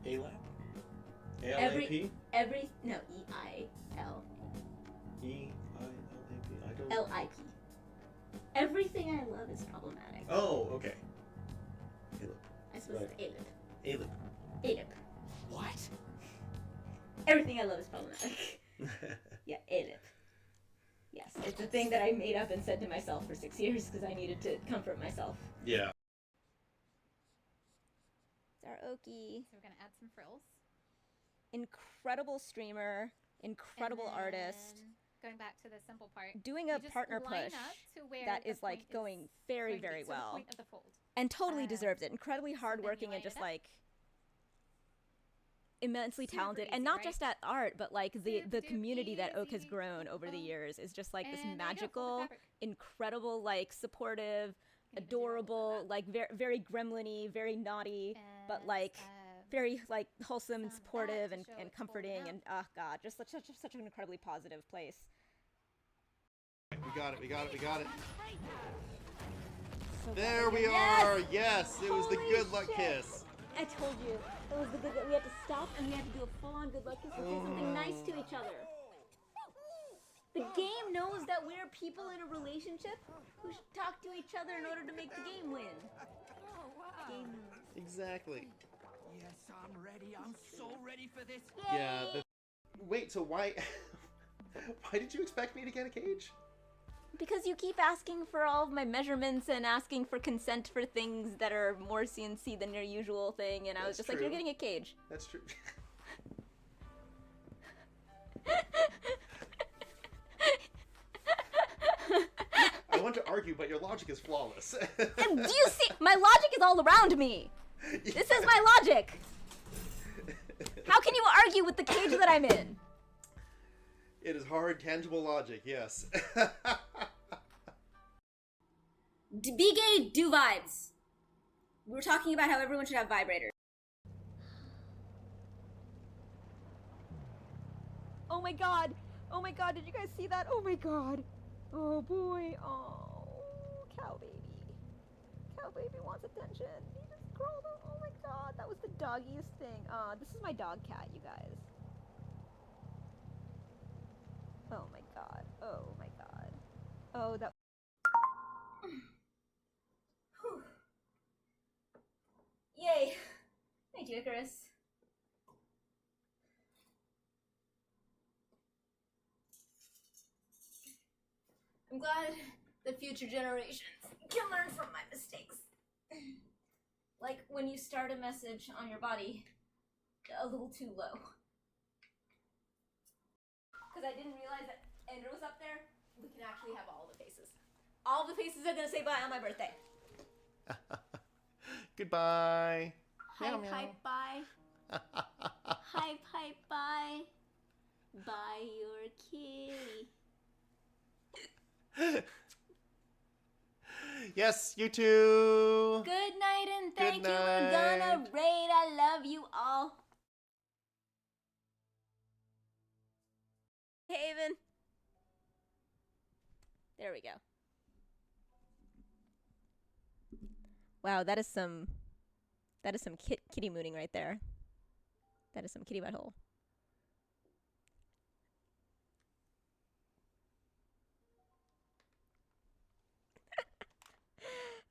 A-Lap? A-L-A-P? No, E-I-L. E-I-L-A-P? I don't... L-I-P. Everything I love is problematic. Oh, okay. A-Lip. I suppose Right. it's A-Lip. A-Lip. A-Lip. What? Everything I love is problematic. Yeah, A-Lip. Yes, it's a thing that I made up and said to myself for 6 years because I needed to comfort myself. Yeah. It's our Oki. So we're gonna add some frills. Incredible streamer, incredible And then, artist. Going back to the simple part. Doing you a just partner line push up to where that the is like point going is very, going to be. very So well. the point of the fold. And totally deserves it. Incredibly then you hardworking and line just it up. like immensely Super talented. easy, and not right? just at art, but like the Super community that Oak has easy. grown over the Simple. years is just like this And there you go, fold the magical, fabric. incredible, like supportive, Can even do a little bit of adorable, that. like very gremlin-y, very naughty, but And, like very like wholesome and some of that supportive to and, show and it's comforting folded and oh god, just such an incredibly positive place. We got it, we got it, we got it. So There good. we Yes! are! Yes! It was the Holy good luck shit. kiss. I told you. It was the good that we had to stop and we had to do a full-on good luck kiss and say something nice to each other. The game knows that we're people in a relationship who should talk to each other in order to make the game win. The game knows. Exactly. Yes, I'm ready. I'm so ready for this. Yeah, wait, so why... why did you expect me to get a cage? Because you keep asking for all of my measurements and asking for consent for things that are more CNC than your usual thing, and I was That's just like, you're true. getting a cage. That's true. I want to argue, but your logic is flawless. And do you see? My logic is all around me. This is my logic. How can you argue with the cage that I'm in? It is hard, tangible logic, yes. Be gay, do vibes. We were talking about how everyone should have vibrators. Oh my god! Oh my god, did you guys see that? Oh my god! Oh boy, oh, cow baby. Cow baby wants attention. He just crawled up. Oh my god, that was the doggiest thing. This is my dog cat, you guys. Oh my god. Oh my god. Oh, that. Yay! Thank you, Icarus. I'm glad that future generations can learn from my mistakes. Like when you start a message on your body a little too low. Because I didn't realize that Ender was up there. We can actually have all the faces. All the faces are gonna say bye on my birthday. Goodbye. Hi, Meow, meow. pipe, bye. Hi, pipe, bye. Bye, your kitty. Yes, you too. Good night and thank Good you. We're gonna night. raid. I love you all. Haven. There we go. Wow, that is some kitty mooning right there. That is some kitty butthole.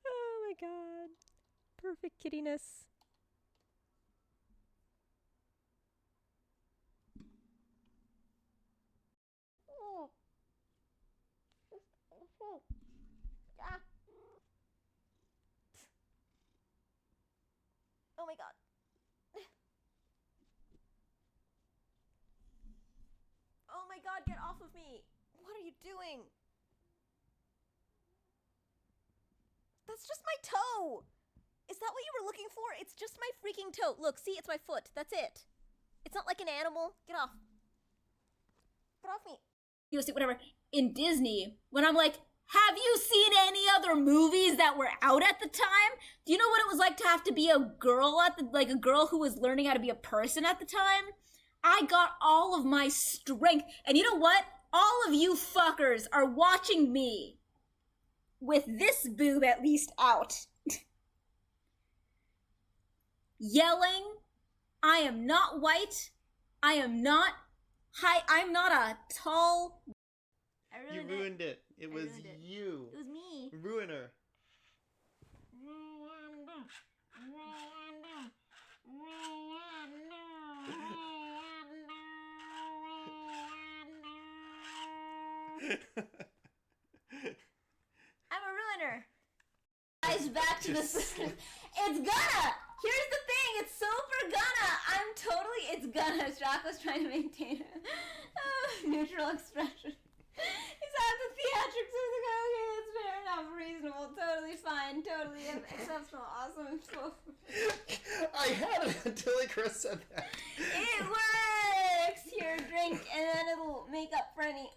Oh my god. Perfect kittiness. Oh. Ah. Oh my god. Oh my god, get off of me. What are you doing? That's just my toe. Is that what you were looking for? It's just my freaking toe. Look, see, it's my foot. That's it. It's not like an animal. Get off. Get off me. You see, whatever. In Disney, when I'm like, have you seen any other movies that were out at the time? Do you know what it was like to have to be a girl like a girl who was learning how to be a person at the time? I got all of my strength. And you know what? All of you fuckers are watching me with this boob at least out. Yelling I am not white. I am not high. I'm not a tall. I You ruined it. It was ruined it. you. It was me. Ruiner. I'm a ruiner. Guys, back to this. It's gonna. Here's the thing. It's super gonna. It's gonna. Strack was trying to maintain a neutral expression. He's at the theatrics. I was like, okay, it's fair enough, reasonable, totally fine, totally exceptional, awesome. I had it until Chris said that. It works. Here, drink, and then it'll make up for any.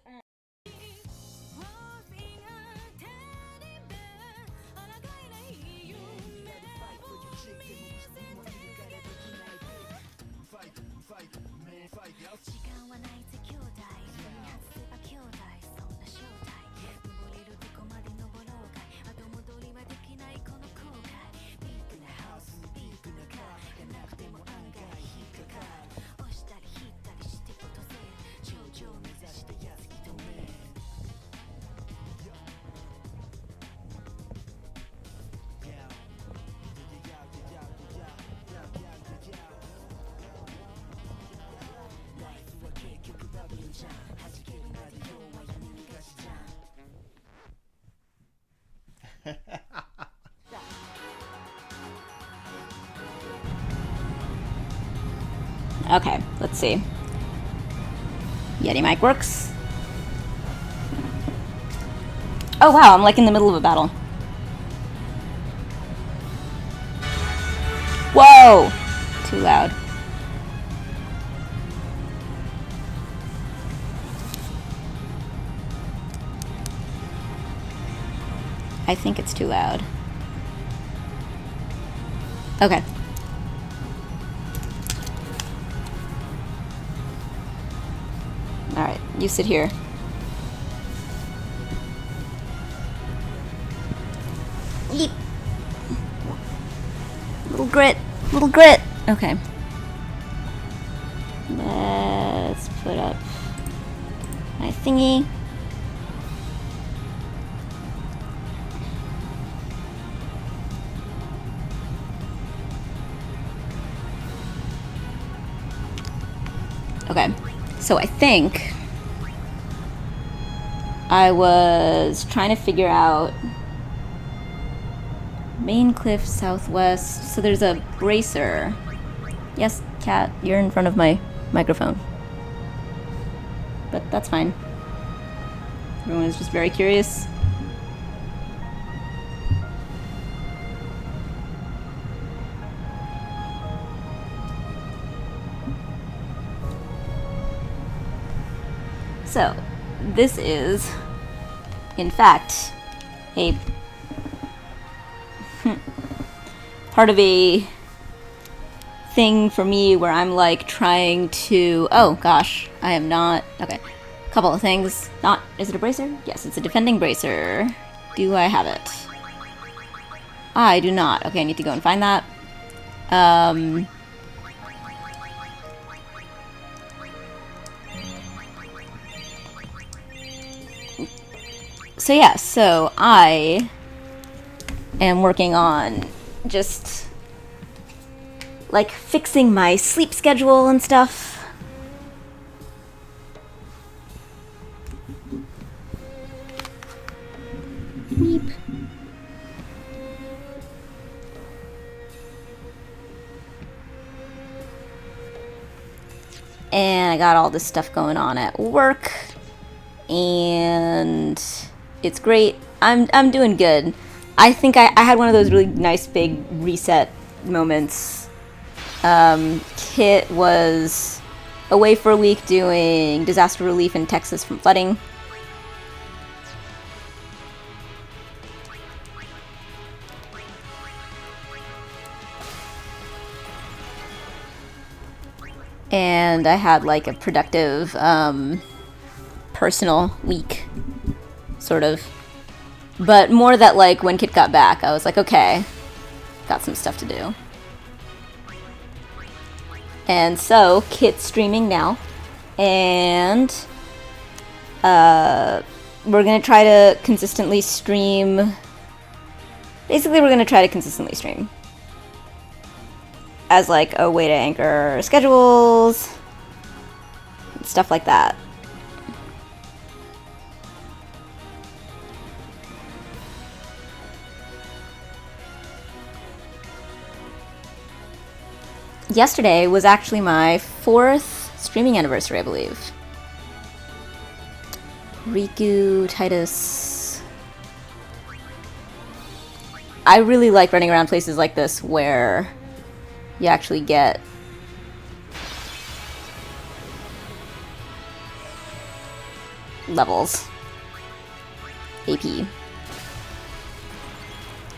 Okay, let's see. Yeti mic works. Oh wow, I'm like in the middle of a battle. Whoa! Too loud. I think it's too loud. Okay. Alright, you sit here. Yeep. Little grit. Little grit. Okay. Let's put up my thingy. Okay, so I think I was trying to figure out Main Cliff Southwest. So there's a bracer. Yes, Cat, you're in front of my microphone. But that's fine. Everyone is just very curious. So, this is, in fact, a part of a thing for me where I'm like trying to, oh gosh, I am not, okay, couple of things. Not, is it a bracer? Yes, it's a defending bracer. Do I have it? I do not. Okay, I need to go and find that. So yeah, so I am working on just like fixing my sleep schedule and stuff. Beep. And I got all this stuff going on at work, and it's great. I'm doing good. I think I had one of those really nice big reset moments. Kit was away for a week doing disaster relief in Texas from flooding. And I had like a productive personal week, sort of. But more that like when Kit got back, I was like, okay, got some stuff to do. And so, Kit's streaming now. And we're gonna try to consistently stream. Basically, we're gonna try to consistently stream as like a way to anchor schedules, stuff like that. Yesterday was actually my 4th streaming anniversary, I believe. Riku, Titus. I really like running around places like this where you actually get levels. AP.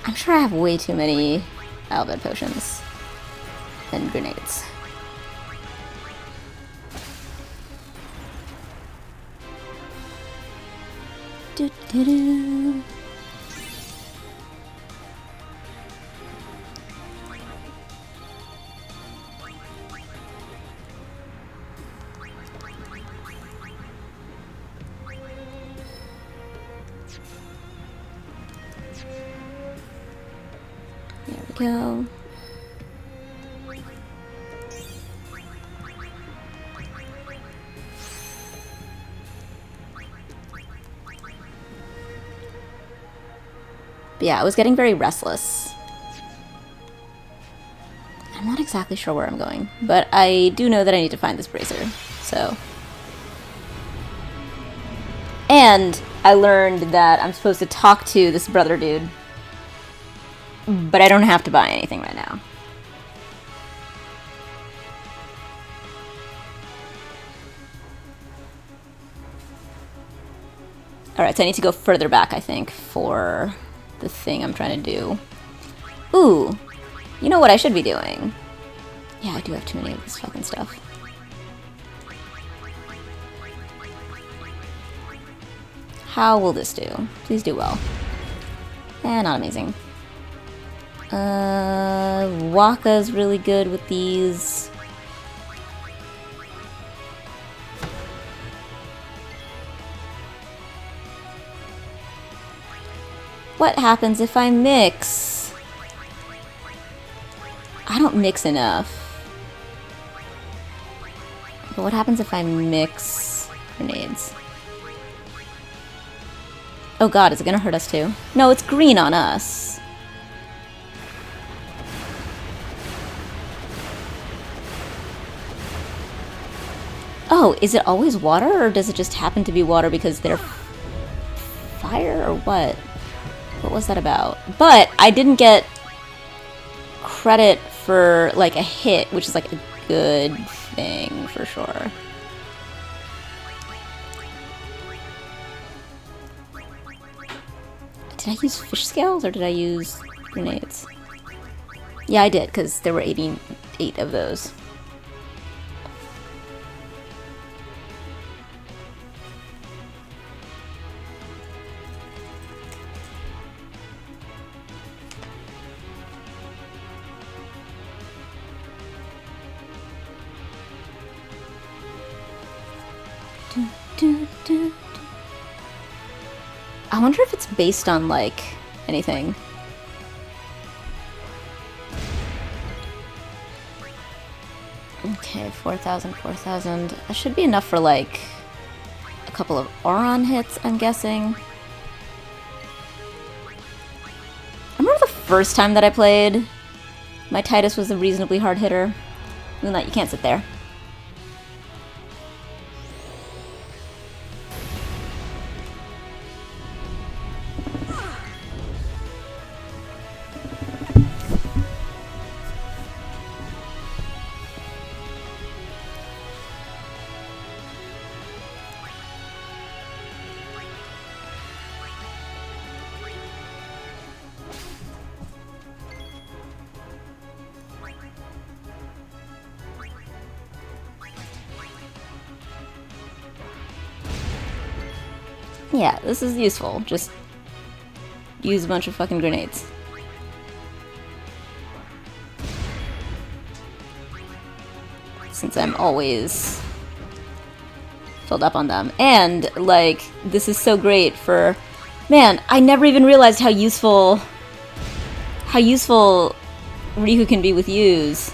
I'm sure I have way too many Albed potions and grenades. Do, do, do. There we go. But yeah, I was getting very restless. I'm not exactly sure where I'm going, but I do know that I need to find this bracer, so. And I learned that I'm supposed to talk to this brother dude, but I don't have to buy anything right now. Alright, so I need to go further back, I think, for the thing I'm trying to do. Ooh, you know what I should be doing? Yeah, I do have too many of this fucking stuff. How will this do? Please do well. Eh, not amazing. Waka's really good with these. What happens if I mix? I don't mix enough. But what happens if I mix grenades? Oh god, is it gonna hurt us too? No, it's green on us. Oh, is it always water, or does it just happen to be water because they're fire, or what? What was that about? But I didn't get credit for, like, a hit, which is, like, a good thing, for sure. Did I use fish scales, or did I use grenades? Yeah, I did, because there were 88 of those. I wonder if it's based on, like, anything. Okay, 4,000, 4,000. That should be enough for, like, a couple of Auron hits, I'm guessing. I remember the first time that I played, my Titus was a reasonably hard hitter. Moonlight, you can't sit there. Yeah, this is useful. Just use a bunch of fucking grenades. since I'm always filled up on them. And, like, this is so great for... Man, I never even realized how useful Riku can be with use.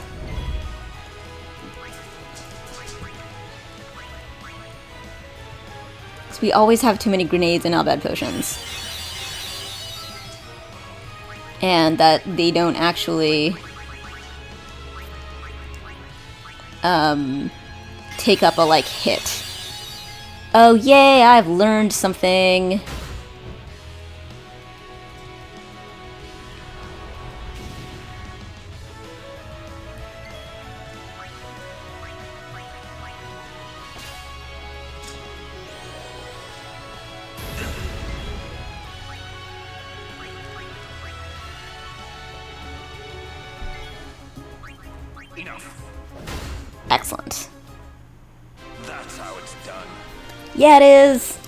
So we always have too many grenades and Albad potions. And that they don't actually take up a, like, hit. Oh yay, I've learned something. Enough. Excellent. That's how it's done. Yeah, it is.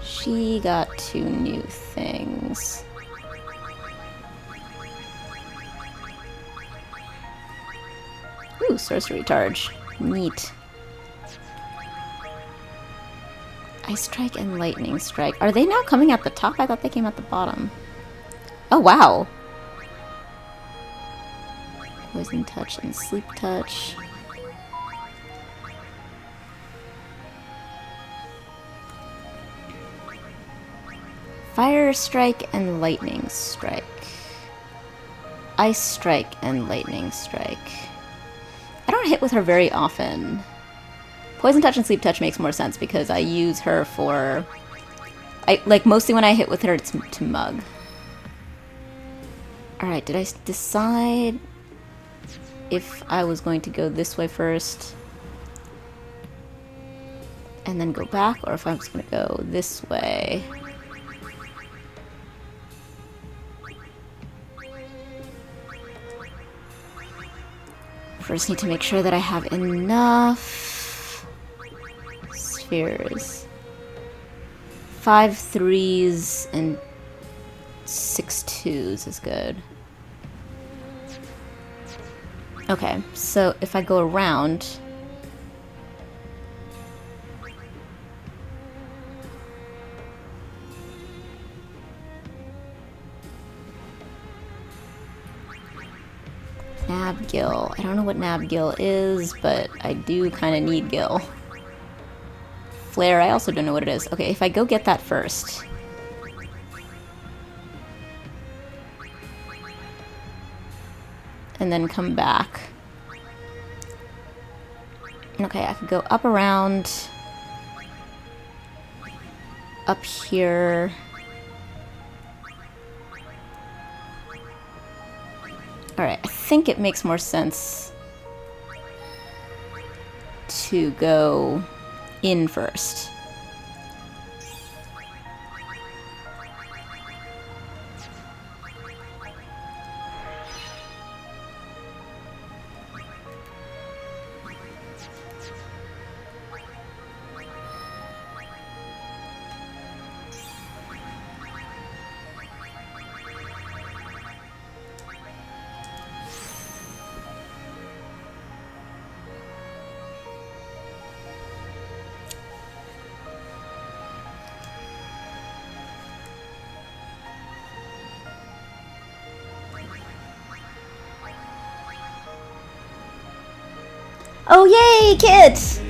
She got 2 new things. Ooh, sorcery charge. Neat. Ice Strike and Lightning Strike. Are they now coming at the top? I thought they came at the bottom. Oh, wow. Poison Touch and Sleep Touch. Fire Strike and Lightning Strike. Ice Strike and Lightning Strike. I don't hit with her very often. Poison Touch and Sleep Touch makes more sense because I use her for... mostly when I hit with her, it's to mug. Alright, did I decide if I was going to go this way first and then go back, or if I was going to go this way? First need to make sure that I have enough spheres. 5 3s and 6 2s is good. Okay, so if I go around... Nab Gill. I don't know what Nab Gill is, but I do kind of need Gill. Flare, I also don't know what it is. Okay, if I go get that first. And then come back. Okay, I could go up around. Up here. Alright, I think it makes more sense to go in first. Oh yay, kids!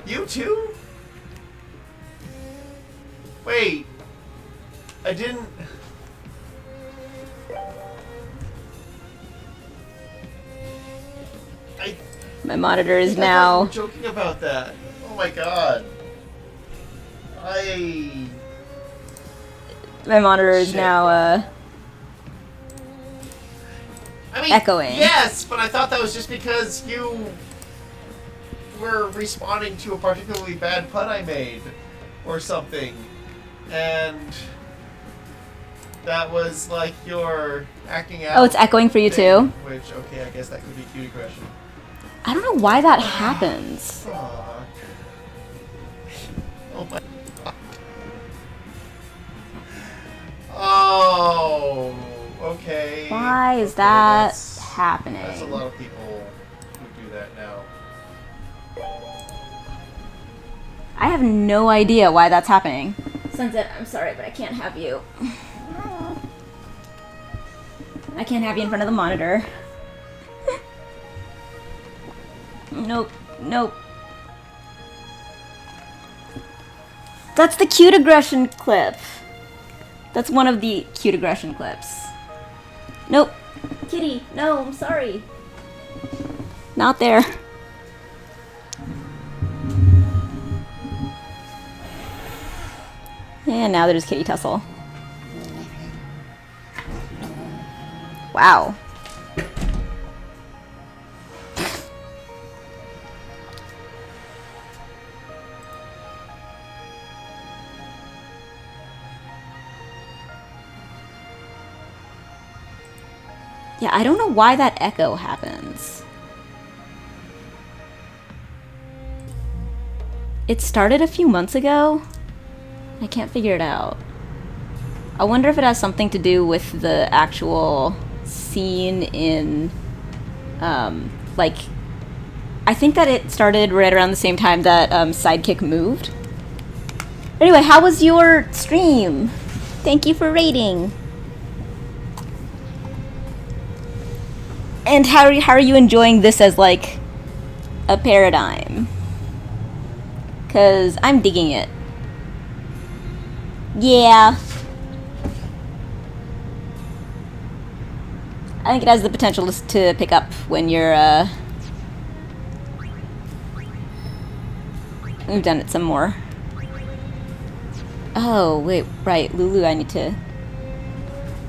You too? Wait. I didn't... My monitor is I thought now... you were joking about that. Oh my god. My monitor is Shit. now, I mean, echoing. Yes, but I thought that was just because you were responding to a particularly bad pun I made or something. And That was like your acting out. Oh, it's echoing for you thing, too? Which, okay, I guess that could be cute aggression. I don't know why that happens. Aww. Oh my. Oh, okay. Why is Okay, that that's happening? a lot of people who do that now. I have no idea why that's happening. Sunset, I'm sorry, but I can't have you. I can't have you in front of the monitor. Nope, nope. That's the cute aggression clip. That's one of the cute aggression clips. Nope. Kitty, no, I'm sorry. Not there. And now there's kitty tussle. Wow. Yeah, I don't know why that echo happens. It started a few months ago. I can't figure it out. I wonder if it has something to do with the actual scene in, like, I think that it started right around the same time that Sidekick moved. Anyway, how was your stream? Thank you for rating. And how are you enjoying this as, like, a paradigm? 'Cause I'm digging it. Yeah. I think it has the potential to pick up when you're, we've done it some more. Oh, wait, right, Lulu, I need to...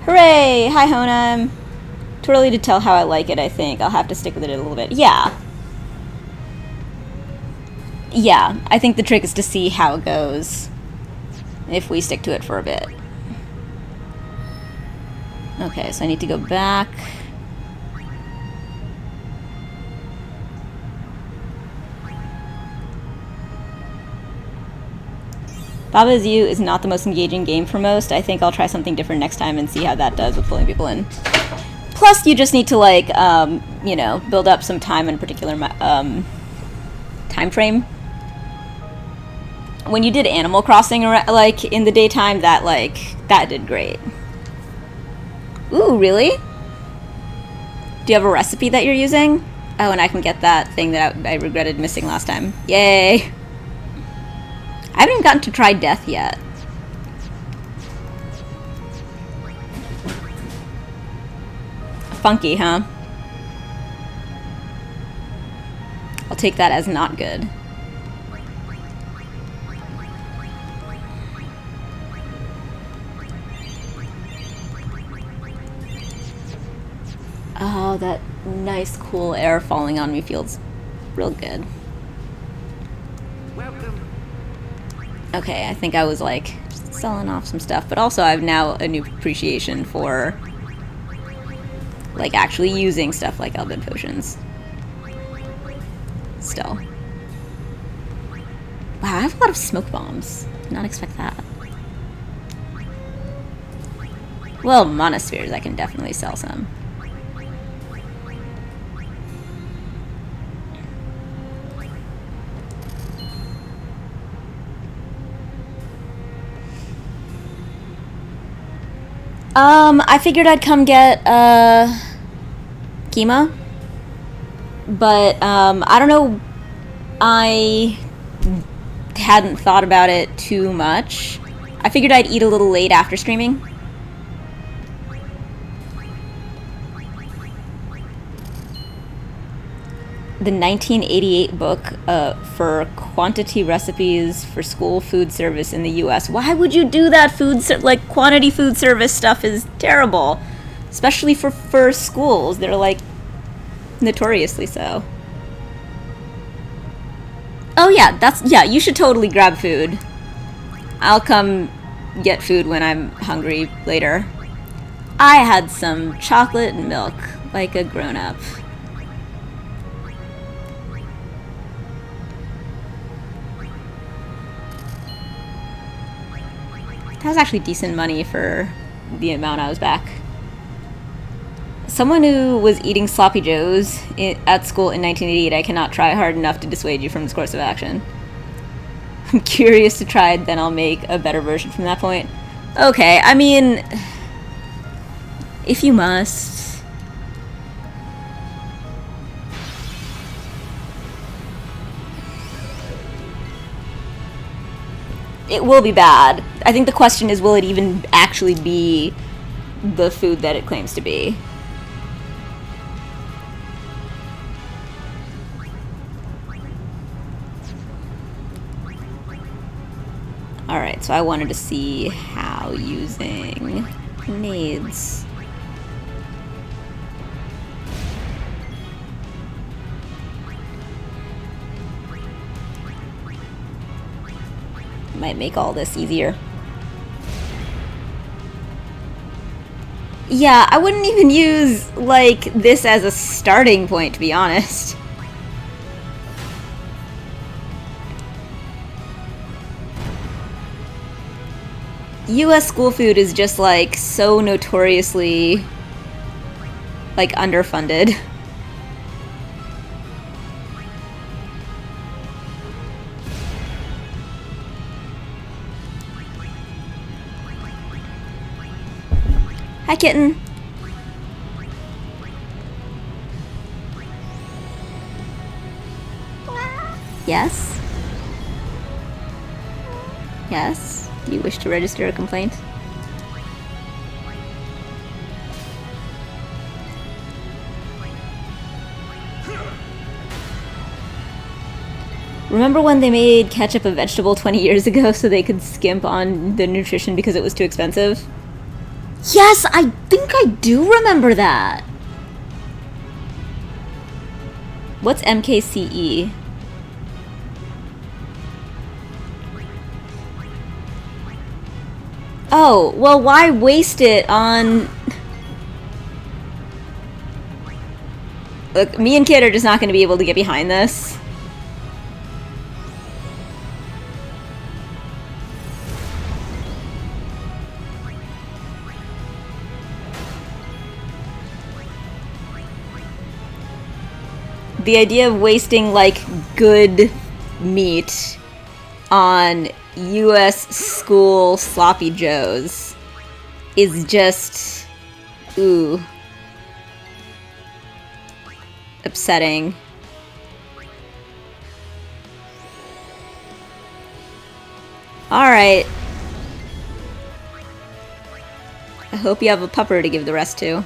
Hooray! Hi, Honam! Too early to tell how I like it, I think. I'll have to stick with it a little bit. Yeah. Yeah, I think the trick is to see how it goes. If we stick to it for a bit. Okay, so I need to go back. Baba Is You is not the most engaging game for most. I think I'll try something different next time and see how that does with pulling people in. Plus, you just need to, like, you know, build up some time in a particular time frame. When you did Animal Crossing, like, in the daytime, that did great. Ooh, really? Do you have a recipe that you're using? Oh, and I can get that thing that I regretted missing last time. Yay! I haven't even gotten to try Death yet. Funky, huh? I'll take that as not good. Oh, that nice cool air falling on me feels real good. Welcome. Okay, I think I was like just selling off some stuff, but also I have now a new appreciation for like actually using stuff like Elven potions. Still. Wow, I have a lot of smoke bombs. Did not expect that. Well, monasteries, I can definitely sell some. I figured I'd come get, Kima. But, I don't know, I hadn't thought about it too much. I figured I'd eat a little late after streaming. The 1988 book for quantity recipes for school food service in the U.S. Why would you do that? Like quantity food service stuff is terrible, especially for schools. They're like notoriously so. Oh yeah, you should totally grab food. I'll come get food when I'm hungry later. I had some chocolate and milk, like a grown-up. That was actually decent money for the amount I was back. Someone who was eating sloppy joes at school in 1988, I cannot try hard enough to dissuade you from this course of action. I'm curious to try it, then I'll make a better version from that point. Okay, I mean, if you must. It will be bad. I think the question is, will it even actually be the food that it claims to be? Alright, so I wanted to see how using grenades. Might make all this easier. Yeah, I wouldn't even use, like, this as a starting point, to be honest. US school food is just, like, so notoriously, like, underfunded. Hi, kitten. Yes? Yes? Do you wish to register a complaint? Remember when they made ketchup a vegetable 20 years ago so they could skimp on the nutrition because it was too expensive? Yes, I think I do remember that. What's MKCE? Oh, well, why waste it on... Look, me and Kid are just not going to be able to get behind this. The idea of wasting, like, good meat on US school sloppy joes is just... ooh. Upsetting. Alright. I hope you have a pupper to give the rest to.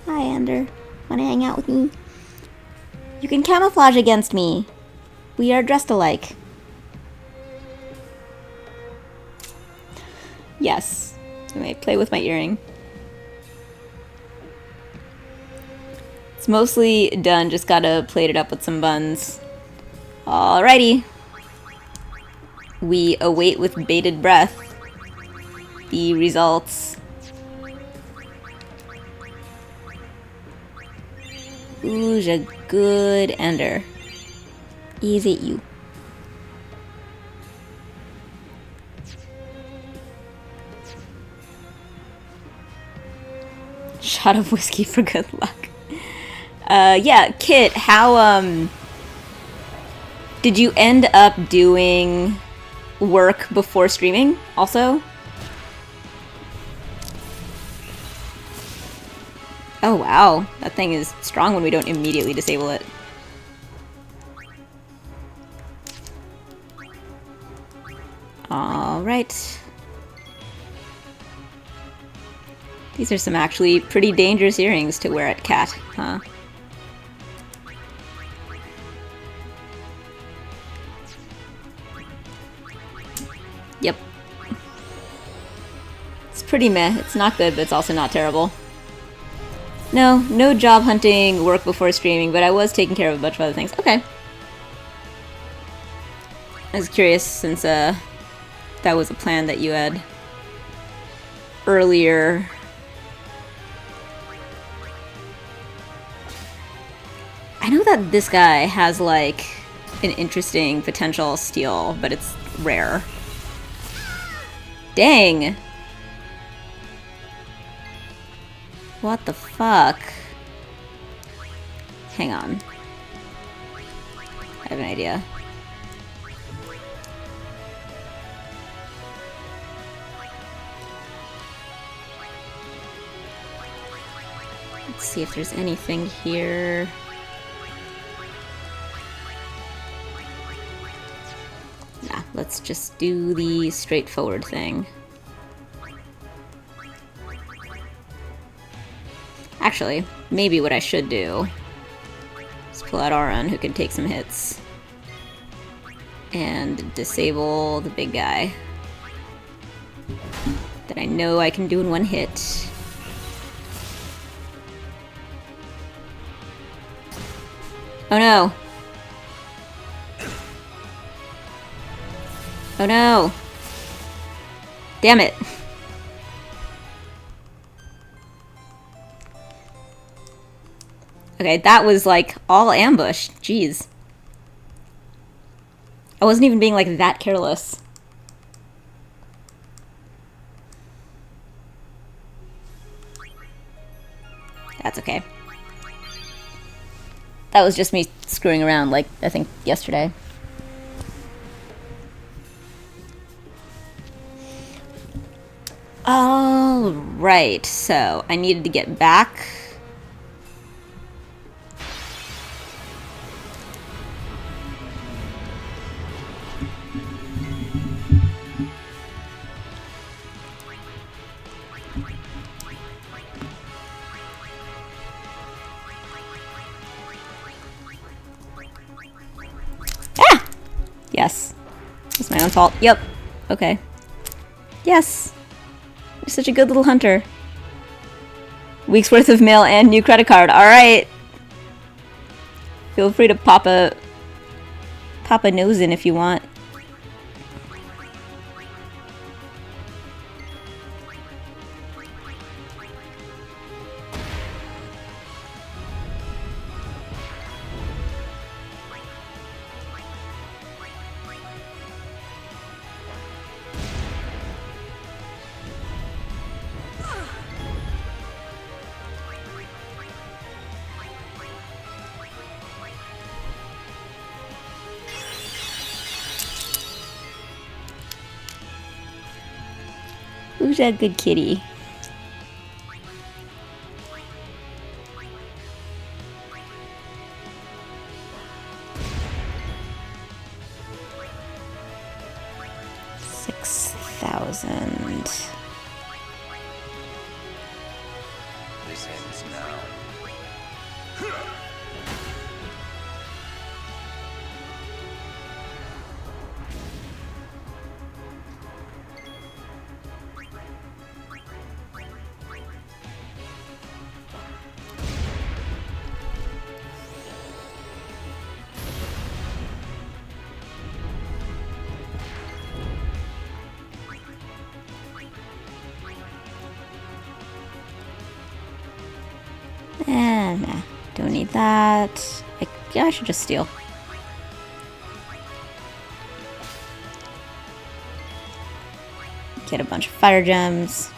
Hi, Ender. Wanna hang out with me? You can camouflage against me. We are dressed alike. Yes. I may play with my earring. It's mostly done, just gotta plate it up with some buns. Alrighty. We await with bated breath the results. Who's a good Ender? Is it you? Shot of whiskey for good luck. Yeah, Kit, how, did you end up doing work before streaming, also? Oh wow, that thing is strong when we don't immediately disable it. Alright. These are some actually pretty dangerous earrings to wear at Cat, huh? Yep. It's pretty meh. It's not good, but it's also not terrible. No job hunting work before streaming, but I was taking care of a bunch of other things. Okay. I was curious since that was a plan that you had earlier. I know that this guy has like an interesting potential steal, but it's rare. Dang! What the fuck? Hang on. I have an idea. Let's see if there's anything here. Nah, let's just do the straightforward thing. Actually, maybe what I should do is pull out Auron, who can take some hits, and disable the big guy that I know I can do in one hit. Oh no! Oh no! Damn it! Okay, that was like all ambush. Jeez. I wasn't even being like that careless. That's okay. That was just me screwing around like I think yesterday. All right, so I needed to get back. Ah! Yes. It's my own fault. Yep. Okay. Yes. You're such a good little hunter. Week's worth of mail and new credit card. Alright. Feel free to pop a nose in if you want. Who's that good kitty? $6,000. This ends now. Nah, don't need that. Yeah, I should just steal. Get a bunch of fire gems.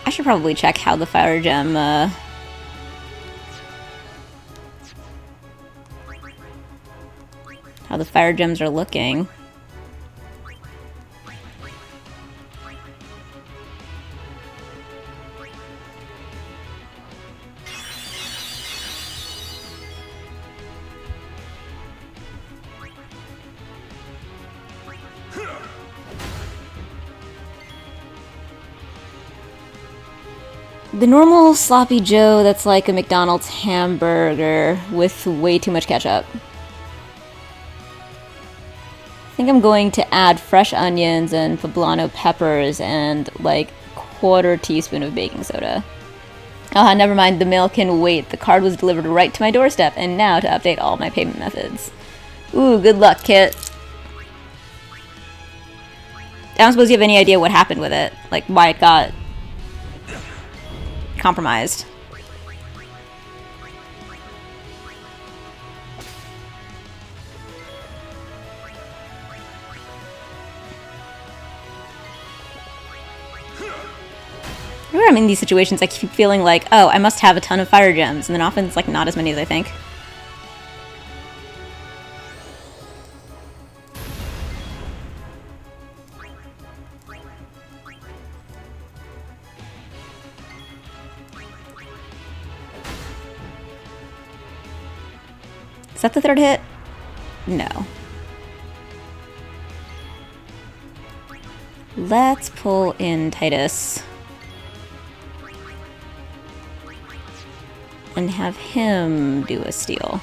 I should probably check how the fire gem, how the fire gems are looking. The normal sloppy Joe that's like a McDonald's hamburger with way too much ketchup. I think I'm going to add fresh onions and poblano peppers and like quarter teaspoon of baking soda. Never mind, the mail can wait. The card was delivered right to my doorstep, and now to update all my payment methods. Ooh, good luck, Kit. I don't suppose you have any idea what happened with it, like why it got compromised. Whenever I'm in these situations, I keep feeling like, oh, I must have a ton of fire gems, and then often it's like not as many as I think. Is that the third hit? No. Let's pull in Titus. And have him do a steal.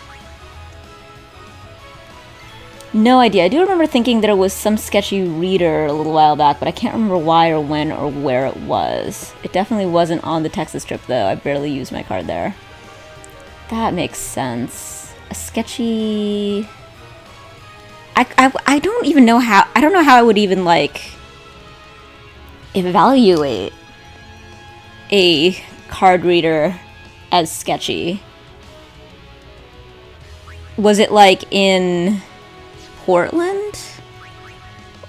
No idea. I do remember thinking there was some sketchy reader a little while back, but I can't remember why or when or where it was. It definitely wasn't on the Texas trip, though. I barely used my card there. That makes sense. A sketchy... I don't even know how... I don't know how I would even, like, evaluate a card reader as sketchy. Was it, like, in Portland?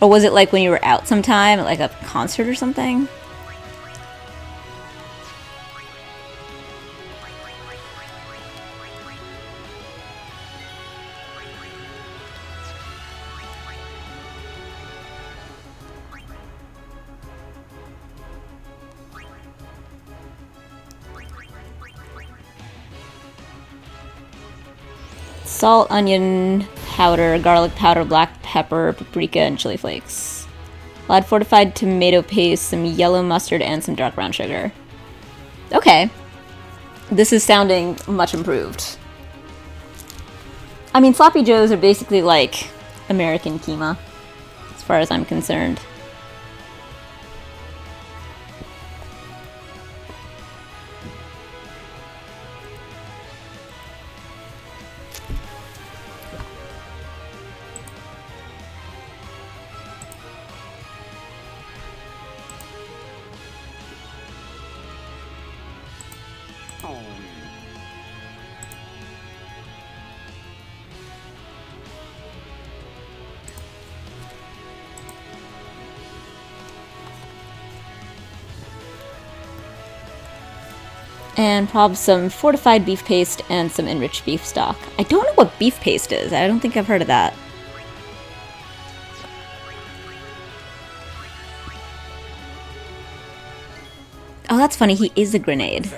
Or was it, like, when you were out sometime at, like, a concert or something? Salt, onion powder, garlic powder, black pepper, paprika, and chili flakes. I'll add fortified tomato paste, some yellow mustard, and some dark brown sugar. Okay. This is sounding much improved. I mean, sloppy joes are basically like American keema, as far as I'm concerned. And probably some fortified beef paste and some enriched beef stock. I don't know what beef paste is. I don't think I've heard of that. Oh, that's funny. He is a grenade.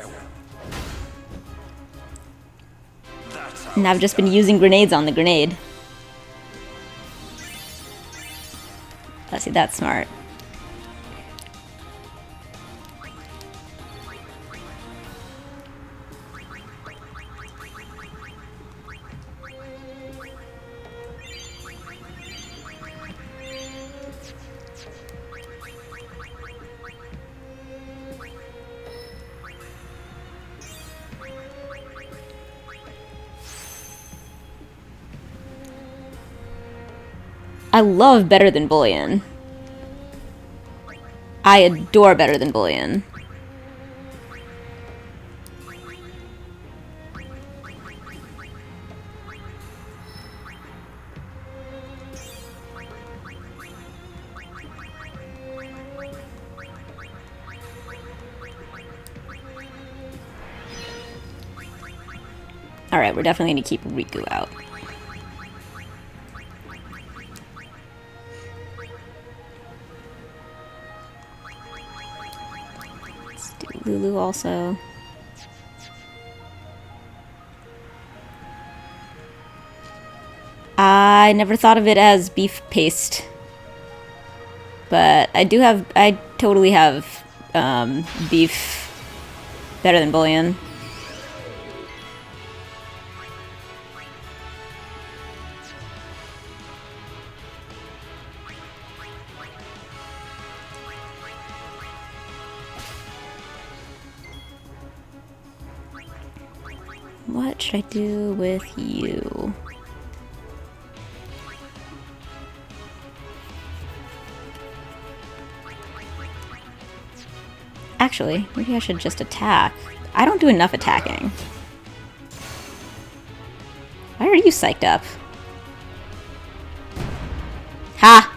And I've just been using grenades on the grenade. Let's see, that's smart. I love Better Than Bullion. I adore Better Than Bullion. Alright, we're definitely gonna keep Riku out. Let's do Lulu also. I never thought of it as beef paste. But I totally have beef better than bouillon. What should I do with you? Actually, maybe I should just attack. I don't do enough attacking. Why are you psyched up? Ha!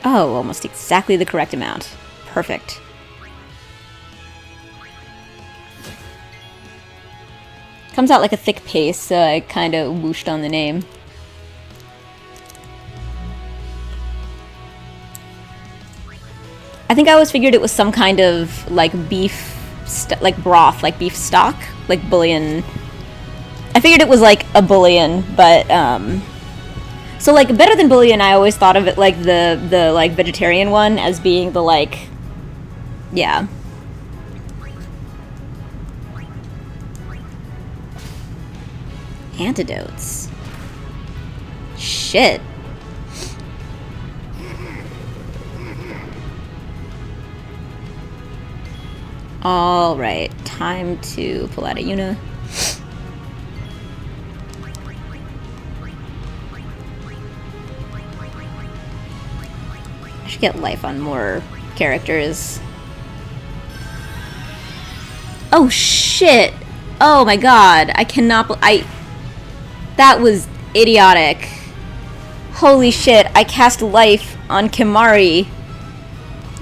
Oh, almost exactly the correct amount. Perfect. Comes out like a thick paste, so I kind of whooshed on the name. I think I always figured it was some kind of, like, beef, like broth, like beef stock, like bouillon. I figured it was like a bouillon, but, so, like, better than bouillon, I always thought of it, like, the like, vegetarian one as being the, like, yeah. Antidotes. Shit. Alright, time to pull out a Yuna. I should get life on more characters. Oh shit! Oh my god, I cannot that was idiotic. Holy shit, I cast life on Kimari.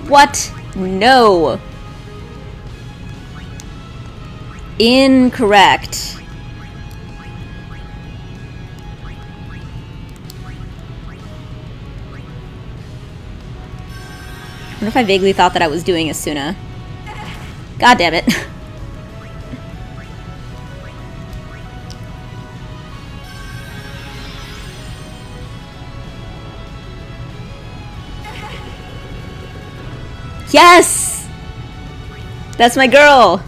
What? No. Incorrect. I wonder if I vaguely thought that I was doing Asuna. God damn it. Yes! That's my girl!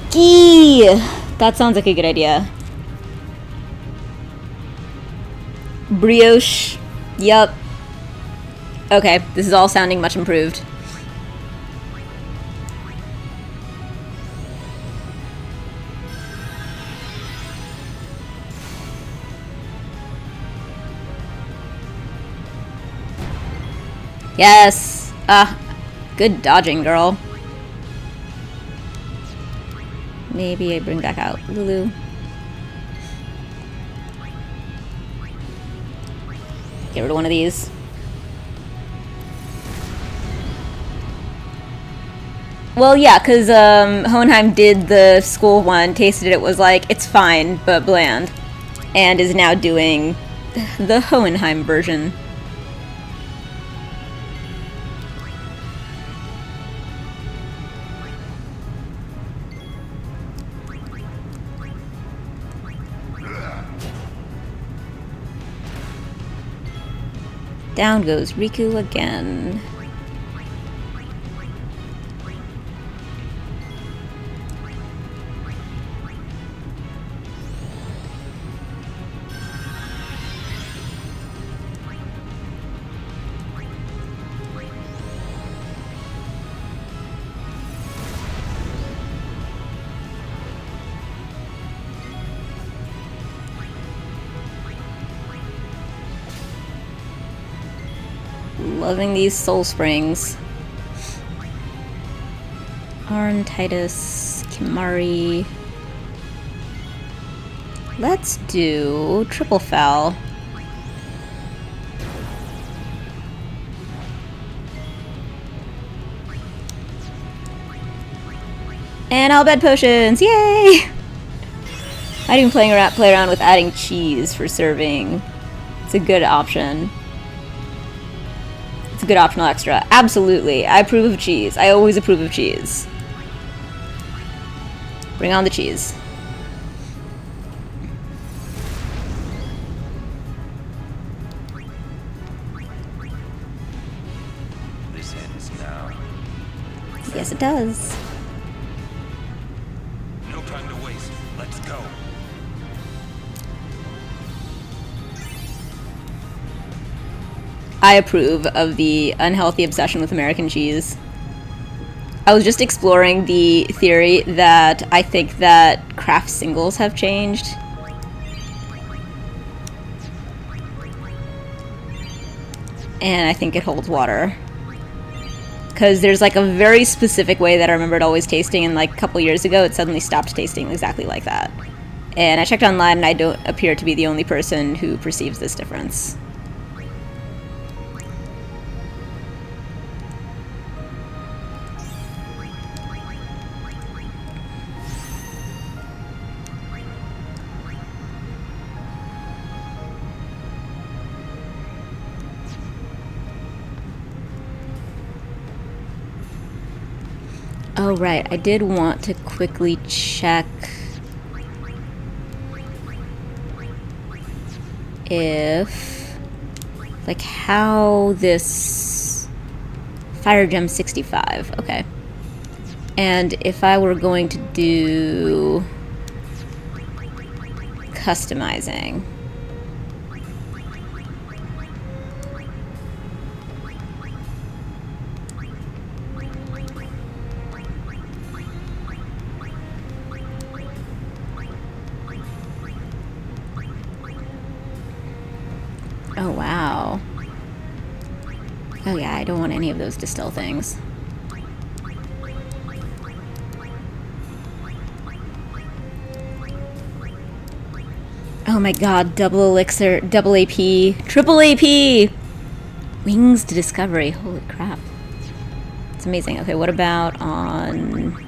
Gee! That sounds like a good idea. Brioche. Yup. Okay, this is all sounding much improved. Yes! Good dodging, girl. Maybe I bring back out Lulu. Get rid of one of these. Well, yeah, because Hohenheim did the school one, tasted it, was like, it's fine, but bland. And is now doing the Hohenheim version. Down goes Riku again. Loving these soul springs. Arn, Titus, Kimari. Let's do triple foul. And I'll bed potions! Yay! I'd even play around with adding cheese for serving. It's a good option. It's a good optional extra. Absolutely. I approve of cheese. I always approve of cheese. Bring on the cheese. This ends now. Yes, it does. No time to waste. Let's go. I approve of the unhealthy obsession with American cheese. I was just exploring the theory that I think that craft singles have changed. And I think it holds water. Because there's like a very specific way that I remember it always tasting, and like a couple years ago it suddenly stopped tasting exactly like that. And I checked online and I don't appear to be the only person who perceives this difference. Oh, right. I did want to quickly check if, like, how this Fire Gem 65. Okay. And if I were going to do customizing. Oh, wow. Oh, yeah, I don't want any of those distill things. Oh my god, double elixir, double AP, triple AP! Wings to discovery, holy crap. It's amazing. Okay, what about on...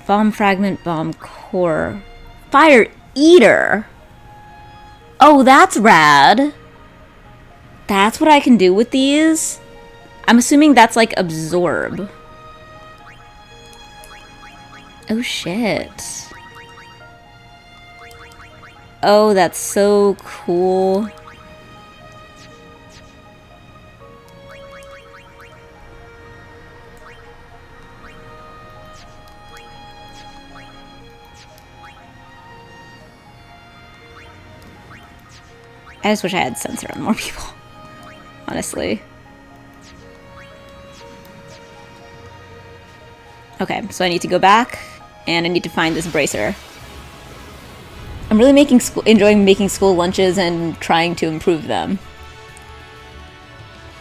Bomb fragment, bomb core. Fire eater! Oh, that's rad! That's what I can do with these? I'm assuming that's like absorb. Oh shit. Oh, that's so cool. I just wish I had sensor on more people. Honestly. Okay, so I need to go back, and I need to find this bracer. I'm really enjoying making school lunches and trying to improve them.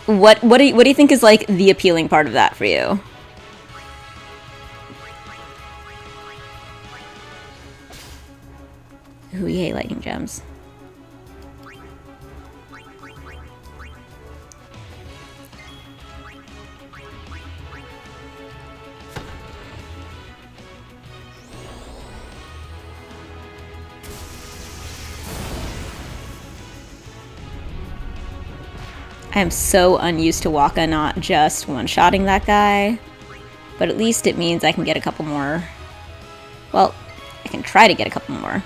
What do you think is like the appealing part of that for you? Ooh, yay, lightning gems. I am so unused to Waka not just one-shotting that guy, but at least it means I can get a couple more. Well, I can try to get a couple more.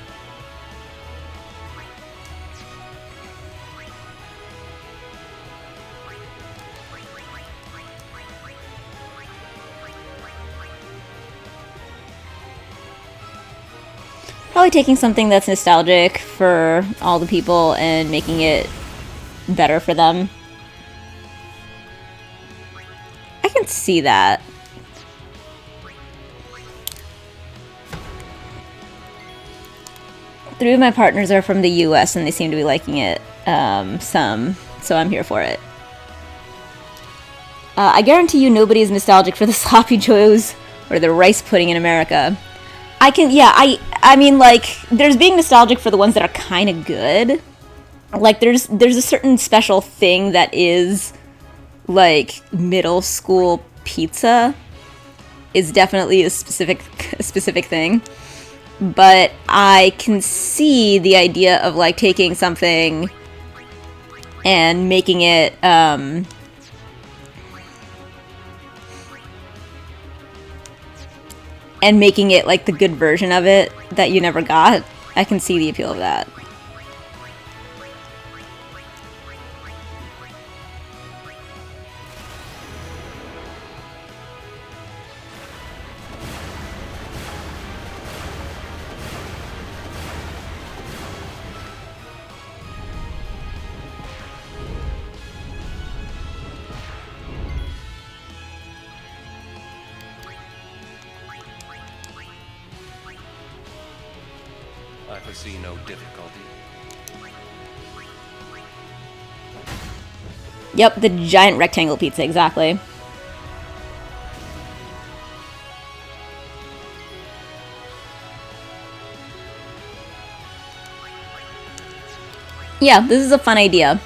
Probably taking something that's nostalgic for all the people and making it better for them. I can see that. 3 of my partners are from the US and they seem to be liking it some, so I'm here for it. I guarantee you nobody is nostalgic for the sloppy joes or the rice pudding in America. I mean, like, there's being nostalgic for the ones that are kind of good. Like, there's a certain special thing that is, like, middle school pizza is definitely a specific thing. But I can see the idea of, like, taking something and making it, like the good version of it that you never got. I can see the appeal of that. I foresee no difficulty. Yep, the giant rectangle pizza, exactly. Yeah, this is a fun idea.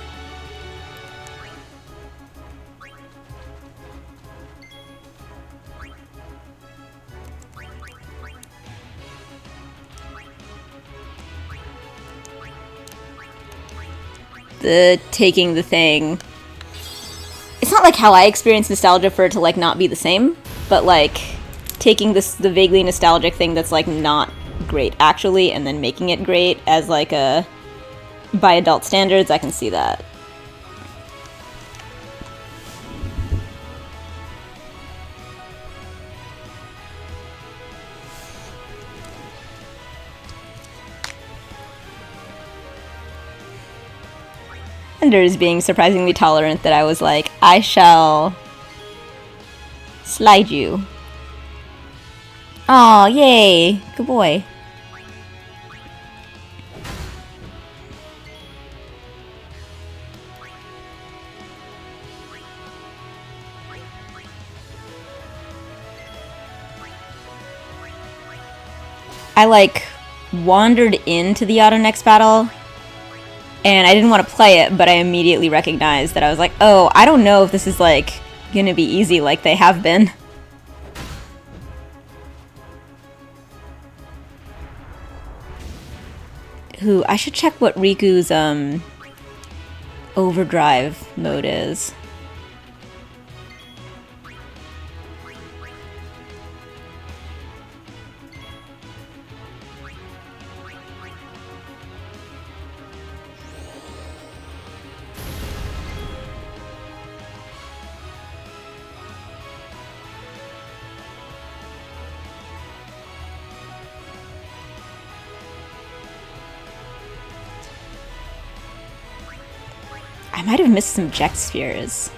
Taking the thing. It's not like how I experience nostalgia for it to like not be the same, but like taking the vaguely nostalgic thing that's like not great actually, and then making it great as like a by adult standards. I can see that. Is being surprisingly tolerant that I was like, I shall slide you. Aw, yay. Good boy. I like wandered into the auto next battle and I didn't want to play it, but I immediately recognized that I was like, oh, I don't know if this is, like, gonna be easy like they have been. Ooh, I should check what Riku's, overdrive mode is. I might have missed some Jex spheres.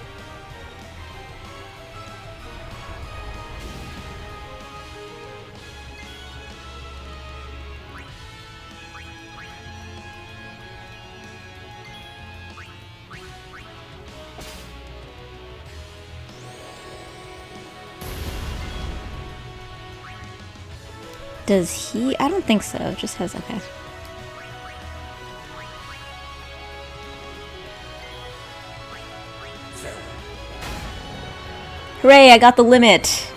Does he? I don't think so. It just has, okay. Hooray, I got the limit!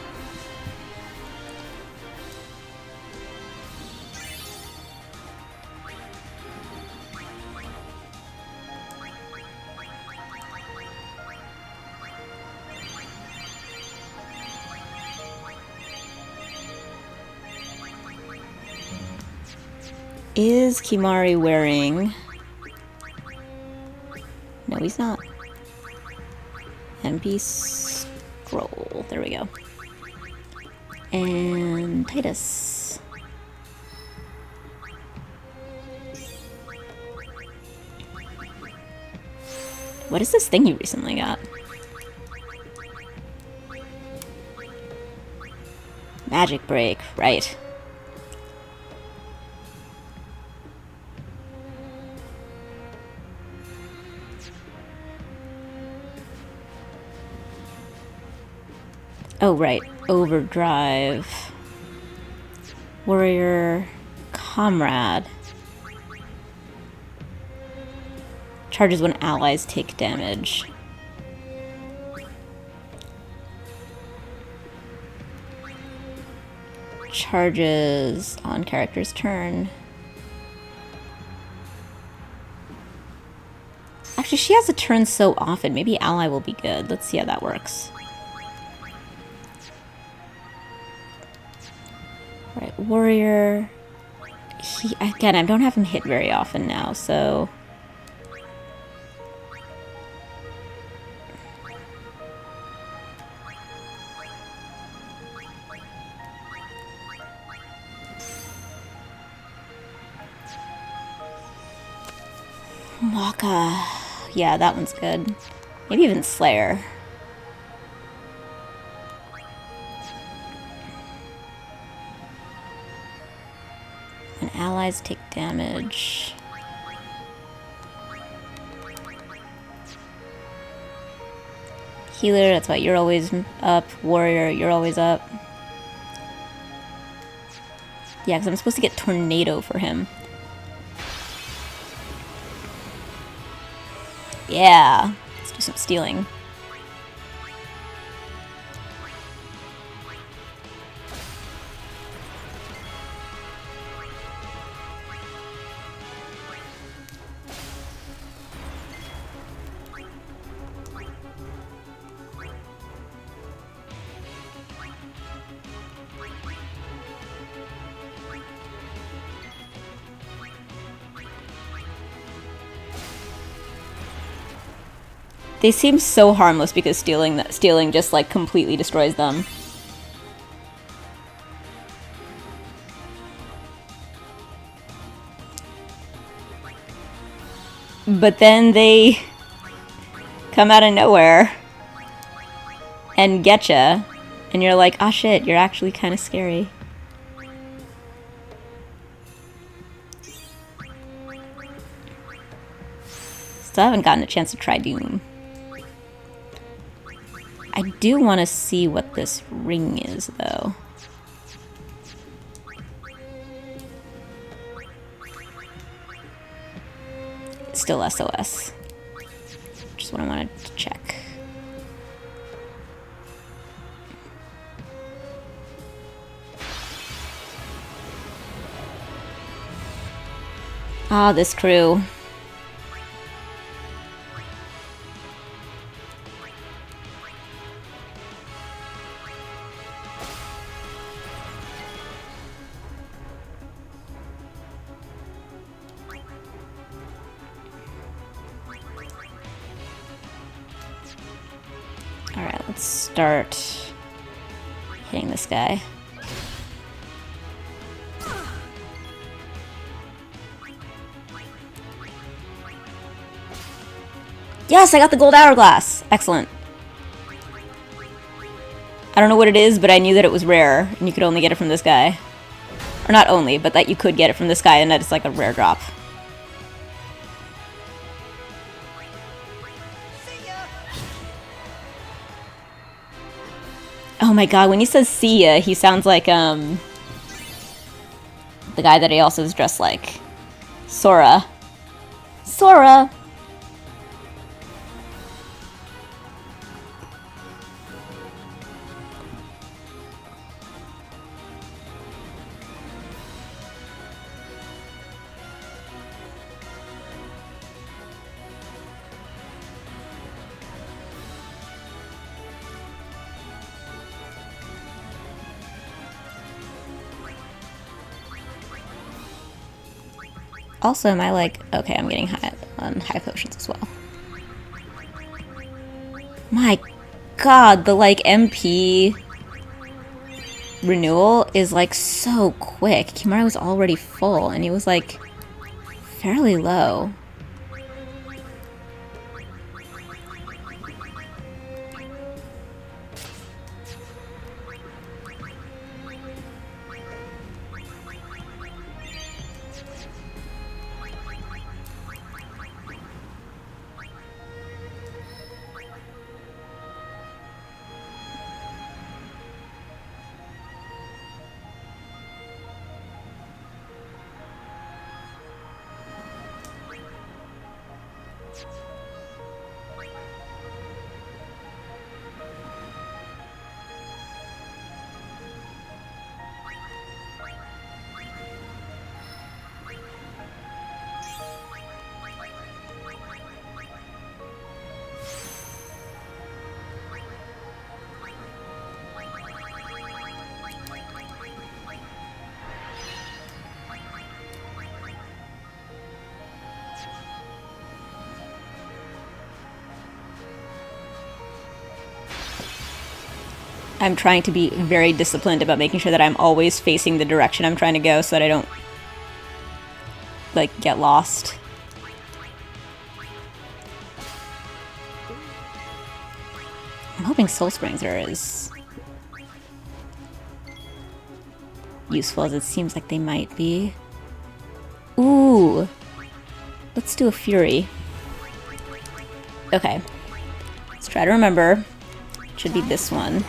Is Kimari wearing... No, he's not. MP Scroll. There we go. And Titus. What is this thing you recently got? Magic Break, right. Oh, right. Overdrive. Warrior Comrade. Charges when allies take damage. Charges on character's turn. Actually, she has a turn so often. Maybe ally will be good. Let's see how that works. Right, warrior. Again, I don't have him hit very often now, so... Maka. Yeah, that one's good. Maybe even Slayer. When allies take damage. Healer, that's what, you're always up. Warrior, you're always up. Yeah, because I'm supposed to get Tornado for him. Yeah, let's do some stealing. They seem so harmless because stealing just like completely destroys them. But then they come out of nowhere and getcha, and you're like, ah shit, you're actually kind of scary. Still haven't gotten a chance to try Doom. I do want to see what this ring is, though. Still SOS. Just what I wanted to check. Ah, this crew. Alright, let's start hitting this guy. Yes, I got the gold hourglass! Excellent. I don't know what it is, but I knew that it was rare, and you could only get it from this guy. Or not only, but that you could get it from this guy, and that it's like a rare drop. Oh my god, when he says see ya, he sounds like, the guy that he also is dressed like. Sora. Sora! Also, am I like... Okay, I'm getting high on high potions as well. My god, the like MP renewal is like so quick. Kimura was already full and he was like fairly low. I'm trying to be very disciplined about making sure that I'm always facing the direction I'm trying to go so that I don't, like, get lost. I'm hoping Soul Springs are as useful as it seems like they might be. Ooh. Let's do a Fury. Okay. Let's try to remember. It should be this one.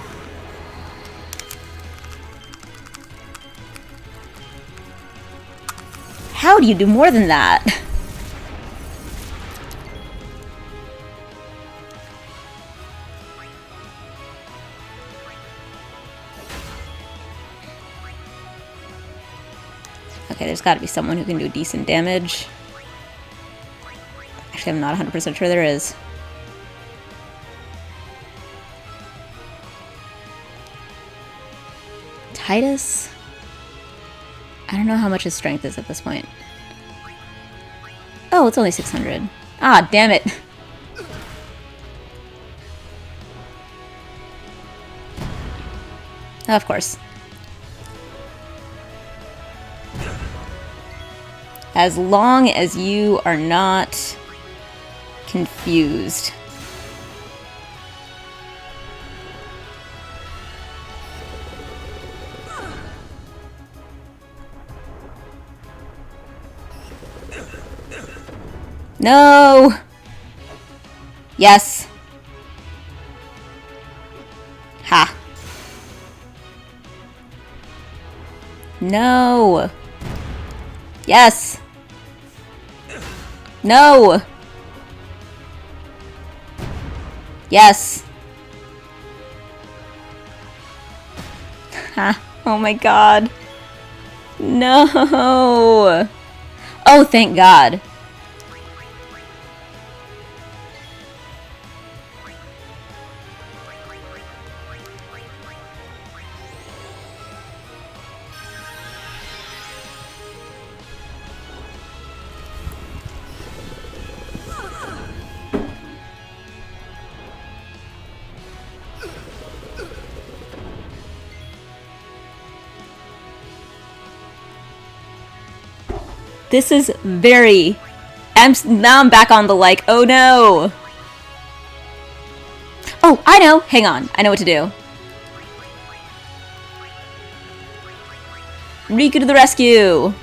How do you do more than that? Okay, there's got to be someone who can do decent damage. Actually, I'm not 100% sure there is. Titus? I don't know how much his strength is at this point. Oh, it's only 600. Ah, damn it. Of course. As long as you are not confused. No! Yes. Ha. No. Yes. No. Yes. Ha. Oh my god. No. Oh, thank God. This is very... now I'm back on the like, oh no! Oh, I know! Hang on, I know what to do. Riku to the rescue!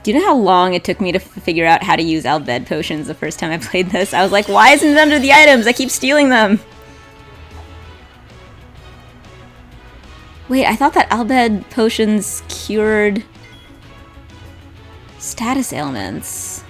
Do you know how long it took me to figure out how to use Albed potions the first time I played this? I was like, why isn't it under the items? I keep stealing them! Wait, I thought that Albed potions cured status ailments.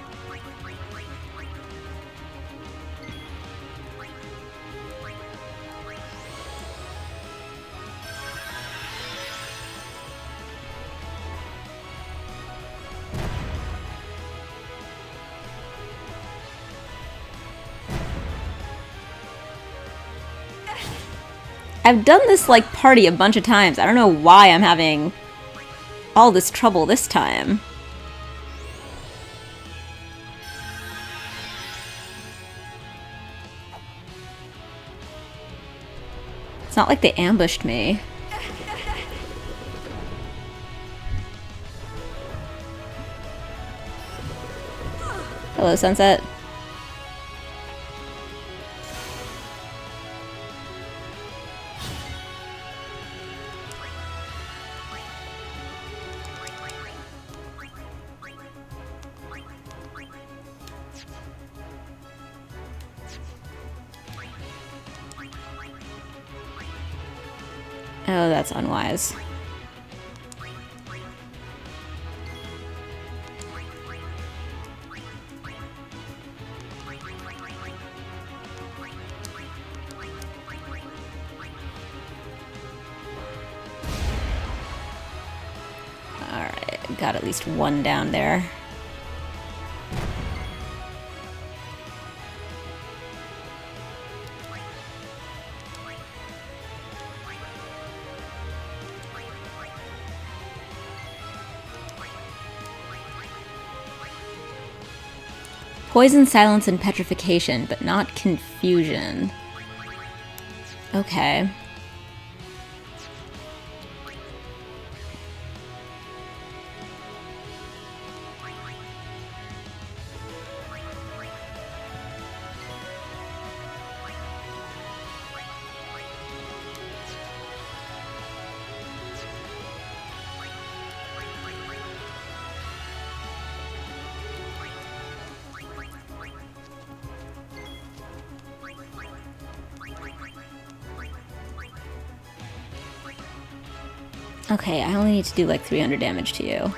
I've done this, like, party a bunch of times. I don't know why I'm having all this trouble this time. It's not like they ambushed me. Hello, Sunset. Oh, that's unwise. got at least one down there. Poison, silence, and petrification, but not confusion. Okay. Okay, I only need to do like 300 damage to you.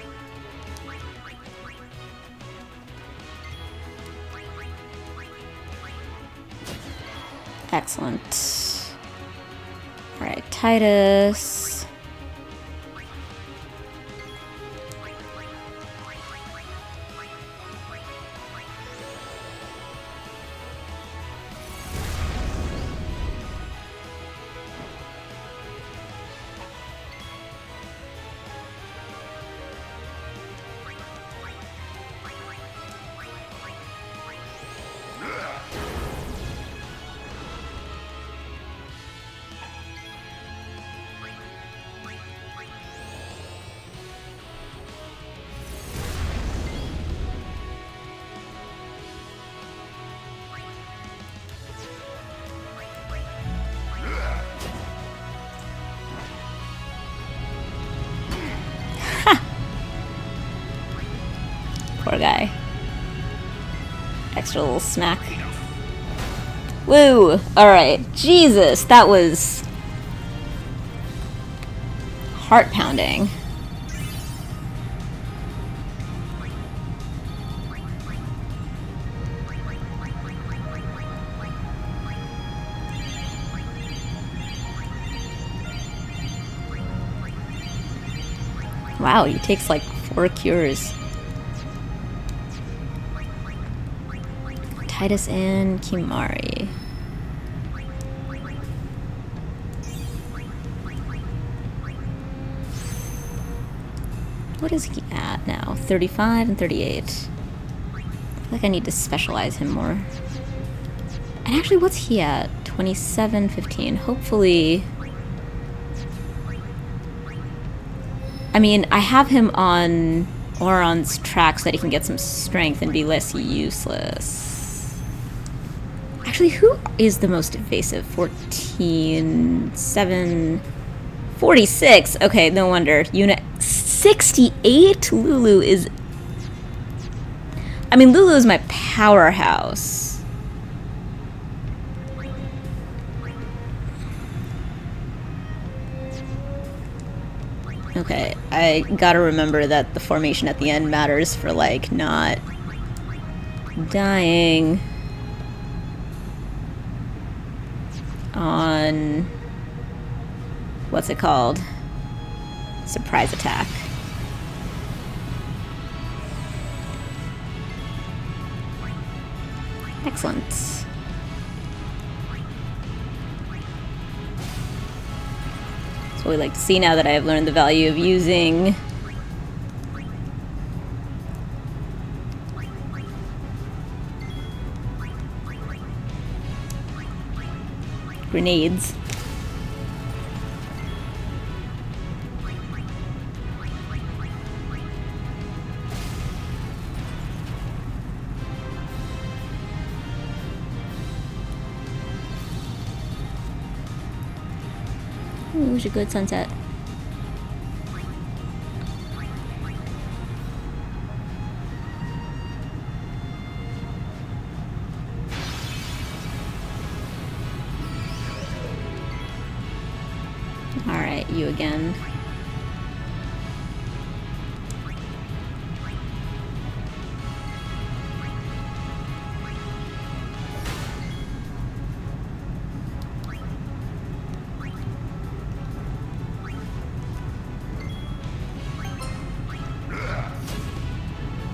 Excellent. Alright, Titus. Poor guy. Extra little smack. Woo! Alright. Jesus, that was heart pounding. Wow, he takes like 4 cures. Titus and Kimari. What is he at now? 35 and 38. I feel like I need to specialize him more. And actually, what's he at? 27, 15. Hopefully... I mean, I have him on Auron's track so that he can get some strength and be less useless. Actually, who is the most evasive? 14, 7, 46. Okay, no wonder. Unit 68? Lulu is... I mean, Lulu is my powerhouse. Okay, I gotta remember that the formation at the end matters for, like, not dying on... what's it called? Surprise attack. Excellent. That's what we like to see now that I have learned the value of using grenades. Ooh, it was a good sunset. Alright, you again.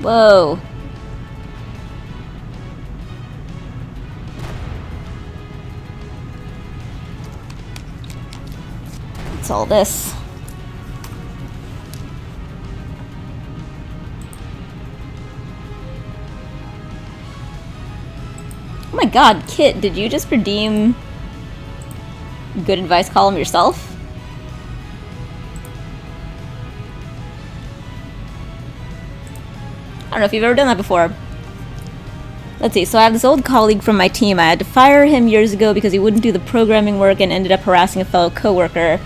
Whoa. What's all this? Oh my god, Kit, did you just redeem good advice column yourself? I don't know if you've ever done that before. Let's see, so I have this old colleague from my team. I had to fire him years ago because he wouldn't do the programming work and ended up harassing a fellow coworker.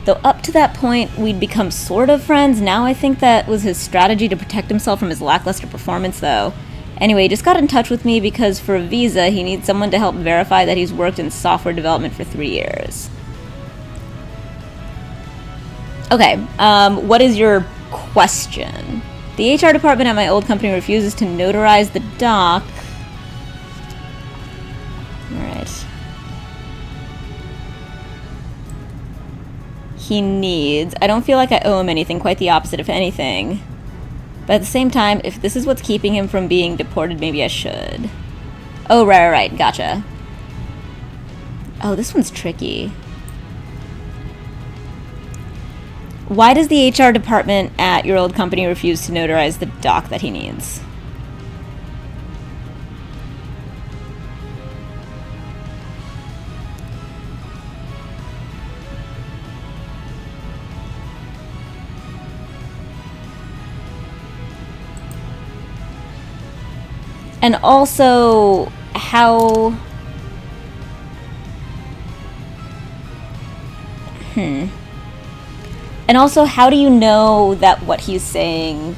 Though up to that point, we'd become sort of friends. Now I think that was his strategy to protect himself from his lackluster performance, though. Anyway, he just got in touch with me because for a visa, he needs someone to help verify that he's worked in software development for 3 years. Okay, what is your question? The HR department at my old company refuses to notarize the doc. Alright. He needs... I don't feel like I owe him anything, quite the opposite, if anything. But at the same time, if this is what's keeping him from being deported, maybe I should. Oh, right, gotcha. Oh, this one's tricky. Why does the HR department at your old company refuse to notarize the doc that he needs? And also, how... And also, how do you know that what he's saying...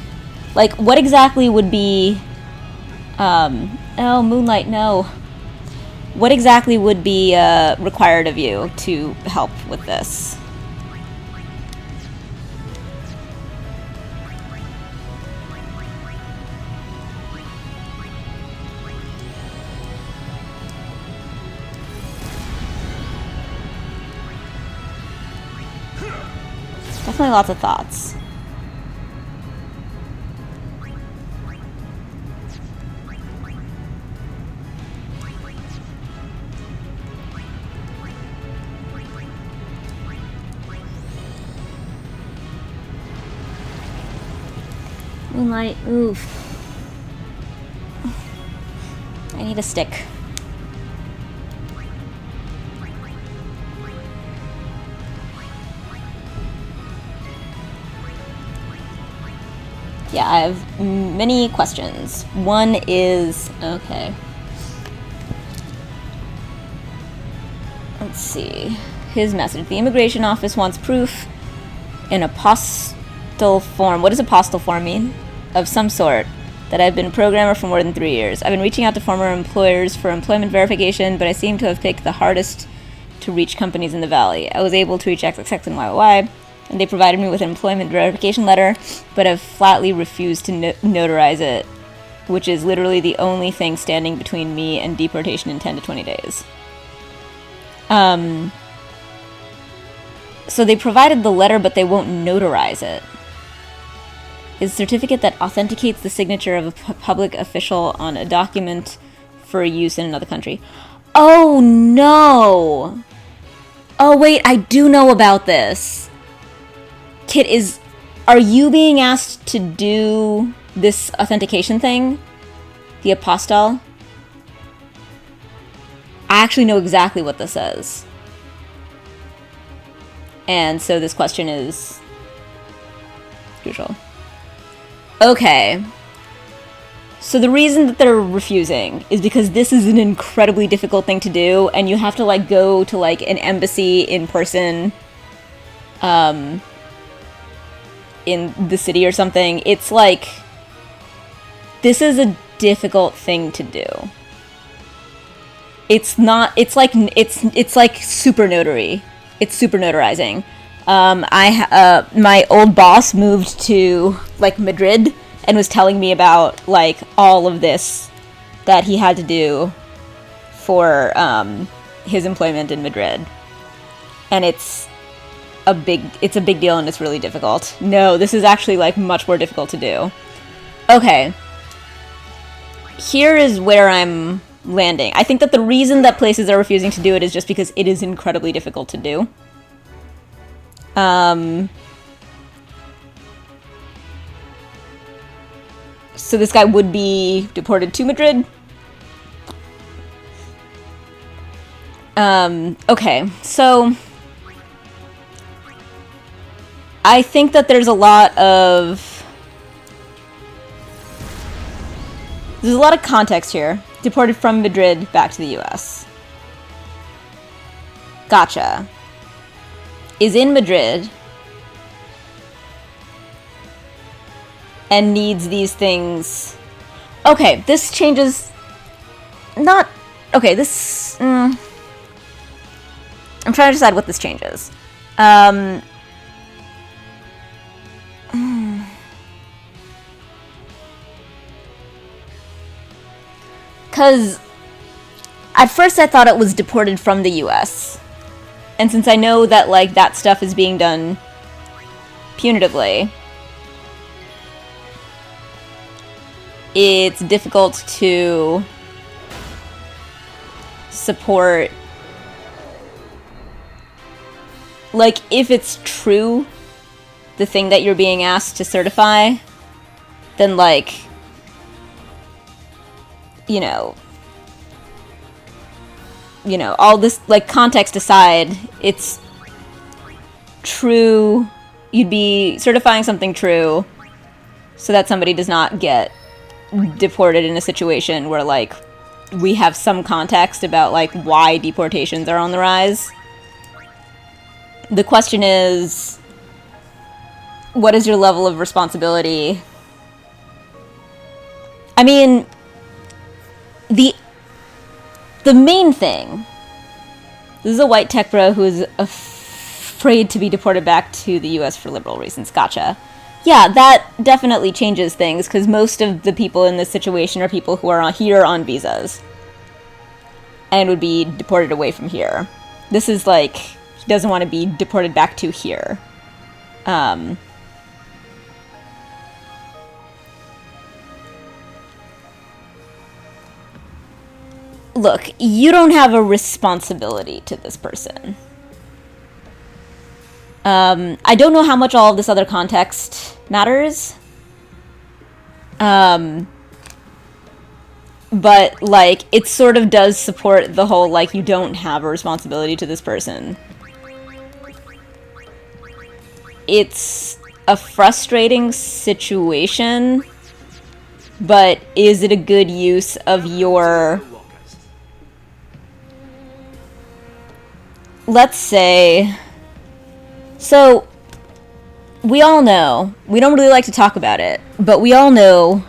Like, what exactly would be... Oh, Moonlight, no. What exactly would be required of you to help with this? Definitely lots of thoughts. Moonlight, oof. I need a stick. Yeah, I have many questions. One is, okay. Let's see. His message. The immigration office wants proof in apostille form. What does apostille form mean? Of some sort. That I've been a programmer for more than 3 years. I've been reaching out to former employers for employment verification, but I seem to have picked the hardest to reach companies in the Valley. I was able to reach XXX and YY, and they provided me with an employment verification letter, but have flatly refused to notarize it, which is literally the only thing standing between me and deportation in 10 to 20 days. So they provided the letter, but they won't notarize it. Is a certificate that authenticates the signature of a public official on a document for use in another country. Oh, no! Oh, wait, I do know about this. Kit, are you being asked to do this authentication thing? The apostille? I actually know exactly what this says. And so this question is crucial. Okay. So the reason that they're refusing is because this is an incredibly difficult thing to do, and you have to, like, go to, like, an embassy in person, in the city or something. It's like, this is a difficult thing to do. It's not, it's like super notary. It's super notarizing. My old boss moved to, like, Madrid and was telling me about, like, all of this that he had to do for his employment in Madrid. And it's a big deal, and it's really difficult. No, this is actually, like, much more difficult to do. Okay. Here is where I'm landing. I think that the reason that places are refusing to do it is just because it is incredibly difficult to do. So this guy would be deported to Madrid. Okay, so I think that there's a lot of context here. Deported from Madrid back to the US. Gotcha. Is in Madrid and needs these things. Okay, this changes. Not okay. This. I'm trying to decide what this changes. Because at first I thought it was deported from the US. And since I know that, like, that stuff is being done punitively, it's difficult to support. Like, if it's true, the thing that you're being asked to certify, then, like, you know, all this, like, context aside, it's true. You'd be certifying something true so that somebody does not get deported in a situation where, like, we have some context about, like, why deportations are on the rise. The question is, what is your level of responsibility? I mean, the main thing, this is a white tech bro who is afraid to be deported back to the US for liberal reasons. Gotcha. Yeah, that definitely changes things, because most of the people in this situation are people who are here on visas and would be deported away from here. This is like, he doesn't want to be deported back to here. Look, you don't have a responsibility to this person. I don't know how much all of this other context matters. But, like, it sort of does support the whole, like, you don't have a responsibility to this person. It's a frustrating situation, but is it a good use of your... Let's say... So, we all know, we don't really like to talk about it, but we all know,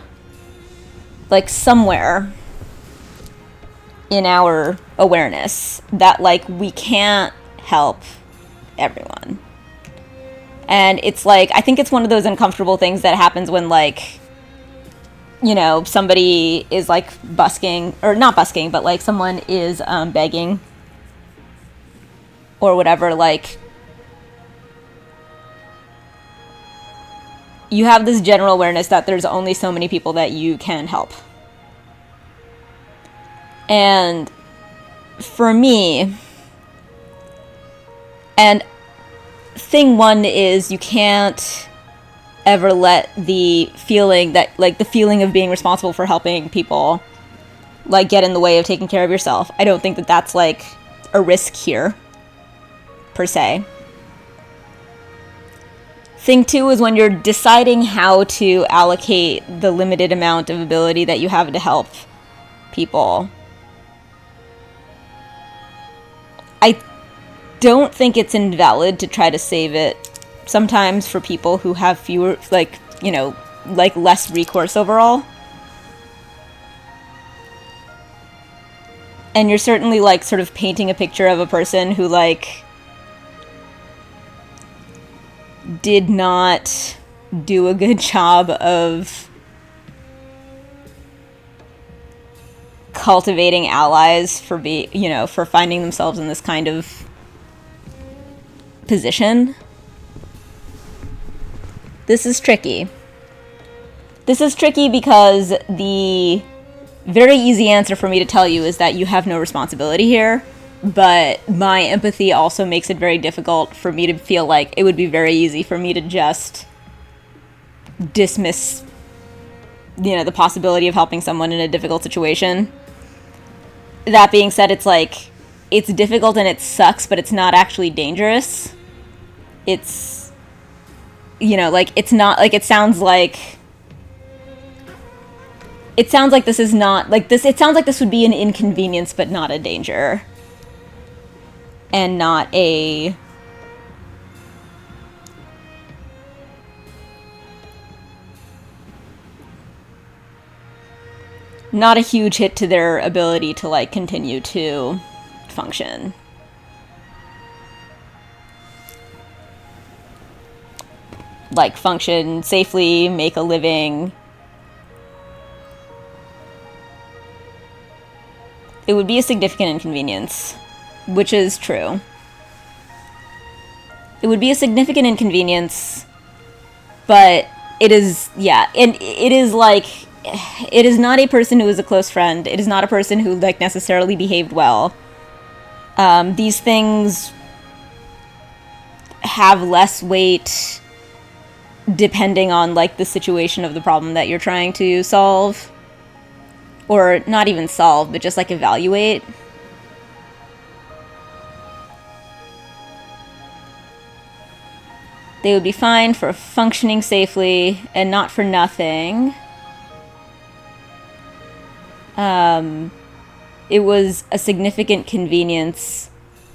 like, somewhere in our awareness that, like, we can't help everyone. And it's like, I think it's one of those uncomfortable things that happens when, like, you know, somebody is, like, busking, or not busking, but, like, someone is begging or whatever, like, you have this general awareness that there's only so many people that you can help. And for me, and thing one is you can't ever let the feeling that, like, the feeling of being responsible for helping people, like, get in the way of taking care of yourself. I don't think that that's, like, a risk here, per se. Thing two is when you're deciding how to allocate the limited amount of ability that you have to help people. I don't think it's invalid to try to save it sometimes for people who have fewer, like, you know, like, less recourse overall. And you're certainly, like, sort of painting a picture of a person who, like, did not do a good job of cultivating allies for for finding themselves in this kind of position. This is tricky. This is tricky because the very easy answer for me to tell you is that you have no responsibility here, but my empathy also makes it very difficult for me to feel like it would be very easy for me to just dismiss, the possibility of helping someone in a difficult situation. That being said, it's like, it's difficult and it sucks, but it's not actually dangerous. It's, it's not, it sounds like this is not, it sounds like this would be an inconvenience, but not a danger. And not a... not a huge hit to their ability to, continue to function. Function safely, make a living. It would be a significant inconvenience, which is true. It would be a significant inconvenience, but it is, and it is it is not a person who is a close friend. It is not a person who, necessarily behaved well. These things have less weight depending on, the situation of the problem that you're trying to solve. Or not even solve, but just, evaluate. They would be fine for functioning safely and not for nothing. It was a significant convenience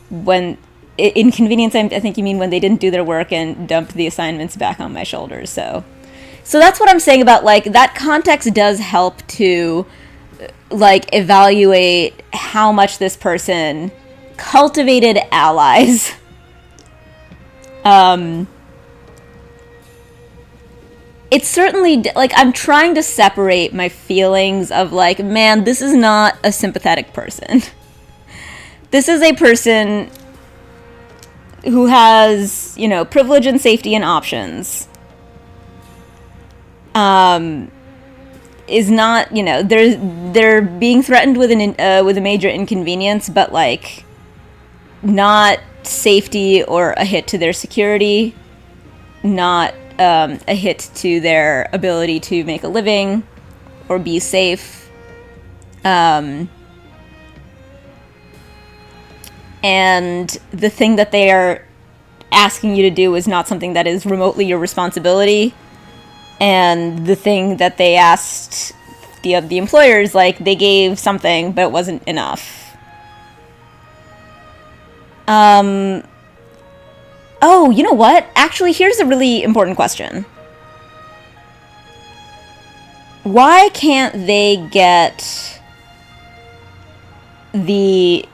when... Inconvenience, I think you mean when they didn't do their work and dumped the assignments back on my shoulders, so... So that's what I'm saying about, that context does help to... evaluate how much this person cultivated allies. It's certainly, I'm trying to separate my feelings of, man, this is not a sympathetic person. This is a person who has, privilege and safety and options. Is not, they're being threatened with with a major inconvenience, but not safety or a hit to their security, not a hit to their ability to make a living or be safe. And the thing that they are asking you to do is not something that is remotely your responsibility. And the thing that they asked the employers, they gave something, but it wasn't enough. Oh, you know what? Actually, here's a really important question. Why can't they get the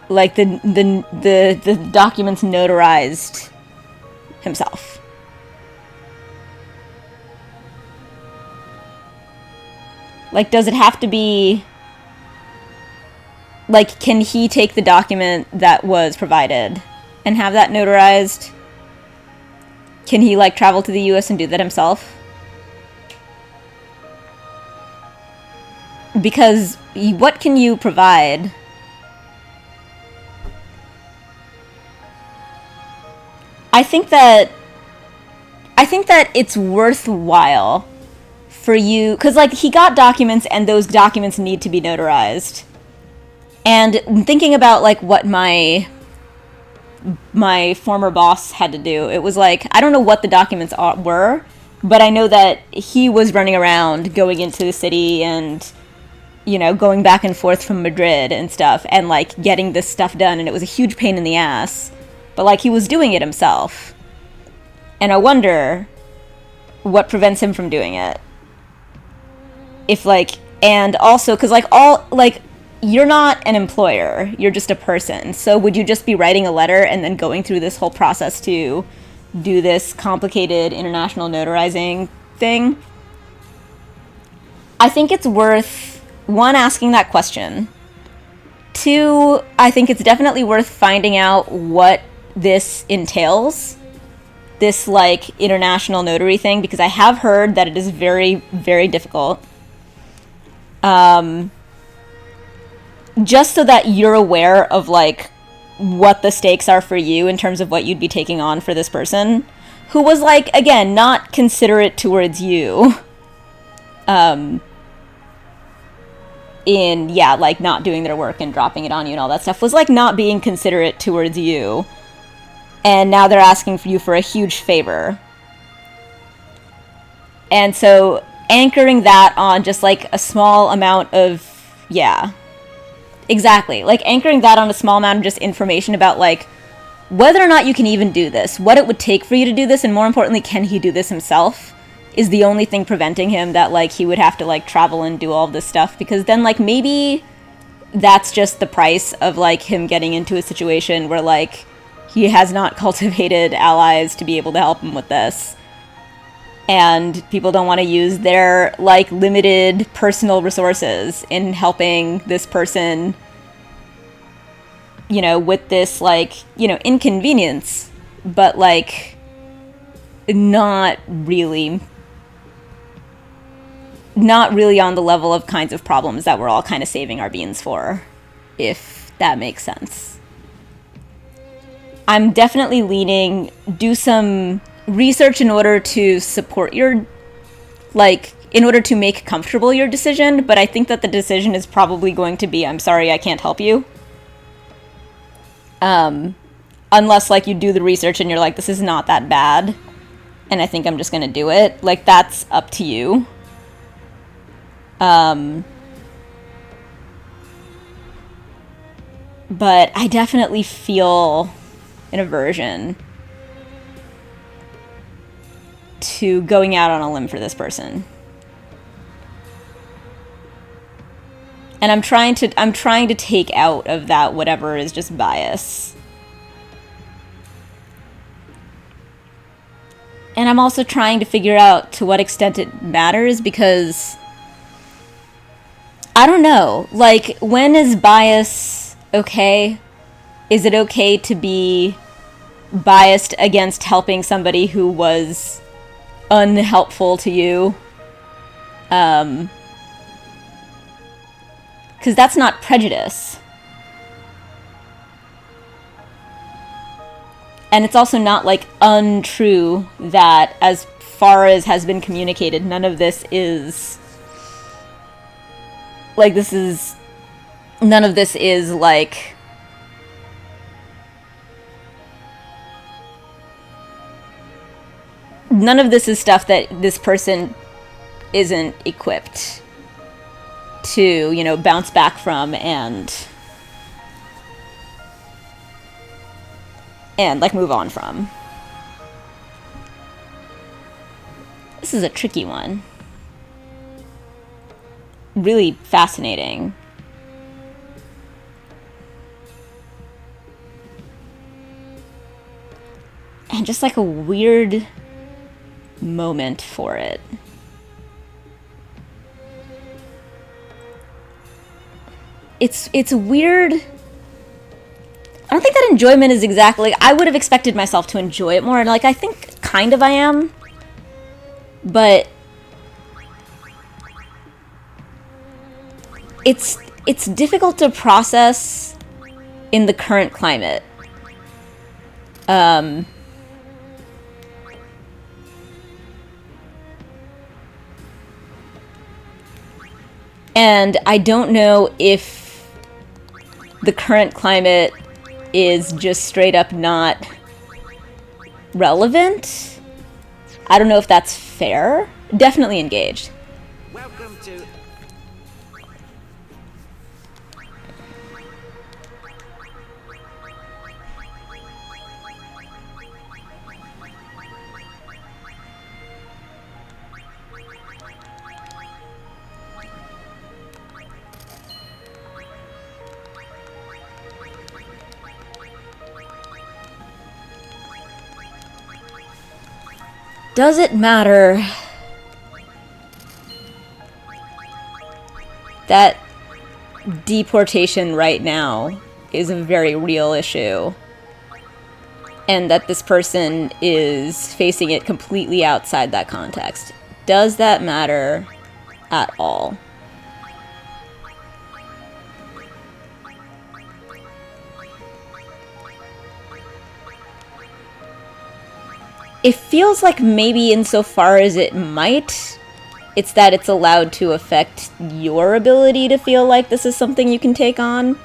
documents notarized himself? Does it have to be... can he take the document that was provided and have that notarized? Can he, travel to the US and do that himself? Because what can you provide? I think that it's worthwhile for you, because he got documents and those documents need to be notarized. And thinking about what my former boss had to do, it was I don't know what the documents were, but I know that he was running around going into the city and going back and forth from Madrid and stuff and getting this stuff done, and it was a huge pain in the ass, but he was doing it himself. And I wonder what prevents him from doing it. If and also because you're not an employer, you're just a person, so would you just be writing a letter and then going through this whole process to do this complicated international notarizing thing? I think it's worth, one, asking that question. Two, I think it's definitely worth finding out what this entails. this, like, international notary thing, because I have heard that it is very, very difficult. Just so that you're aware of, like, what the stakes are for you in terms of what you'd be taking on for this person, who was, like, again, not considerate towards you. In, yeah, like, not doing their work and dropping it on you and all that stuff, was, like, not being considerate towards you. And now they're asking for you for a huge favor. And so, anchoring that on just, like, a small amount of, yeah. Exactly. Like, anchoring that on a small amount of just information about, like, whether or not you can even do this, what it would take for you to do this, and more importantly, can he do this himself, is the only thing preventing him, that, like, he would have to, like, travel and do all of this stuff, because then, like, maybe that's just the price of, like, him getting into a situation where, like, he has not cultivated allies to be able to help him with this. And people don't want to use their, like, limited personal resources in helping this person, you know, with this, like, you know, inconvenience, but, like, not really on the level of kinds of problems that we're all kind of saving our beans for, if that makes sense. I'm definitely leaning, do some research in order to support your, like, in order to make comfortable your decision, but I think that the decision is probably going to be, I'm sorry, I can't help you. Unless, like, you do the research and you're like, this is not that bad, and I think I'm just gonna do it. Like, that's up to you. But I definitely feel an aversion to going out on a limb for this person. And I'm trying to take out of that whatever is just bias. And I'm also trying to figure out to what extent it matters, because I don't know. Like, when is bias okay? Is it okay to be biased against helping somebody who was unhelpful to you? Because that's not prejudice. And it's also not, like, untrue that, as far as has been communicated, none of this is, like, none of this is, like, none of this is stuff that this person isn't equipped to, you know, bounce back from and like, move on from. This is a tricky one. Really fascinating. And just, like, a weird moment for it. It's weird. I don't think that enjoyment is exactly... I would have expected myself to enjoy it more, and, like, I think kind of I am. But it's difficult to process in the current climate. And I don't know if the current climate is just straight up not relevant. I don't know if that's fair. Definitely engaged. Welcome to... Does it matter that deportation right now is a very real issue? and that this person is facing it completely outside that context. Does that matter at all? It feels like maybe insofar as it might, it's that it's allowed to affect your ability to feel like this is something you can take on.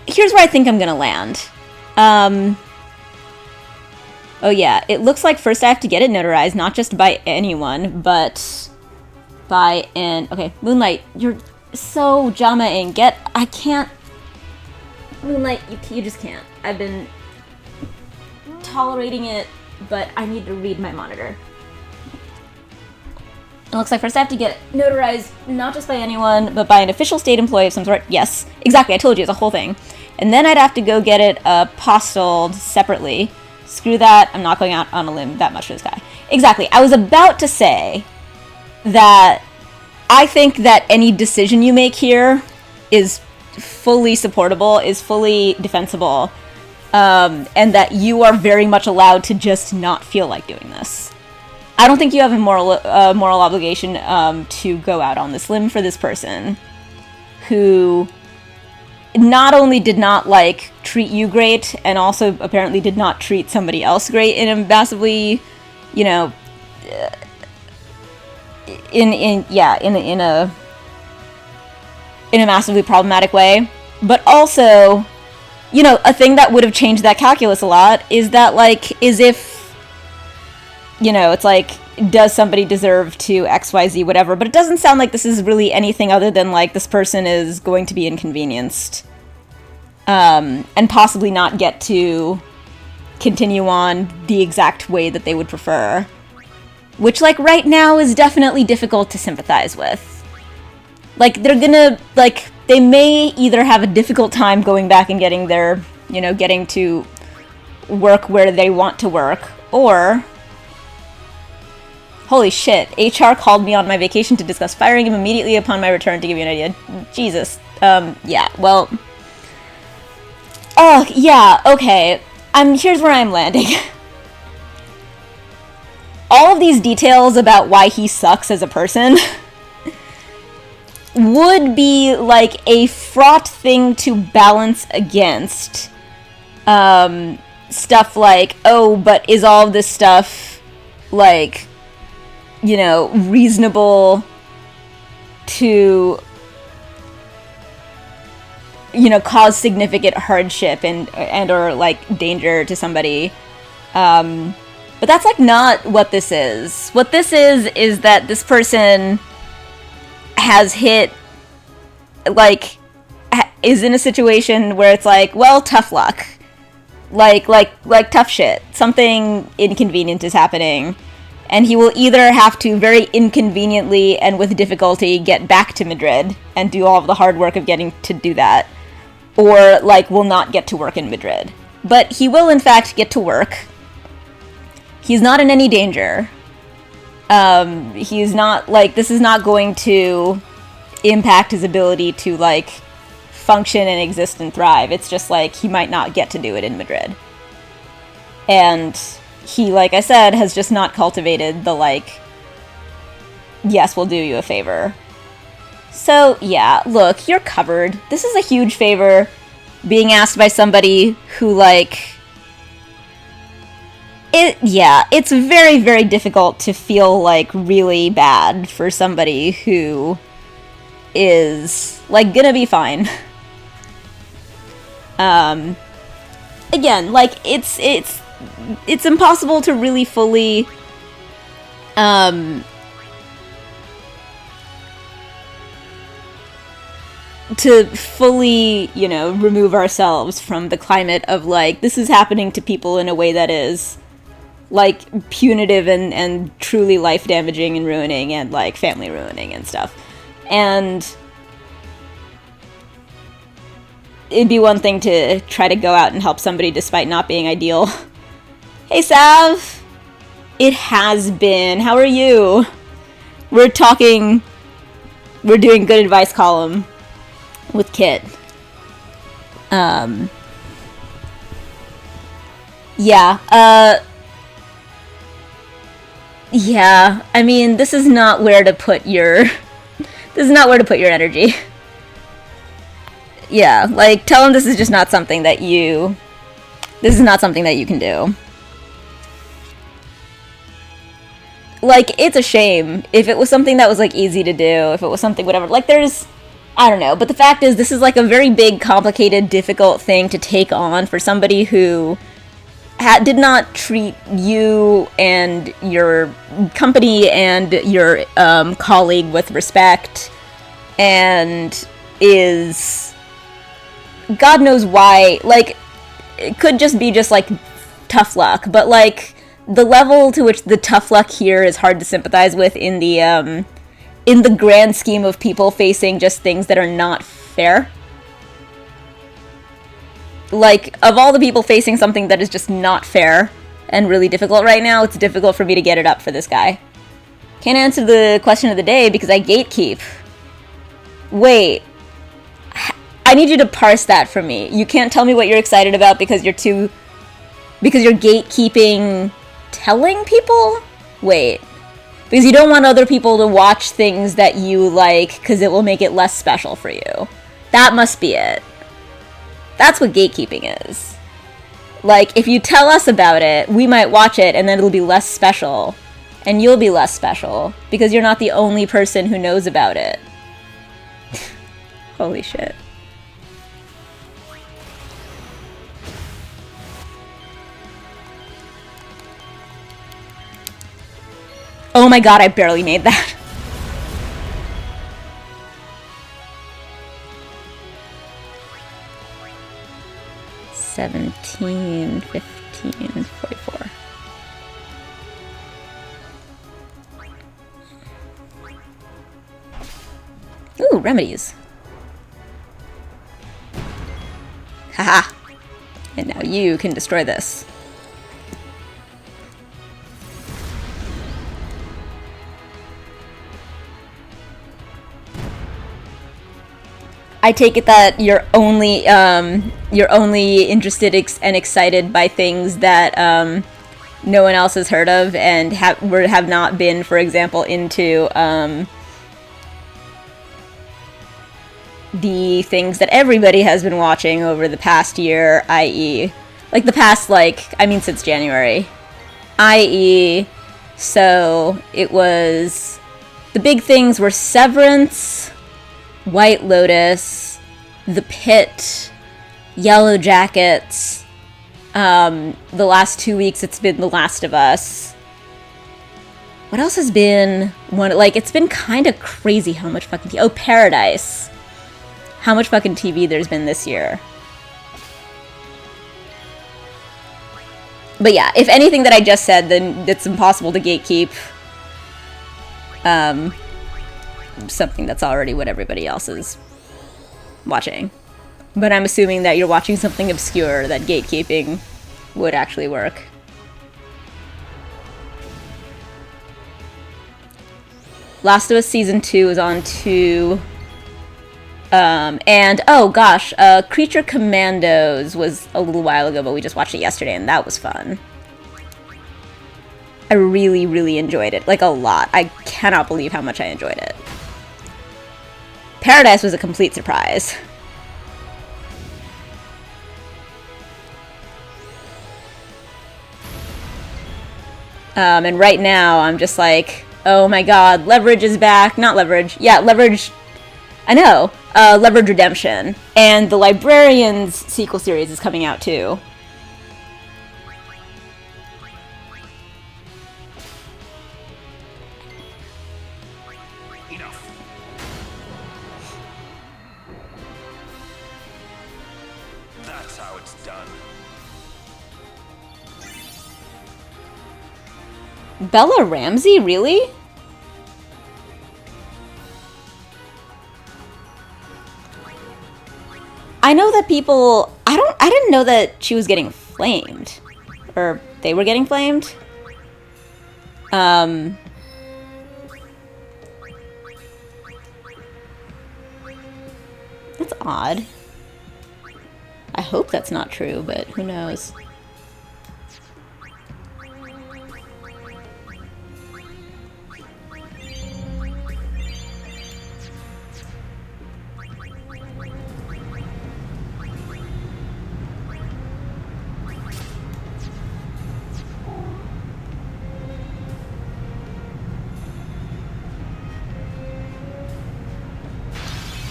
Here's where I think I'm gonna land. Oh yeah, it looks like first I have to get it notarized, not just by anyone, but by an... Okay, Moonlight, you're so Jama-ing. I can't... Moonlight, you just can't. I've been tolerating it, but I need to read my monitor. It looks like first I have to get it notarized, not just by anyone, but by an official state employee of some sort. Yes, exactly, I told you, it's a whole thing. And then I'd have to go get it apostilled separately. Screw that, I'm not going out on a limb that much for this guy. Exactly, I was about to say that I think that any decision you make here is fully supportable, is fully defensible, and that you are very much allowed to just not feel like doing this. I don't think you have a moral obligation to go out on this limb for this person who not only did not, like, treat you great, and also apparently did not treat somebody else great in a massively, you know, in a massively problematic way. But also, you know, a thing that would have changed that calculus a lot is that, like, is if, you know, it's like, does somebody deserve to XYZ, whatever, but it doesn't sound like this is really anything other than, like, this person is going to be inconvenienced, and possibly not get to continue on the exact way that they would prefer, which, like, right now is definitely difficult to sympathize with. Like, they're gonna, like, they may either have a difficult time going back and getting their, you know, getting to work where they want to work, or... Holy shit, HR called me on my vacation to discuss firing him immediately upon my return, to give you an idea. Jesus. Yeah, well... Oh, yeah, okay. Here's where I'm landing. All of these details about why he sucks as a person would be, like, a fraught thing to balance against. Stuff like, oh, but is all of this stuff, like... you know, reasonable to, you know, cause significant hardship and or, like, danger to somebody. But that's, like, not what this is. What this is that this person has hit, like, is in a situation where it's like, well, tough luck. Like tough shit. Something inconvenient is happening. And he will either have to very inconveniently and with difficulty get back to Madrid and do all of the hard work of getting to do that, or, like, will not get to work in Madrid. But he will, in fact, get to work. He's not in any danger. He's not, like, this is not going to impact his ability to, like, function and exist and thrive. It's just, like, he might not get to do it in Madrid. And... he, like I said, has just not cultivated the, like, yes, we'll do you a favor. So, yeah, look, you're covered. This is a huge favor being asked by somebody who, like... it's very, very difficult to feel, like, really bad for somebody who is, like, gonna be fine. Again, like, it's impossible to really fully, you know, remove ourselves from the climate of, like, this is happening to people in a way that is, like punitive and truly life damaging and ruining and like family ruining and stuff. And it'd be one thing to try to go out and help somebody despite not being ideal. Hey Saph! It has been. How are you? We're doing good advice column with Kit. Yeah, I mean, this is not where to put your energy. Yeah, like, tell him this is just not something that you can do. Like, it's a shame. If it was something that was, like, easy to do, if it was something, whatever, like, I don't know, but the fact is, this is, like, a very big, complicated, difficult thing to take on for somebody who did not treat you and your company and your colleague with respect, and is God knows why. Like, it could just be just like tough luck, but like the level to which the tough luck here is hard to sympathize with in the grand scheme of people facing just things that are not fair. Like, of all the people facing something that is just not fair and really difficult right now, it's difficult for me to get it up for this guy. Can't answer the question of the day because I gatekeep. Wait. I need you to parse that for me. You can't tell me what you're excited about because you're gatekeeping telling people? Wait. Because you don't want other people to watch things that you like because it will make it less special for you. That must be it. That's what gatekeeping is. Like, if you tell us about it, we might watch it and then it'll be less special. And you'll be less special because you're not the only person who knows about it. Holy shit. Oh my god, I barely made that. $17, $15, $44. Ooh, remedies. Haha. And now you can destroy this. I take it that you're only interested and excited by things that no one else has heard of and have not been, for example, into the things that everybody has been watching over the past year, i.e., like the past, since January, i.e., so it was, the big things were Severance, White Lotus, The Pit, Yellow Jackets. The last 2 weeks it's been The Last of Us. What else has been it's been kind of crazy how much fucking TV. Oh, Paradise. How much fucking TV there's been this year. But yeah, if anything that I just said, then it's impossible to gatekeep. Something that's already what everybody else is watching. But I'm assuming that you're watching something obscure that gatekeeping would actually work. Last of Us Season 2 is on 2. And, oh gosh, Creature Commandos was a little while ago, but we just watched it yesterday and that was fun. I really, really enjoyed it. Like, a lot. I cannot believe how much I enjoyed it. Paradise was a complete surprise. And right now, I'm just like, oh my god, Leverage is back. Not Leverage. Yeah, Leverage. I know. Leverage Redemption. And the Librarians sequel series is coming out too. Bella Ramsey, really? I know that people... I didn't know that she was getting flamed. Or they were getting flamed. That's odd. I hope that's not true, but who knows.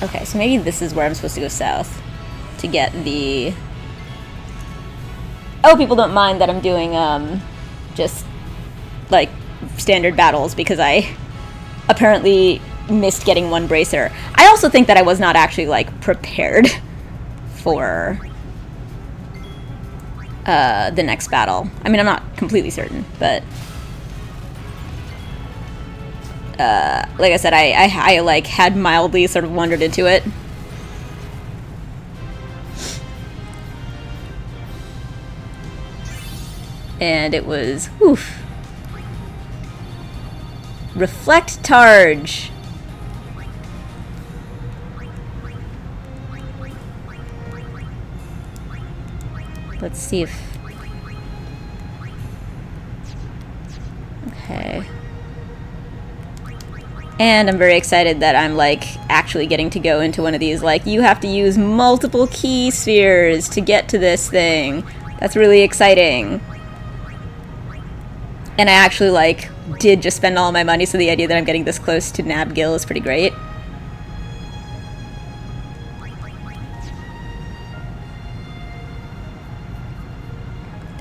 Okay, so maybe this is where I'm supposed to go south to get the... Oh, people don't mind that I'm doing, just, like, standard battles because I apparently missed getting one bracer. I also think that I was not actually, like, prepared for the next battle. I mean, I'm not completely certain, but... like I said, I like had mildly sort of wandered into it. And it was, oof. Reflect Targe. Let's see if... Okay. And I'm very excited that I'm, like, actually getting to go into one of these, like, you have to use multiple key spheres to get to this thing. That's really exciting. And I actually, like, did just spend all my money, so the idea that I'm getting this close to Nabgil is pretty great.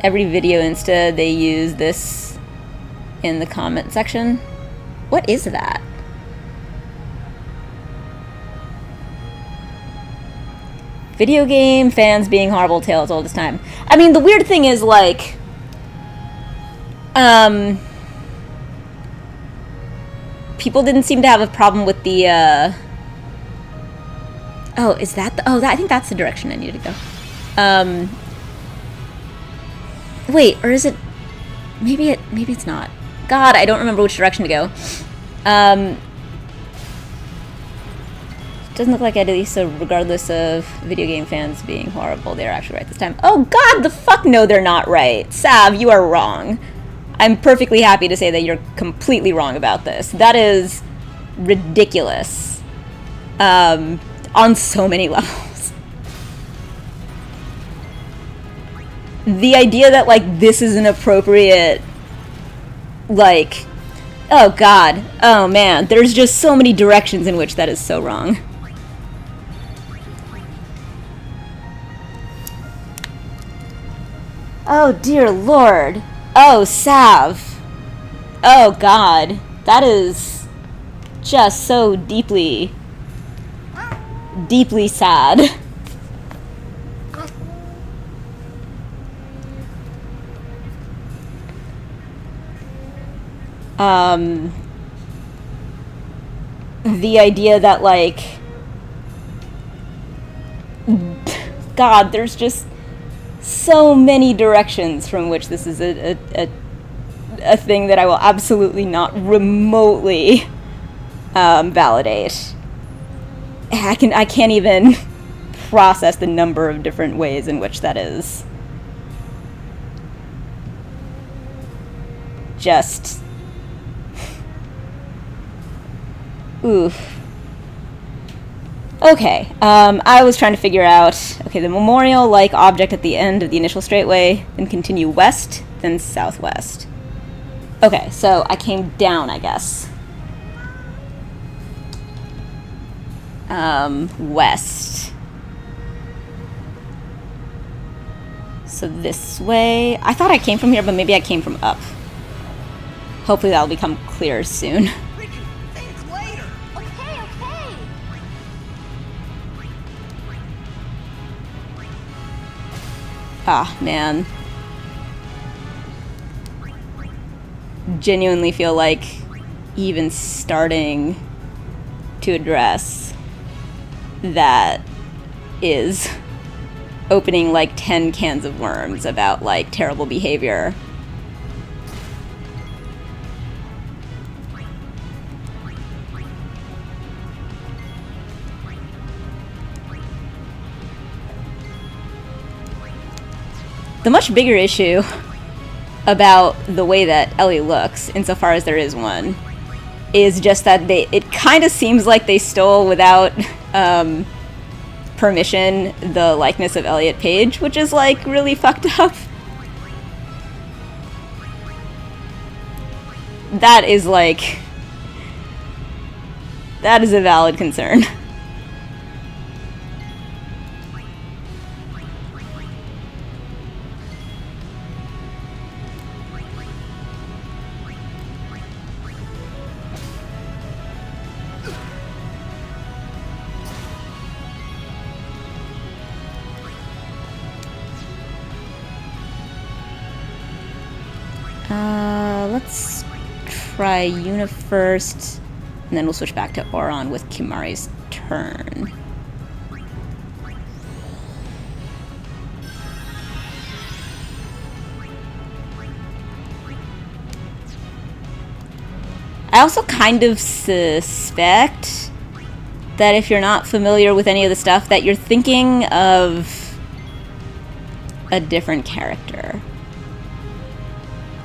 Every video Insta, they use this in the comment section. What is that? Video game fans being horrible tales all this time. I mean, the weird thing is, like... people didn't seem to have a problem with the, Oh, is that the... Oh, I think that's the direction I need to go. Wait, or is it... Maybe it's not. God, I don't remember which direction to go. Doesn't look like I do, so regardless of video game fans being horrible, they're actually right this time. Oh god, the fuck no, they're not right. Saph, you are wrong. I'm perfectly happy to say that you're completely wrong about this. That is ridiculous. On so many levels. The idea that, like, this is an appropriate, like... Oh god. Oh man, there's just so many directions in which that is so wrong. Oh dear lord. Oh, Saph. Oh god. That is just so deeply, deeply sad. The idea that, like, God, there's just so many directions from which this is a thing that I will absolutely not remotely validate. I can't even process the number of different ways in which that is just oof. Okay, I was trying to figure out, okay, the memorial-like object at the end of the initial straightway, then continue west, then southwest. Okay, so I came down, I guess. West. So this way. I thought I came from here, but maybe I came from up. Hopefully that'll become clear soon. Ah, man. genuinely feel like even starting to address that is opening like 10 cans of worms about like terrible behavior. The much bigger issue about the way that Ellie looks, insofar as there is one, is just that it kind of seems like they stole without permission the likeness of Elliot Page, which is like really fucked up. That is a valid concern. Let's try Yuna first, and then we'll switch back to Auron with Kimari's turn. I also kind of suspect that if you're not familiar with any of the stuff, that you're thinking of a different character.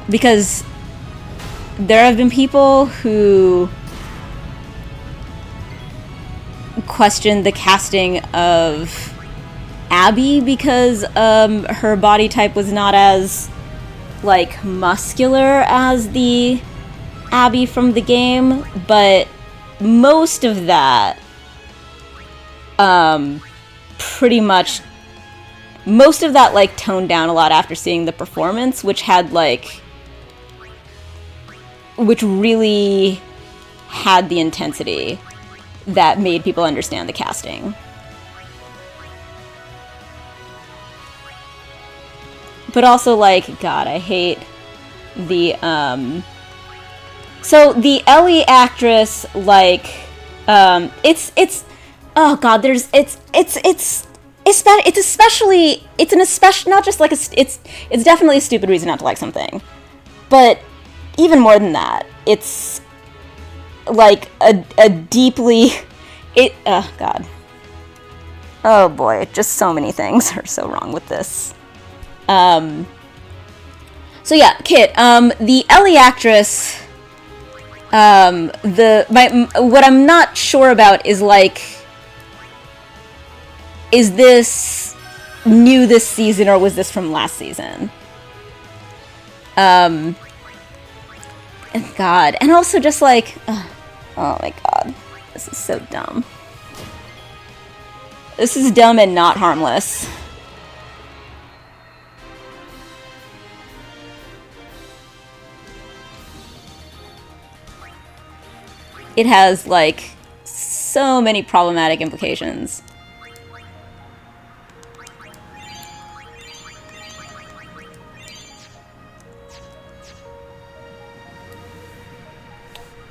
Because there have been people who questioned the casting of Abby because her body type was not as like muscular as the Abby from the game, but most of that like toned down a lot after seeing the performance, which really had the intensity that made people understand the casting. But also, like, God, I hate the, so the Ellie actress, like, it's oh God, it's definitely a stupid reason not to like something. But even more than that, it's like a deeply, oh God. Oh boy, just so many things are so wrong with this. So yeah, Kit, the Ellie actress, what I'm not sure about is like, is this new this season or was this from last season? And God, and also just like, oh my God, this is so dumb. This is dumb and not harmless. It has, like, so many problematic implications.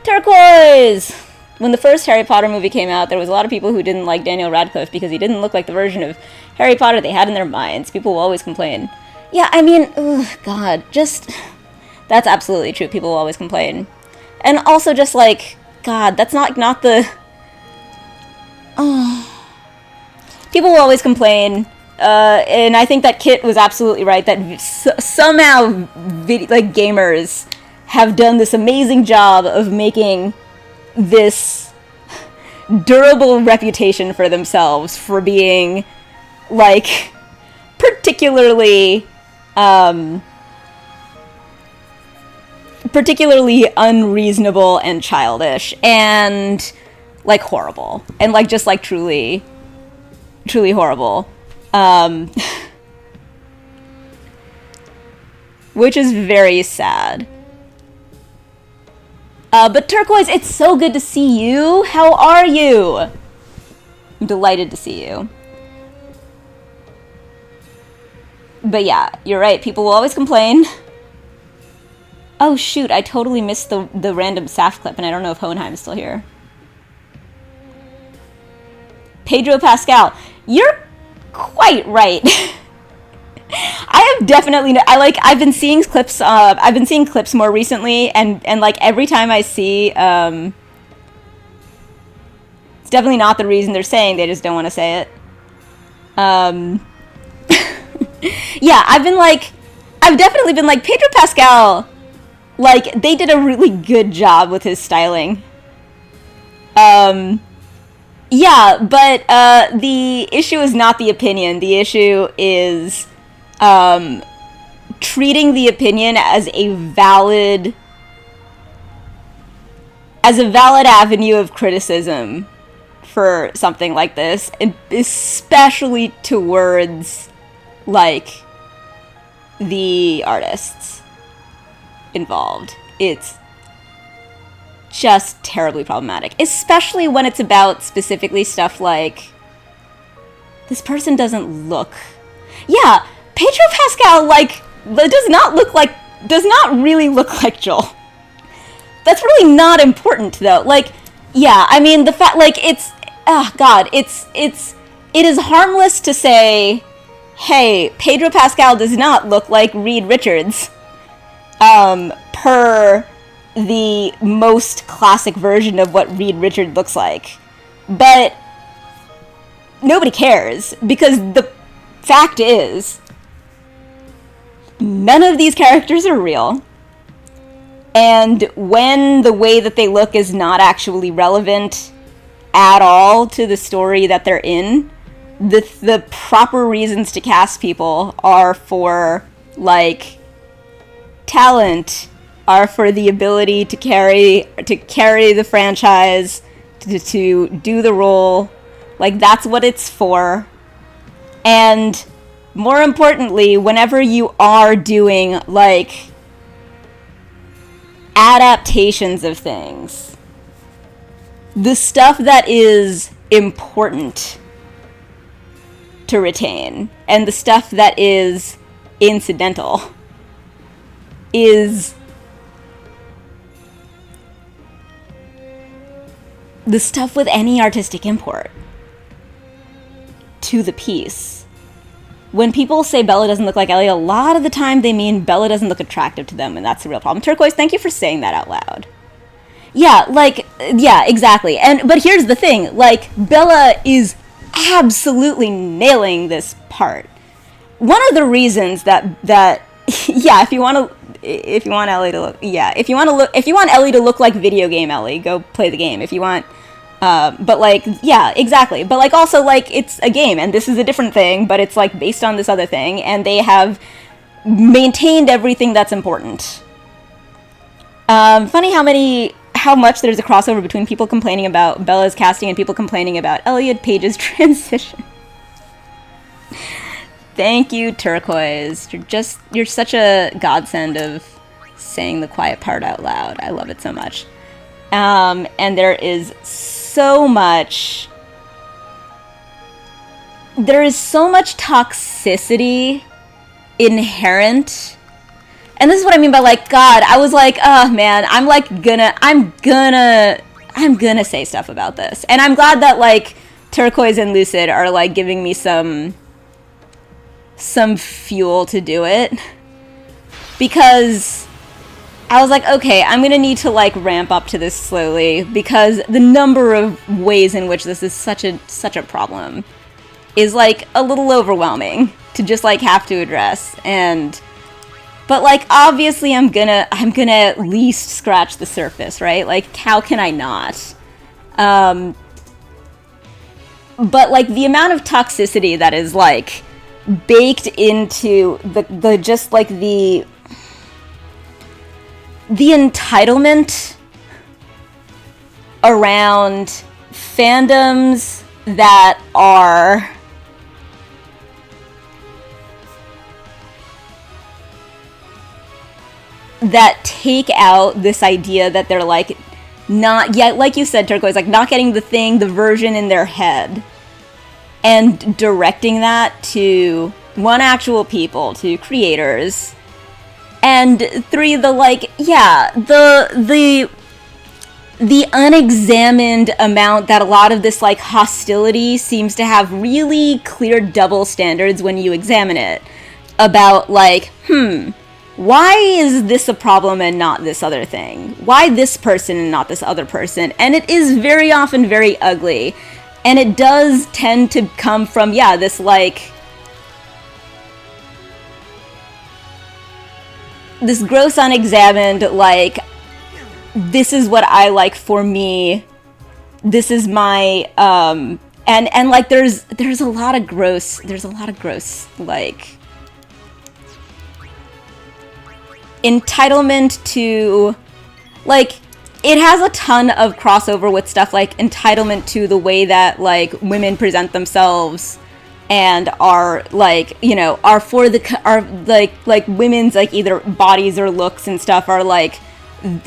Turquoise! When the first Harry Potter movie came out, there was a lot of people who didn't like Daniel Radcliffe because he didn't look like the version of Harry Potter they had in their minds. People will always complain. Yeah, I mean, ugh, God, just... That's absolutely true. People will always complain. And also just, like... God, that's not the... Oh. People will always complain, and I think that Kit was absolutely right, that somehow, gamers have done this amazing job of making this durable reputation for themselves for being, like, particularly unreasonable and childish and like horrible and like just like truly horrible, which is very sad. But Turquoise, it's so good to see you. How are you? I'm delighted to see you. But yeah, you're right, people will always complain. Oh shoot, I totally missed the random Saph clip, and I don't know if Hohenheim is still here. Pedro Pascal, you're quite right. I have definitely I've been seeing clips more recently, and like every time I see it's definitely not the reason they're saying, they just don't want to say it. Yeah, I've definitely been like, Pedro Pascal, like, they did a really good job with his styling. Yeah, but the issue is not the opinion. The issue is treating the opinion as a valid avenue of criticism for something like this, and especially towards, like, the artists involved. It's just terribly problematic, especially when it's about specifically stuff like, this person doesn't look, yeah, Pedro Pascal, like, does not really look like Joel. That's really not important, though. Like, yeah, I mean, the fact, like, it is harmless to say, hey, Pedro Pascal does not look like Reed Richards, per the most classic version of what Reed Richards looks like. But nobody cares, because the fact is, none of these characters are real. And when the way that they look is not actually relevant at all to the story that they're in, the proper reasons to cast people are for, like, talent, are for the ability to carry the franchise, to do the role. Like, that's what it's for. And more importantly, whenever you are doing, like, adaptations of things, the stuff that is important to retain and the stuff that is incidental is the stuff with any artistic import to the piece. When people say Bella doesn't look like Ellie, a lot of the time they mean Bella doesn't look attractive to them, and that's the real problem. Turquoise, thank you for saying that out loud. Yeah, like, yeah, exactly. But here's the thing, like, Bella is absolutely nailing this part. One of the reasons that yeah, if you want Ellie to look, yeah, if you want Ellie to look like video game Ellie, go play the game. If you want, but like, yeah, exactly. But like, also, like, it's a game, and this is a different thing, but it's like based on this other thing, and they have maintained everything that's important. Funny how much there's a crossover between people complaining about Bella's casting and people complaining about Elliot Page's transition. Thank you, Turquoise. You're such a godsend of saying the quiet part out loud. I love it so much. And there is so much toxicity inherent. And this is what I mean by, like, God, I was like, oh man, I'm gonna say stuff about this. And I'm glad that, like, Turquoise and Lucid are, like, giving me some fuel to do it, because I was like, okay, I'm gonna need to, like, ramp up to this slowly, because the number of ways in which this is such a problem is, like, a little overwhelming to just, like, have to address. But, like, obviously I'm gonna at least scratch the surface, right? Like, how can I not? But, like, the amount of toxicity that is, like, baked into the just, like, the entitlement around fandoms that are that take out this idea that they're, like, not yet, like you said, Turquoise, like, not getting the version in their head, and directing that to actual people, to creators, And 3, the like, yeah, the unexamined amount that a lot of this like hostility seems to have really clear double standards when you examine it about like, why is this a problem and not this other thing? Why this person and not this other person? And it is very often very ugly. And it does tend to come from, yeah, this like, this gross unexamined, like, this is what I like for me. This is my, and like there's a lot of gross, like, entitlement to, like, it has a ton of crossover with stuff like entitlement to the way that like women present themselves and are like, you know, are for the, are like women's like either bodies or looks and stuff are like,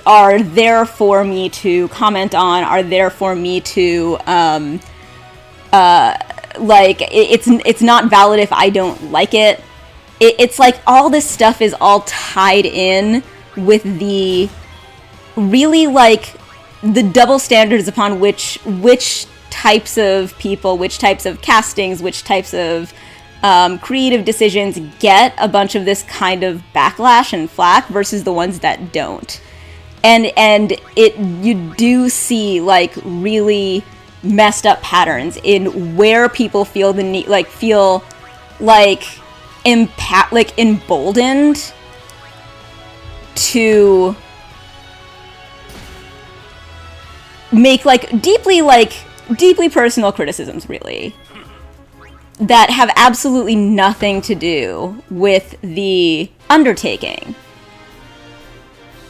are there for me to comment on, are there for me to like it's not valid if I don't like it. It's like all this stuff is all tied in with the really like the double standards upon which types of people, which types of castings, which types of creative decisions get a bunch of this kind of backlash and flack versus the ones that don't. And it, you do see like really messed up patterns in where people feel the need, like feel like emboldened to make like deeply personal criticisms, really, that have absolutely nothing to do with the undertaking.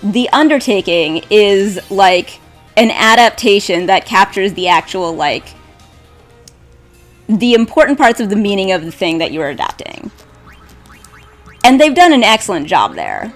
The undertaking is like an adaptation that captures the actual, like, the important parts of the meaning of the thing that you're adapting. And they've done an excellent job there.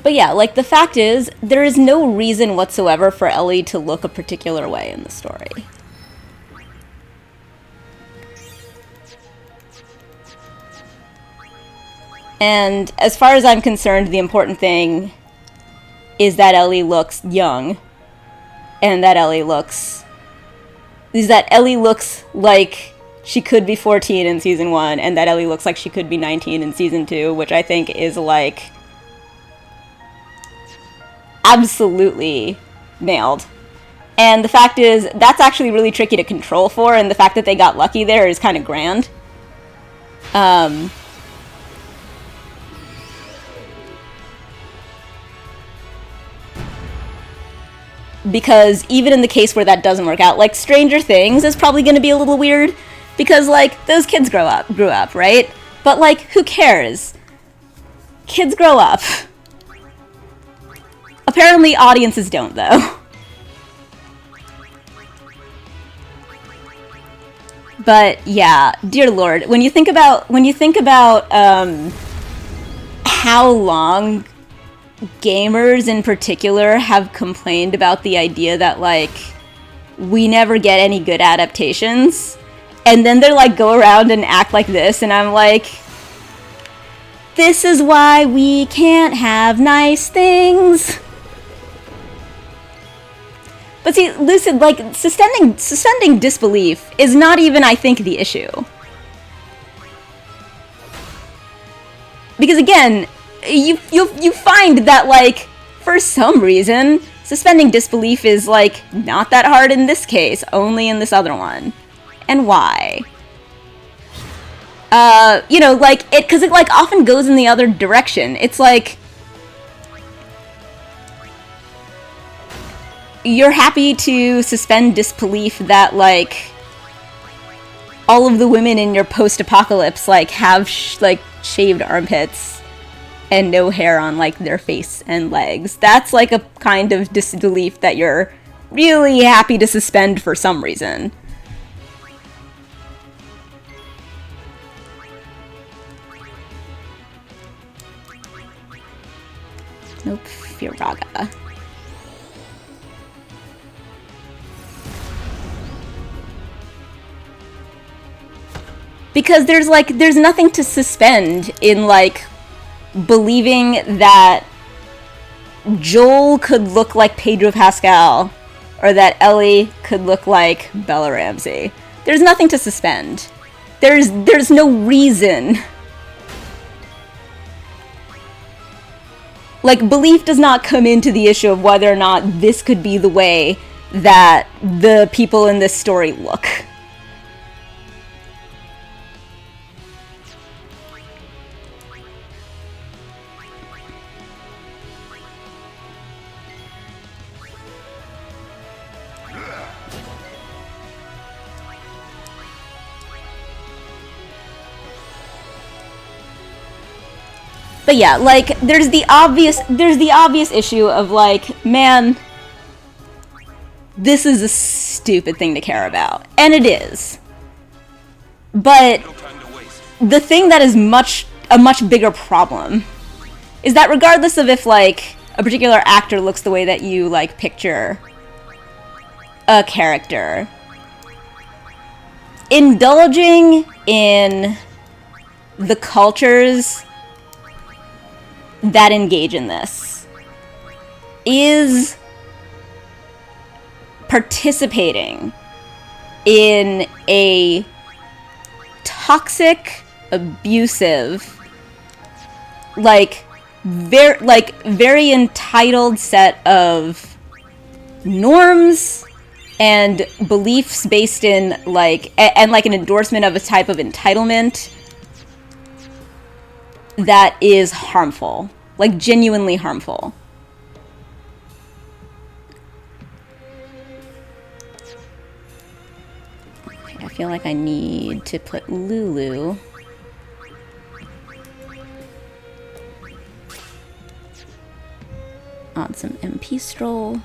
But yeah, like, the fact is, there is no reason whatsoever for Ellie to look a particular way in the story. And as far as I'm concerned, the important thing is that Ellie looks young. And that Ellie looks like she could be 14 in season 1, and that Ellie looks like she could be 19 in season 2, which I think is, like, absolutely nailed. And the fact is, that's actually really tricky to control for, and the fact that they got lucky there is kind of grand. Because even in the case where that doesn't work out, like, Stranger Things is probably going to be a little weird, because, like, those kids grew up, right? But, like, who cares? Kids grow up. Apparently audiences don't, though. But yeah, dear Lord, when you think about how long gamers in particular have complained about the idea that, like, we never get any good adaptations, and then they're like go around and act like this, and I'm like, this is why we can't have nice things. But see, Lucid, like, suspending disbelief is not even, I think, the issue. Because again, you find that, like, for some reason, suspending disbelief is, like, not that hard in this case, only in this other one. And why? You know, like, because it, like, often goes in the other direction. It's like, you're happy to suspend disbelief that, like, all of the women in your post-apocalypse, like, have, like, shaved armpits and no hair on, like, their face and legs. That's, like, a kind of disbelief that you're really happy to suspend for some reason. Nope, Firaga. Because there's nothing to suspend in, like, believing that Joel could look like Pedro Pascal or that Ellie could look like Bella Ramsey. There's nothing to suspend. There's no reason. Like, belief does not come into the issue of whether or not this could be the way that the people in this story look. But yeah, like, there's the obvious issue of, like, man, this is a stupid thing to care about. And it is. But the thing that is a much bigger problem is that regardless of if, like, a particular actor looks the way that you, like, picture a character, indulging in the cultures that engage in this is participating in a toxic, abusive, very entitled set of norms and beliefs based in, like, and like an endorsement of a type of entitlement that is harmful, like, genuinely harmful. Okay, I feel like I need to put Lulu on some MP Stroll.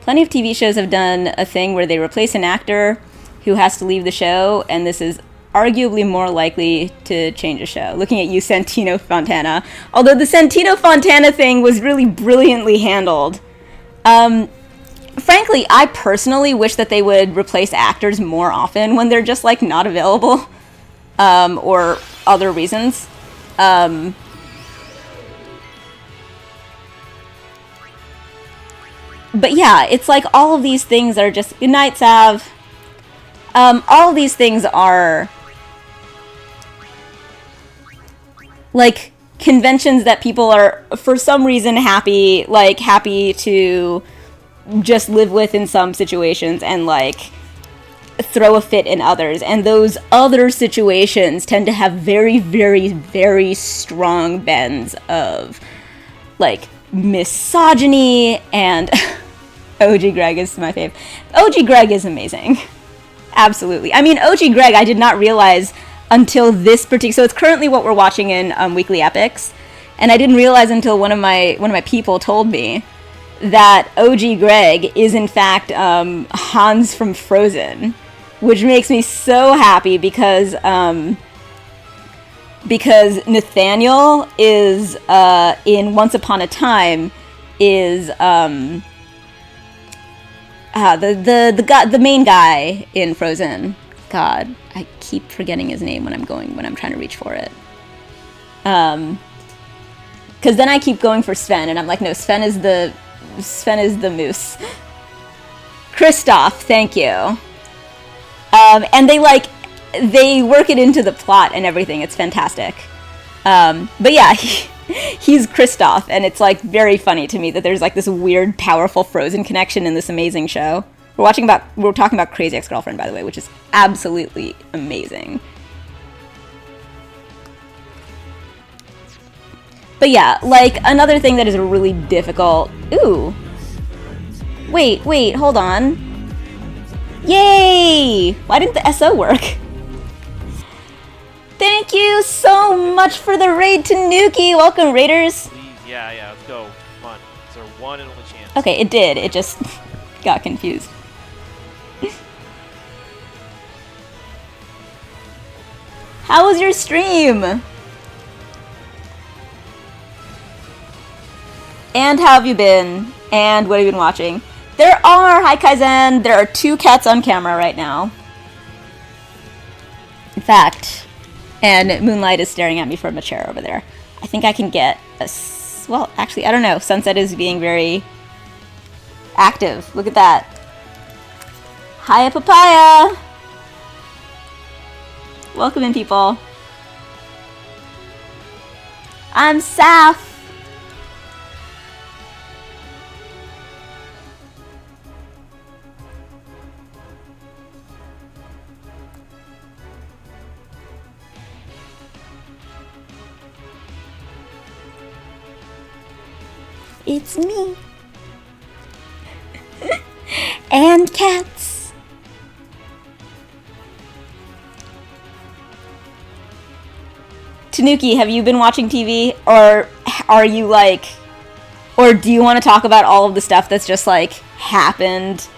Plenty of TV shows have done a thing where they replace an actor who has to leave the show, and this is arguably more likely to change a show. Looking at you, Santino Fontana. Although the Santino Fontana thing was really brilliantly handled. Frankly, I personally wish that they would replace actors more often when they're just, like, not available, or other reasons. But yeah, it's like all of these things are just... Good night, Sav. All of these things are, like, conventions that people are, for some reason, happy to just live with in some situations and, like, throw a fit in others. And those other situations tend to have very, very, very strong bends of, like, misogyny and... OG Greg is my fave. OG Greg is amazing. Absolutely. I mean, OG Greg, I did not realize until this particular... So it's currently what we're watching in Weekly Epics, and I didn't realize until one of my people told me that OG Greg is, in fact, Hans from Frozen, which makes me so happy because Nathaniel is, in Once Upon a Time, is... the main guy in Frozen. God, I keep forgetting his name when I'm trying to reach for it. Because then I keep going for Sven, and I'm like, no, Sven is the moose. Kristoff, thank you. And they work it into the plot and everything. It's fantastic. But yeah, he's Kristoff, and it's, like, very funny to me that there's, like, this weird, powerful Frozen connection in this amazing show. We're talking about Crazy Ex-Girlfriend, by the way, which is absolutely amazing. But yeah, like, another thing that is really difficult... Ooh. Wait, hold on. Yay! Why didn't the SO work? Thank you so much for the raid to Nuki! Welcome, Raiders! Please, yeah, let's go. Come on. It's our one and only chance. Okay, it did. It just got confused. How was your stream? And how have you been? And what have you been watching? Hi Kaizen, there are 2 cats on camera right now. In fact, and Moonlight is staring at me from a chair over there. I think I can get well, actually, I don't know. Sunset is being very active. Look at that. Hiya Papaya! Welcome in, people. I'm Saph. It's me. And cats. Tanuki, have you been watching TV? Or are you like... Or do you want to talk about all of the stuff that's just like happened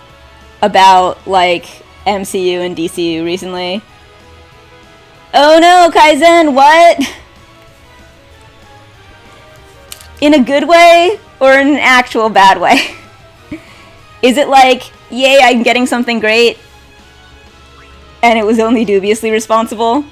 about like MCU and DCU recently? Oh no, Kaizen, what? In a good way or in an actual bad way? Is it like, yay, I'm getting something great, and it was only dubiously responsible?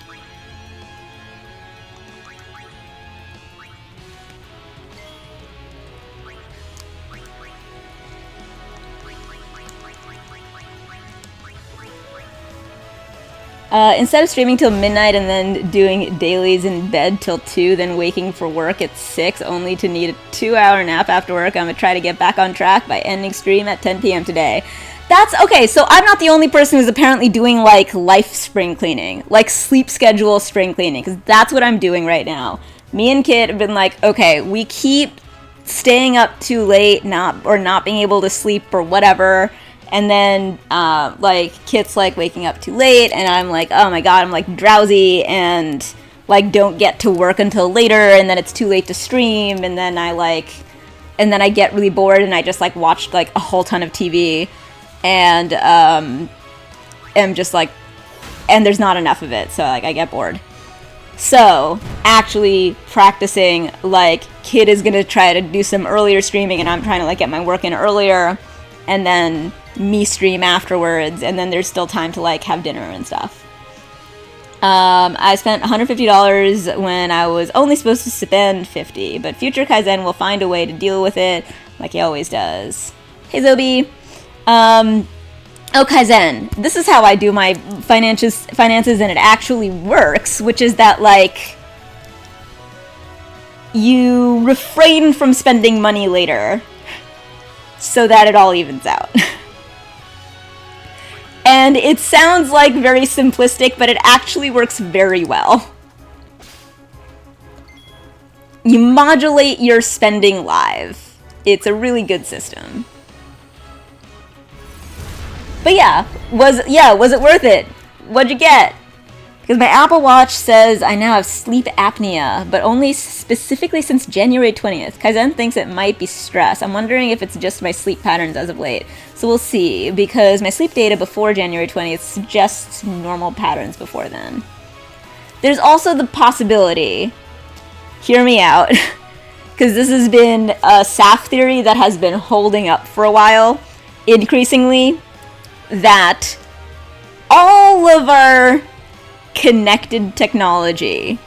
Instead of streaming till midnight and then doing dailies in bed till 2, then waking for work at 6, only to need a 2-hour nap after work, I'm gonna try to get back on track by ending stream at 10 p.m. today. That's okay, so I'm not the only person who's apparently doing like life spring cleaning, like sleep schedule spring cleaning, because that's what I'm doing right now. Me and Kit have been like, okay, we keep staying up too late, not being able to sleep or whatever. And then, like, Kit's, like, waking up too late, and I'm like, oh my god, I'm, like, drowsy, and, like, don't get to work until later, and then it's too late to stream, and then I get really bored, and I just, like, watch, like, a whole ton of TV, and, am just, like, and there's not enough of it, so, like, I get bored. So, actually practicing, like, Kit is gonna try to do some earlier streaming, and I'm trying to, like, get my work in earlier, and then me stream afterwards, and then there's still time to like have dinner and stuff. I spent $150 when I was only supposed to spend $50, but future Kaizen will find a way to deal with it like he always does. Hey Zobi. Oh Kaizen, this is how I do my finances and it actually works, which is that like you refrain from spending money later so that it all evens out. And it sounds like very simplistic, but it actually works very well. You modulate your spending live. It's a really good system. But yeah, was it worth it? What'd you get? Because my Apple Watch says I now have sleep apnea, but only specifically since January 20th. Kaizen thinks it might be stress. I'm wondering if it's just my sleep patterns as of late. So we'll see, because my sleep data before January 20th suggests normal patterns before then. There's also the possibility, hear me out, because this has been a Saph theory that has been holding up for a while, increasingly, that all of our connected technology,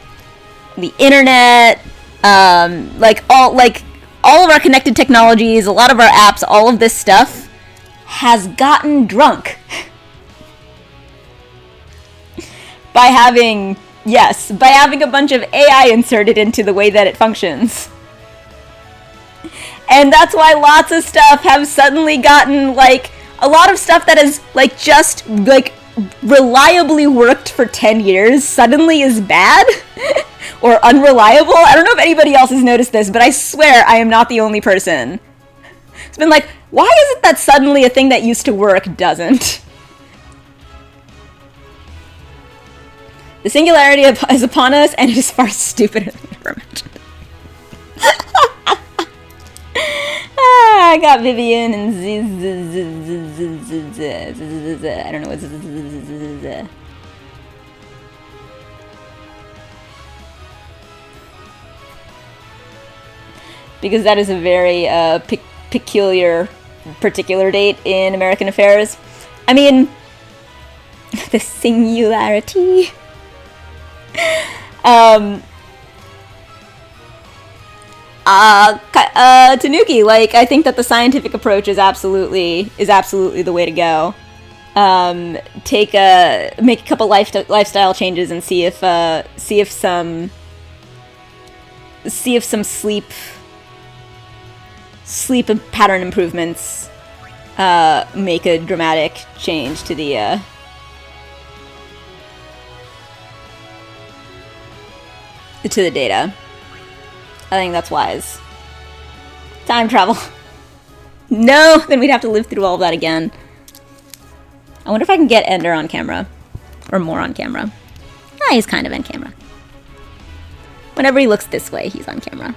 the internet, all of our connected technologies, a lot of our apps, all of this stuff has gotten drunk by having a bunch of AI inserted into the way that it functions. And that's why lots of stuff have suddenly gotten like a lot of stuff that has like just like reliably worked for 10 years suddenly is bad or unreliable. I don't know if anybody else has noticed this, but I swear I am not the only person. It's been like, why is it that suddenly a thing that used to work doesn't? The singularity is upon us, and it is far stupider than we ever imagined. I got Vivian and I don't know what because that is a very particular date in American affairs. I mean, the singularity. Tanuki, like, I think that the scientific approach is absolutely the way to go. Make a couple lifestyle changes and see if some sleep and pattern improvements make a dramatic change to the data. I think that's wise. Time travel. No, then we'd have to live through all of that again. I wonder if I can get Ender on camera. Or more on camera. Ah, he's kind of on camera. Whenever he looks this way, he's on camera.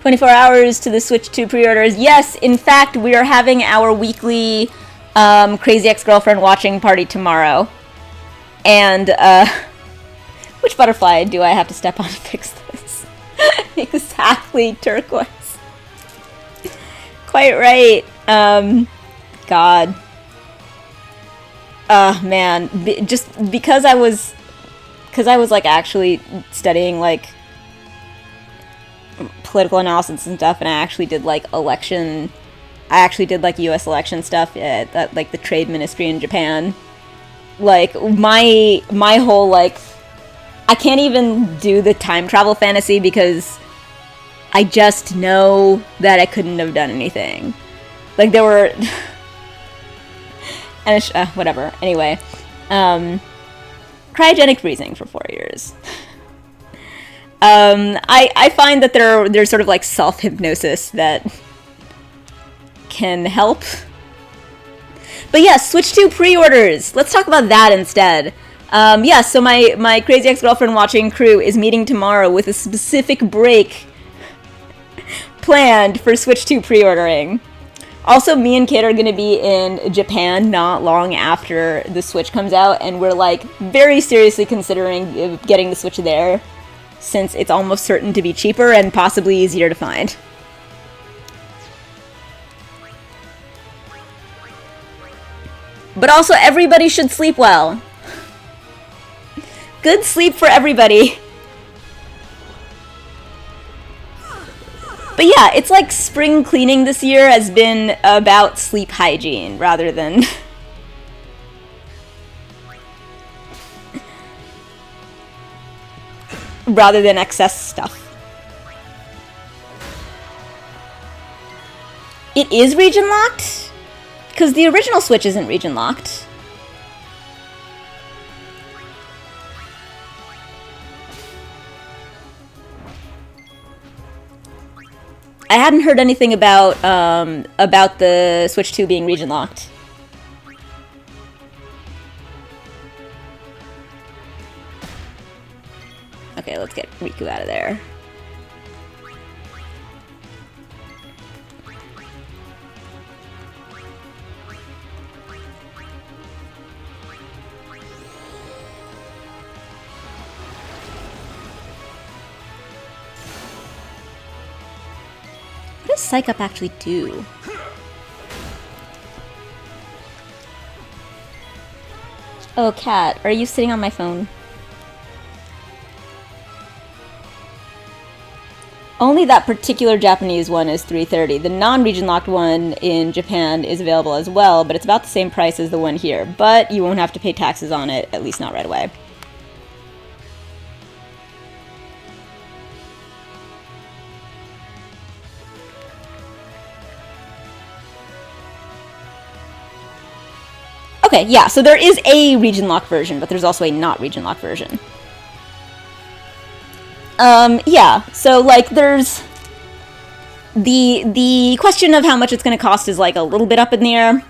"24 hours to the Switch 2 pre-orders." Yes, in fact, we are having our weekly Crazy Ex-Girlfriend watching party tomorrow. And, which butterfly do I have to step on to fix this? Exactly, turquoise. Quite right. God. Man. Just because I was like actually studying like political analysis and stuff, and I actually did like US election stuff at like the trade ministry in Japan. Like my whole like, I can't even do the time travel fantasy because I just know that I couldn't have done anything. Like there were and whatever. Anyway, cryogenic freezing for 4 years. I find that there's sort of like self-hypnosis that can help. But yeah, Switch 2 pre-orders. Let's talk about that instead. Yeah, so my Crazy Ex-Girlfriend watching crew is meeting tomorrow with a specific break planned for Switch 2 pre-ordering. Also, me and Kate are going to be in Japan not long after the Switch comes out, and we're like very seriously considering getting the Switch there, since it's almost certain to be cheaper and possibly easier to find. But also, everybody should sleep well. Good sleep for everybody. But yeah, it's like spring cleaning this year has been about sleep hygiene rather than excess stuff. It is region locked? Because the original Switch isn't region locked. I hadn't heard anything about the Switch 2 being region locked. Okay, let's get Riku out of there. What does Psych Up actually do? Oh, Cat, are you sitting on my phone? Only that particular Japanese one is $330. The non-region locked one in Japan is available as well, but it's about the same price as the one here. But you won't have to pay taxes on it, at least not right away. Okay, yeah, so there is a region locked version, but there's also a not region locked version. Yeah, so, like, there's... The question of how much it's going to cost is, like, a little bit up in the air.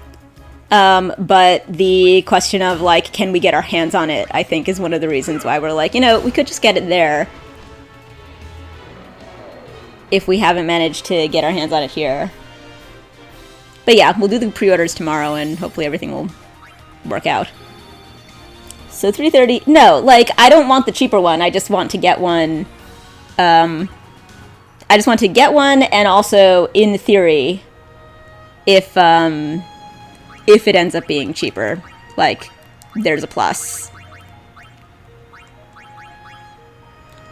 But the question of, like, can we get our hands on it, I think, is one of the reasons why we're like, you know, we could just get it there. If we haven't managed to get our hands on it here. But yeah, we'll do the pre-orders tomorrow, and hopefully everything will work out. So $330. No, like, I don't want the cheaper one. I just want to get one. I just want to get one, and also, in theory, if it ends up being cheaper, like, there's a plus.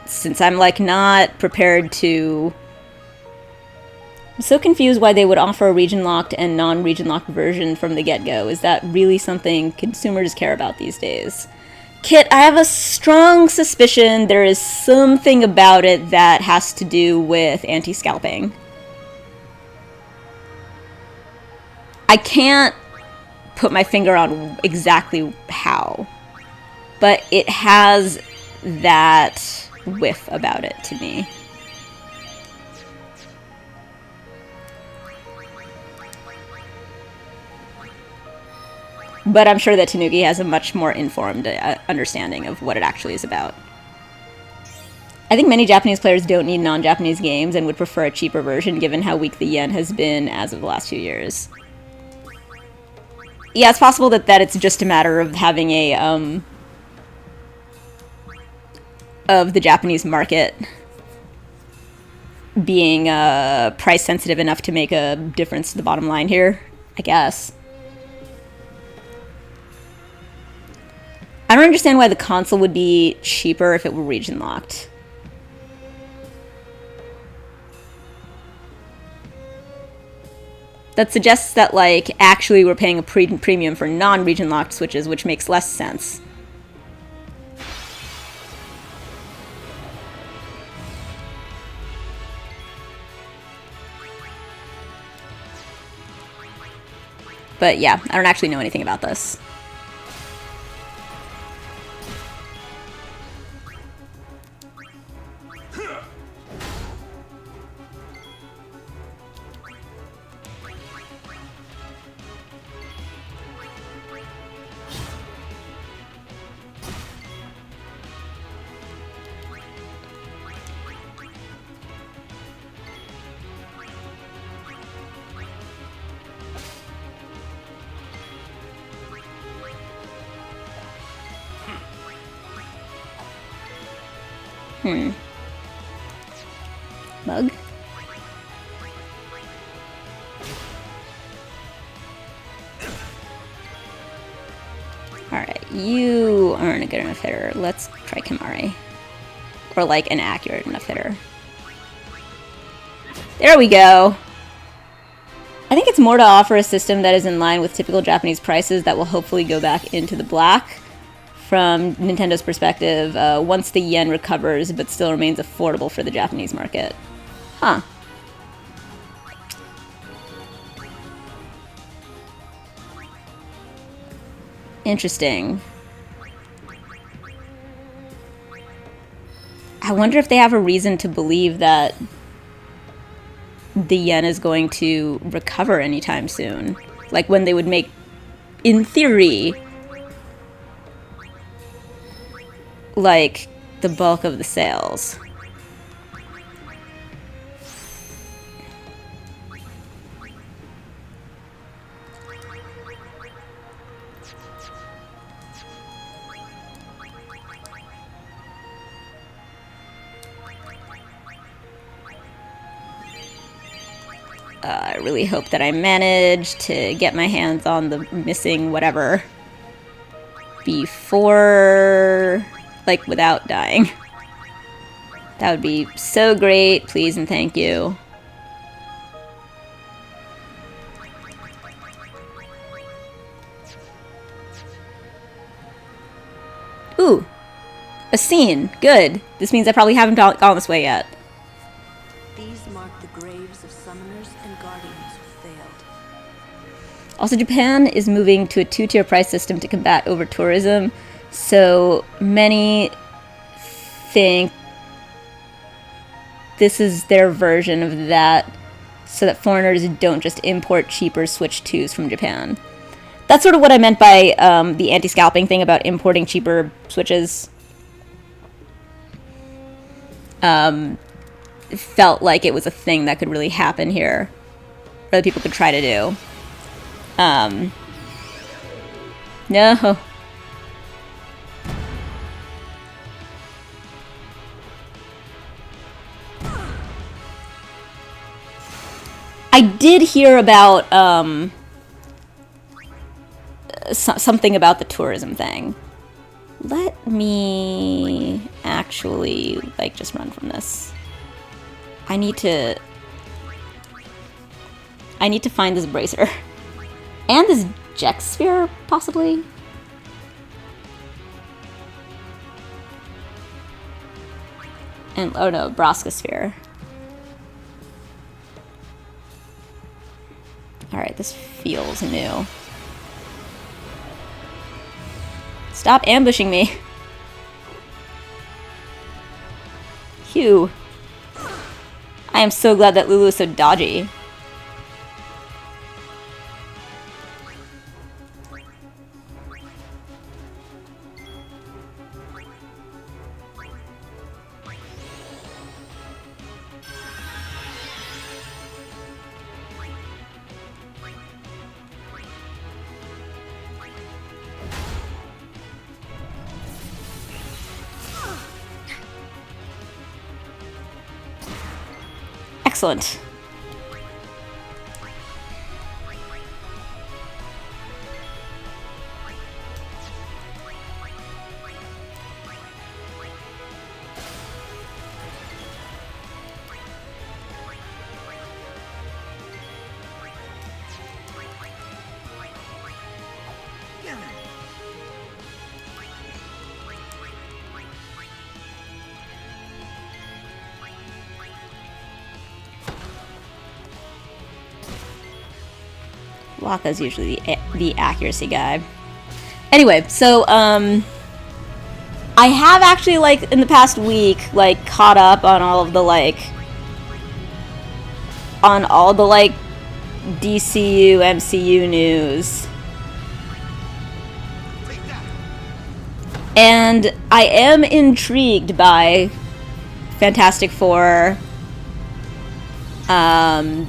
Since I'm, like, not prepared to... I'm so confused why they would offer a region-locked and non-region-locked version from the get-go. Is that really something consumers care about these days? Kit, I have a strong suspicion there is something about it that has to do with anti-scalping. I can't put my finger on exactly how, but it has that whiff about it to me. But I'm sure that Tanuki has a much more informed understanding of what it actually is about. I think many Japanese players don't need non-Japanese games and would prefer a cheaper version given how weak the yen has been as of the last few years. Yeah, it's possible that it's just a matter of having a, of the Japanese market being price sensitive enough to make a difference to the bottom line here, I guess. I don't understand why the console would be cheaper if it were region locked. That suggests that, like, actually we're paying a premium for non-region locked switches, which makes less sense. But yeah, I don't actually know anything about this. Bug? Alright, you aren't a good enough hitter. Let's try Kimari. Or, like, an accurate enough hitter. There we go! I think it's more to offer a system that is in line with typical Japanese prices that will hopefully go back into the black. From Nintendo's perspective, once the yen recovers, but still remains affordable for the Japanese market. Huh. Interesting. I wonder if they have a reason to believe that the yen is going to recover anytime soon. Like when they would make, in theory, like, the bulk of the sales. I really hope that I manage to get my hands on the missing whatever before... like, without dying. That would be so great. Please and thank you. Ooh. A scene. Good. This means I probably haven't gone this way yet. These mark the graves of summoners and guardians who failed. Also, Japan is moving to a 2-tier price system to combat over-tourism, so many think this is their version of that, so that foreigners don't just import cheaper Switch 2s from Japan. That's sort of what I meant by the anti-scalping thing about importing cheaper Switches. It felt like it was a thing that could really happen here, or that people could try to do. No. I did hear about, something about the tourism thing. Let me actually, like, just run from this. I need to find this bracer. And this Jex sphere, possibly? And, oh no, Braska sphere. Alright, this feels new. Stop ambushing me. Phew. I am so glad that Lulu is so dodgy. Excellent. Waka's usually the accuracy guy. Anyway, so, I have actually, like, in the past week, like, caught up on all of the, like, DCU, MCU news. And I am intrigued by Fantastic Four, and,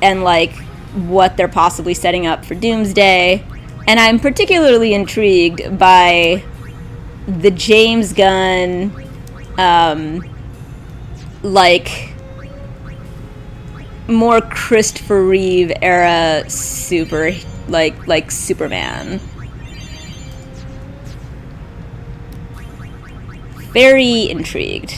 like, what they're possibly setting up for Doomsday, and I'm particularly intrigued by the James Gunn, like, more Christopher Reeve era like Superman. Very intrigued.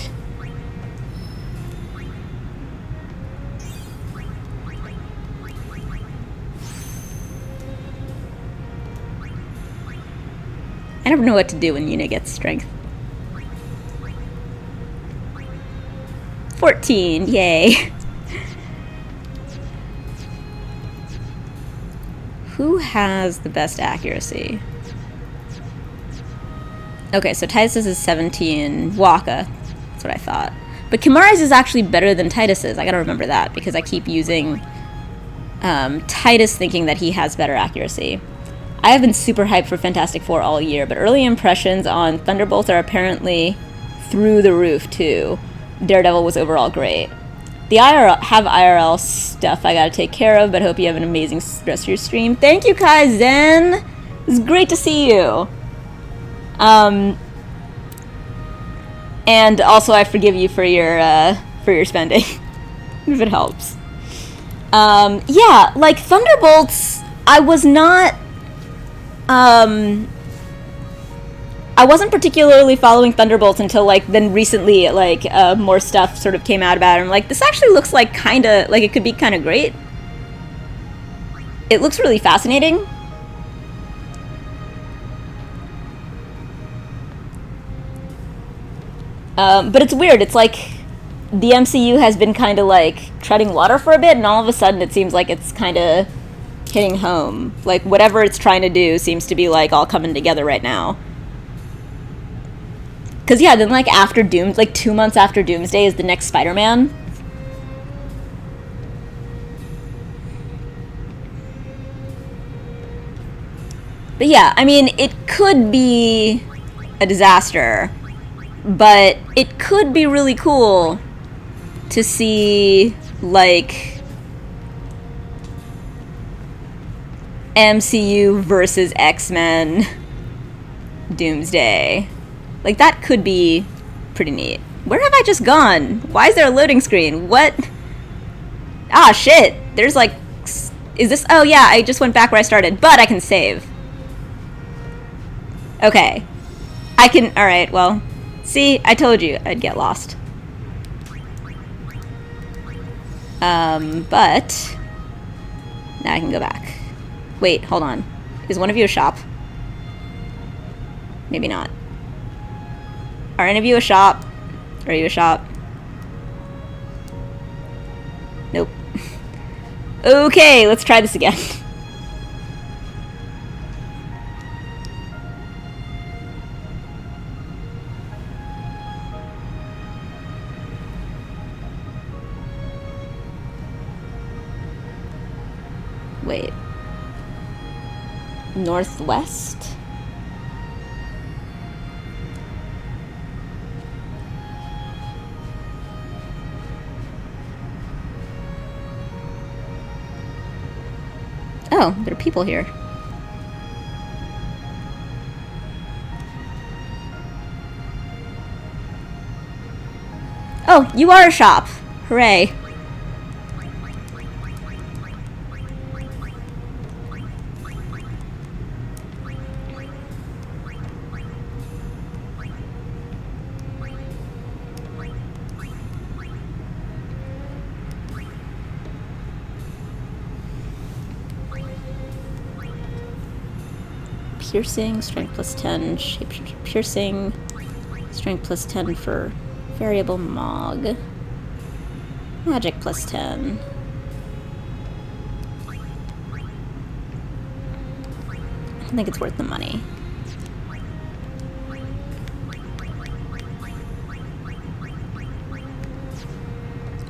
I never know what to do when Yuna gets strength. 14, yay. Who has the best accuracy? Okay, so Titus's is 17, Waka. That's what I thought. But Kimari's is actually better than Titus's. I gotta remember that, because I keep using Titus thinking that he has better accuracy. I have been super hyped for Fantastic Four all year, but early impressions on Thunderbolts are apparently through the roof, too. Daredevil was overall great. The IRL stuff I gotta take care of, but hope you have an amazing rest of your stream. Thank you, Kai Zen! It's great to see you! And also I forgive you for your spending, if it helps. Yeah, like, Thunderbolts, I I wasn't particularly following Thunderbolts until, like, then recently, like, more stuff sort of came out about it. I'm like, this actually looks like kinda, like, it could be kinda great. It looks really fascinating. But it's weird. It's like the MCU has been kind of like treading water for a bit, and all of a sudden it seems like it's kind of hitting home. Like whatever it's trying to do seems to be like all coming together right now. Cause yeah, then like after like 2 months after Doomsday is the next Spider-Man. But yeah, I mean, it could be a disaster. But it could be really cool to see, like, MCU versus X-Men Doomsday. Like, that could be pretty neat. Where have I just gone? Why is there a loading screen? What? Ah, shit. There's, like... Is this... Oh, yeah, I just went back where I started. But I can save. Okay. I can... Alright, well... See, I told you I'd get lost. But... Now I can go back. Wait, hold on. Is one of you a shop? Maybe not. Are any of you a shop? Are you a shop? Nope. Okay, let's try this again. Wait. Northwest? Oh, there are people here. Oh, you are a shop. Hooray. Piercing, strength plus 10, shapeshifter piercing, strength plus 10 for variable Mog, magic plus 10. I don't think it's worth the money.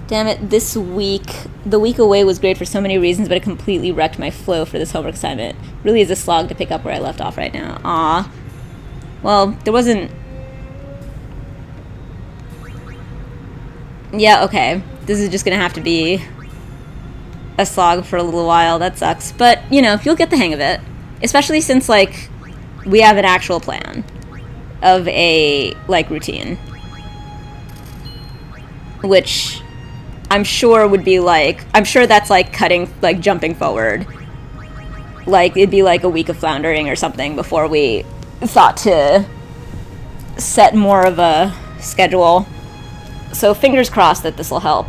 Damn it, this week, the week away was great for so many reasons, but it completely wrecked my flow for this homework assignment. Really is a slog to pick up where I left off right now. Aw. Well, there wasn't... Yeah, okay. This is just gonna have to be a slog for a little while. That sucks. But, you know, you'll get the hang of it. Especially since, like, we have an actual plan of a, like, routine. Which... I'm sure would be like, I'm sure that's like cutting, like jumping forward. Like it'd be like a week of floundering or something before we thought to set more of a schedule. So fingers crossed that this will help.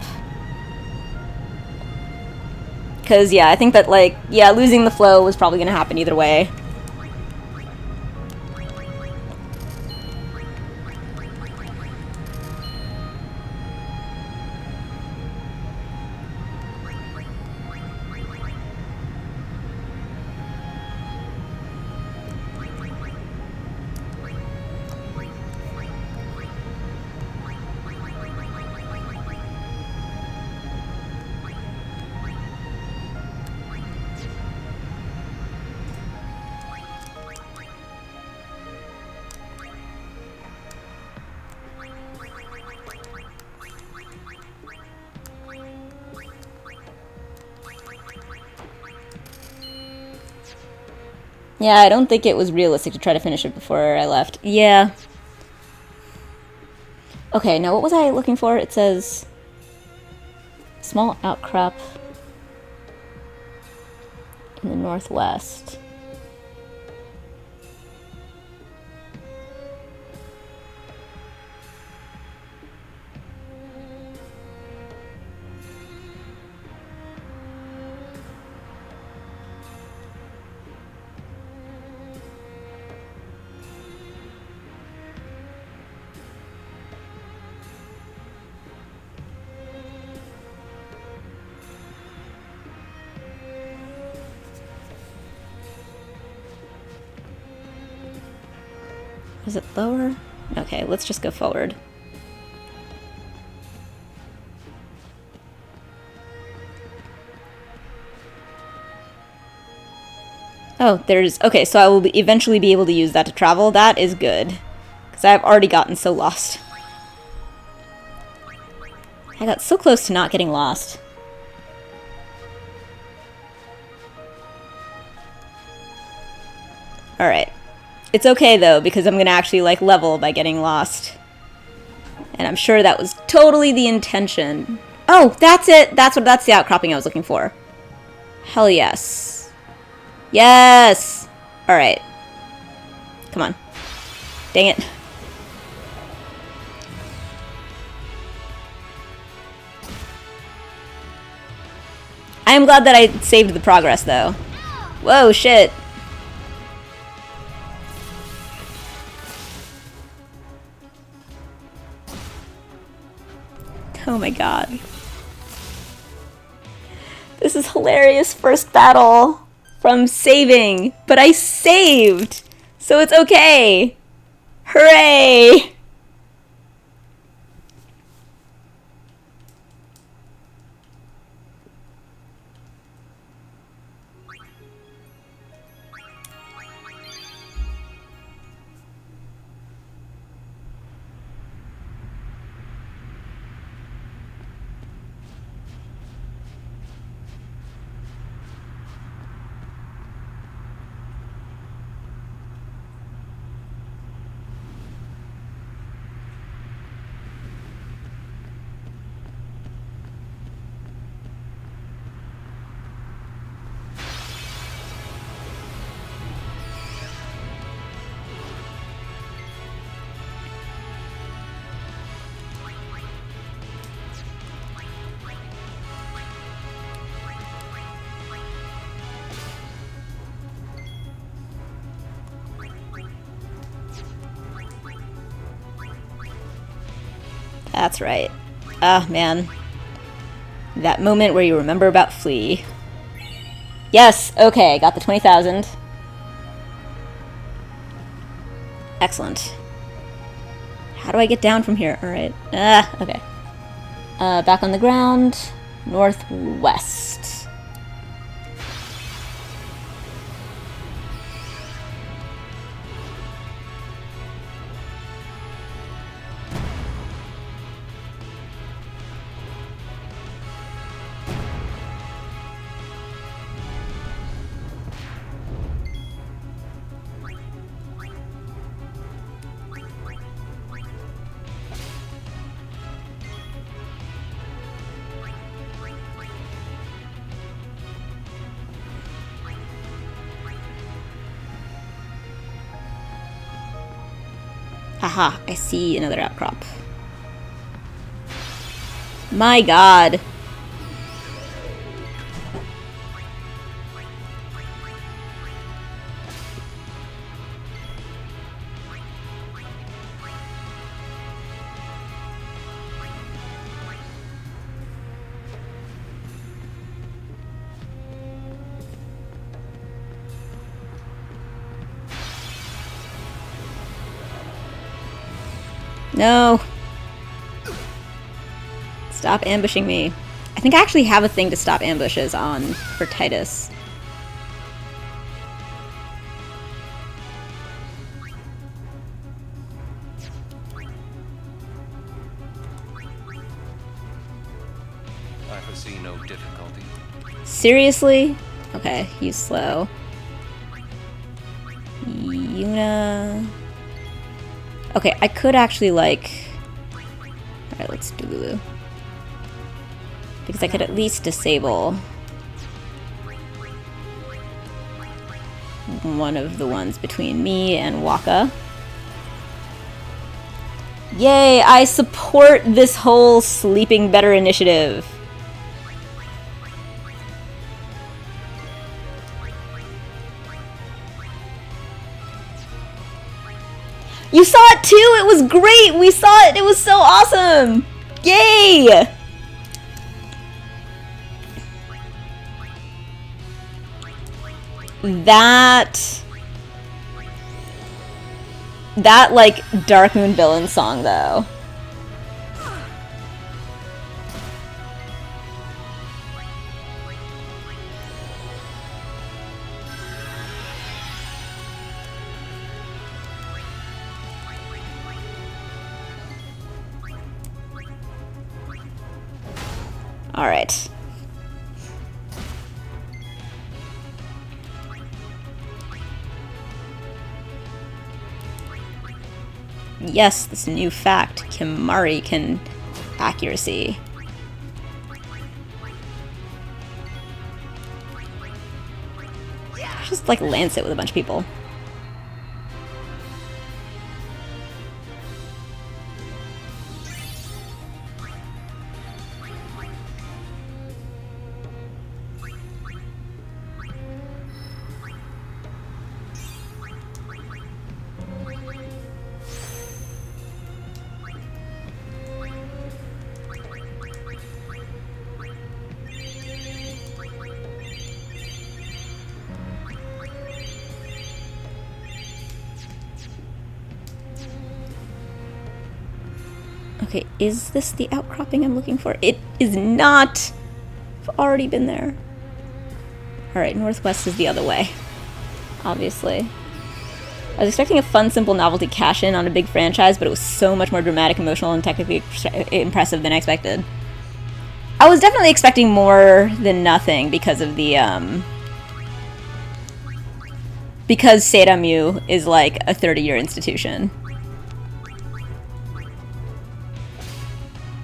Cause yeah, I think that like, yeah, losing the flow was probably gonna happen either way. Yeah, I don't think it was realistic to try to finish it before I left. Yeah. Okay, now what was I looking for? It says... small outcrop in the northwest. Was it lower? Okay, let's just go forward. Oh, there's... Okay, so I will eventually be able to use that to travel. That is good. Because I've already gotten so lost. I got so close to not getting lost. Alright. It's okay, though, because I'm gonna actually, like, level by getting lost. And I'm sure that was totally the intention. Oh, that's it! That's the outcropping I was looking for. Hell yes. Yes! Alright. Come on. Dang it. I am glad that I saved the progress, though. Whoa, shit. Oh my god. This is hilarious first battle from saving, but I saved, so it's okay. Hooray! That's right. Ah, man. That moment where you remember about Flea. Yes, okay, got the 20,000. Excellent. How do I get down from here? Alright. Ah, okay. Back on the ground. Northwest. Haha, I see another outcrop. My god. No. Stop ambushing me. I think I actually have a thing to stop ambushes on for Titus. I foresee no difficulty. Seriously? Okay, he's slow. Yuna. Okay, I could actually, like... Alright, let's do Lulu. Because I could at least disable one of the ones between me and Waka. Yay! I support this whole sleeping better initiative. You saw it too! It was great! We saw it! It was so awesome! Yay! That, like, Dark Moon villain song, though. Alright. Yes, this new fact. Kimari can accuracy. Just like lance it with a bunch of people. Okay, is this the outcropping I'm looking for? It is not! I've already been there. Alright, northwest is the other way. Obviously. I was expecting a fun, simple novelty cash-in on a big franchise, but it was so much more dramatic, emotional, and technically impressive than I expected. I was definitely expecting more than nothing because of the, because Seiramyu is like a 30-year institution.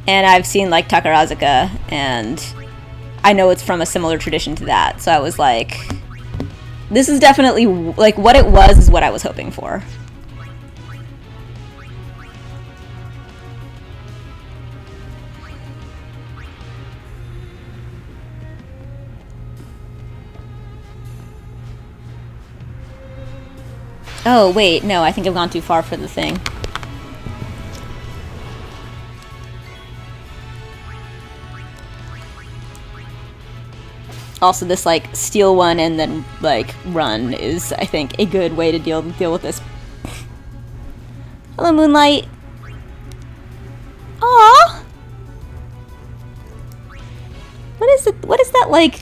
And I've seen, like, Takarazuka, and I know it's from a similar tradition to that. So I was like, this is definitely, like, what it was is what I was hoping for. Oh, wait, no, I think I've gone too far for the thing. Also, this, like, steal one and then, like, run is, I think, a good way to deal with this. Hello, Moonlight. Aww. What is it? What is that, like,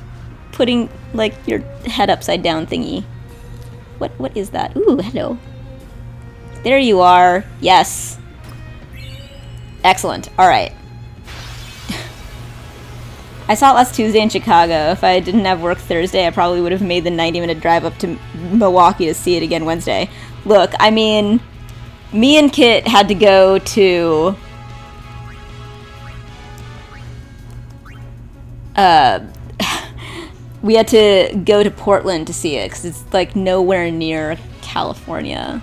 putting, like, your head upside down thingy? What is that? Ooh, hello. There you are. Yes. Excellent. All right. I saw it last Tuesday in Chicago. If I didn't have work Thursday, I probably would have made the 90-minute drive up to Milwaukee to see it again Wednesday. Look, I mean, me and Kit had to go to... we had to go to Portland to see it, because it's, like, nowhere near California.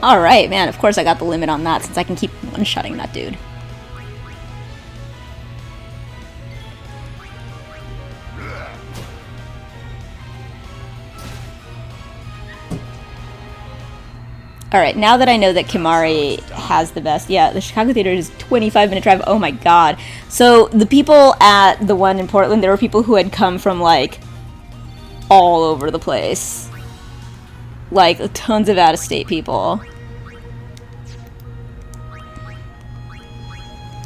Alright, man, of course I got the limit on that since I can keep one-shotting that dude. Alright, now that I know that Kimari has the best... Yeah, the Chicago Theater is 25-minute drive. Oh my god. So, the people at the one in Portland, there were people who had come from, like, all over the place. Like, tons of out-of-state people.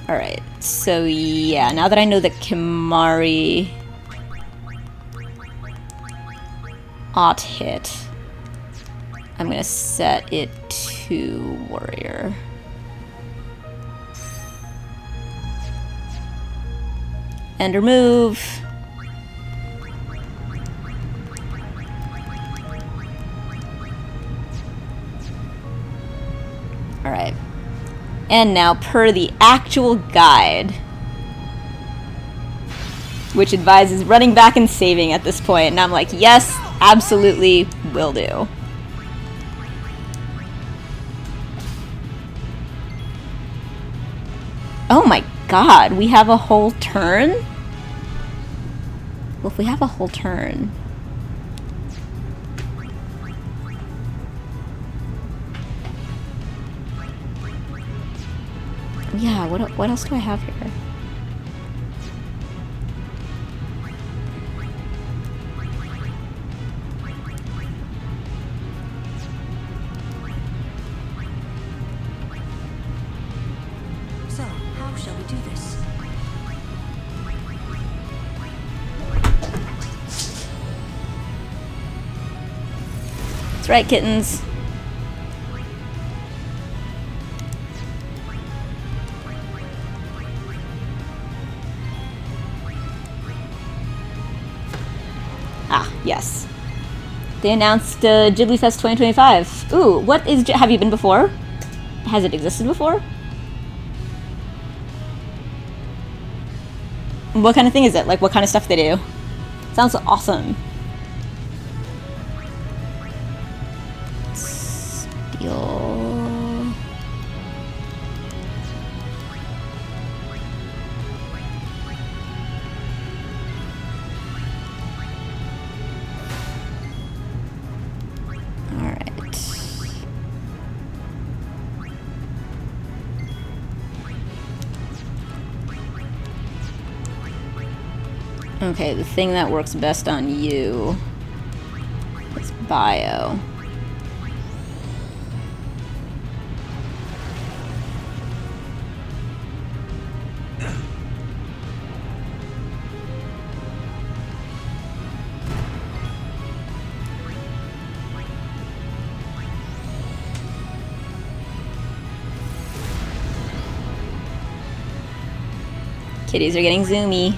Alright, so yeah, now that I know that Kimari ought hit, I'm gonna set it to Warrior. Ender move. Alright. And now, per the actual guide, which advises running back and saving at this point, and I'm like, yes, absolutely, will do. Oh my god, we have a whole turn? Well, if we have a whole turn... Yeah, what else do I have here? So, how shall we do this? That's right, kittens. Ah, yes. They announced Ghibli Fest 2025. Ooh, what is... Have you been before? Has it existed before? What kind of thing is it? Like, what kind of stuff they do? Sounds awesome. Steel... Okay, the thing that works best on you is bio. Kitties are getting zoomy.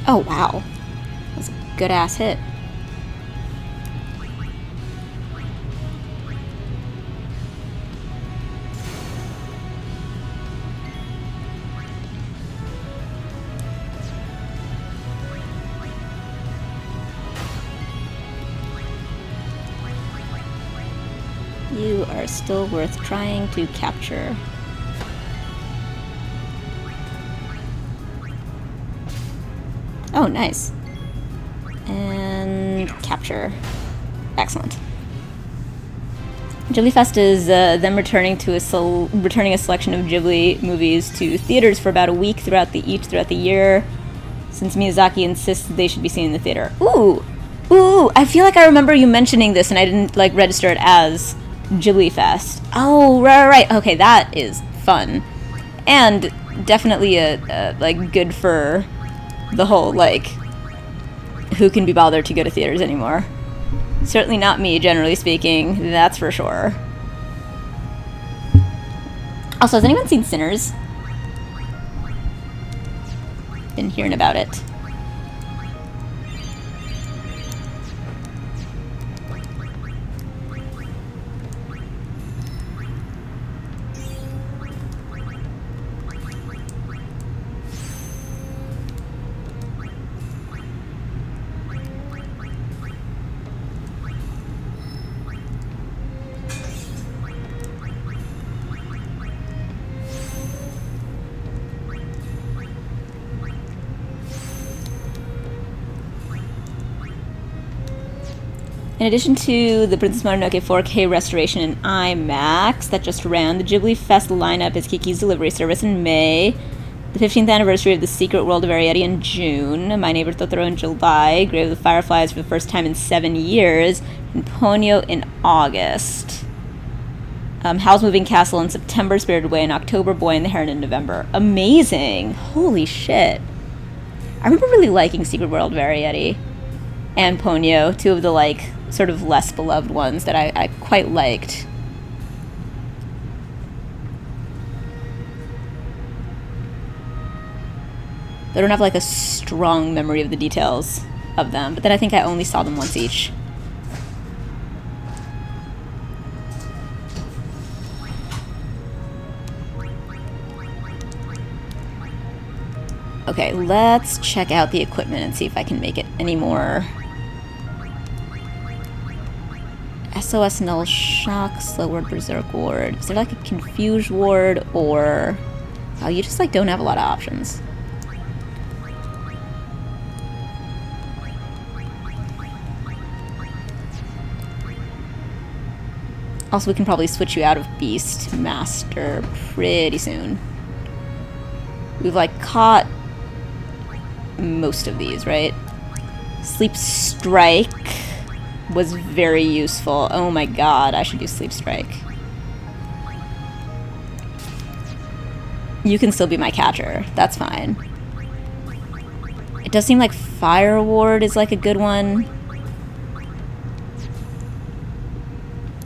Oh, wow. That's a good-ass hit. You are still worth trying to capture. Oh, nice. And capture. Excellent. Ghibli Fest is them returning to returning a selection of Ghibli movies to theaters for about a week throughout the year, since Miyazaki insists they should be seen in the theater. Ooh, ooh! I feel like I remember you mentioning this, and I didn't like register it as Ghibli Fest. Oh, right. Okay, that is fun, and definitely a like good for the whole, like, who can be bothered to go to theaters anymore? Certainly not me, generally speaking, that's for sure. Also, has anyone seen Sinners? Been hearing about it. In addition to the Princess Mononoke 4K restoration in IMAX that just ran, the Ghibli Fest lineup is Kiki's Delivery Service in May, the 15th anniversary of The Secret World of Arietti in June, My Neighbor Totoro in July, Grave of the Fireflies for the first time in 7 years, and Ponyo in August. Howl's Moving Castle in September, Spirited Away in October, Boy and the Heron in November. Amazing! Holy shit. I remember really liking Secret World of Arietti and Ponyo, two of the, like, sort of less beloved ones that I quite liked. I don't have, like, a strong memory of the details of them, but then I think I only saw them once each. Okay, let's check out the equipment and see if I can make it any more SOS Null Shock, Slow Ward, Berserk Ward. Is there like a Confuse Ward or... Oh, you just like don't have a lot of options. Also, we can probably switch you out of Beast Master pretty soon. We've like caught most of these, right? Sleep Strike was very useful. Oh my god, I should do Sleep Strike. You can still be my catcher. That's fine. It does seem like Fire Ward is like a good one.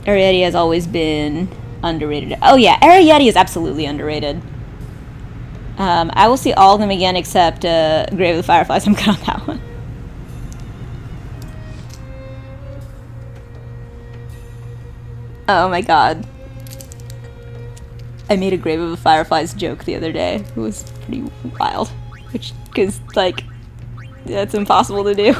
Ariete has always been underrated. Oh yeah, Ariete is absolutely underrated. I will see all of them again except Grave of the Fireflies. I'm good on that one. Oh my god. I made a Grave of the Fireflies joke the other day. It was pretty wild. Which, because, like, that's impossible to do.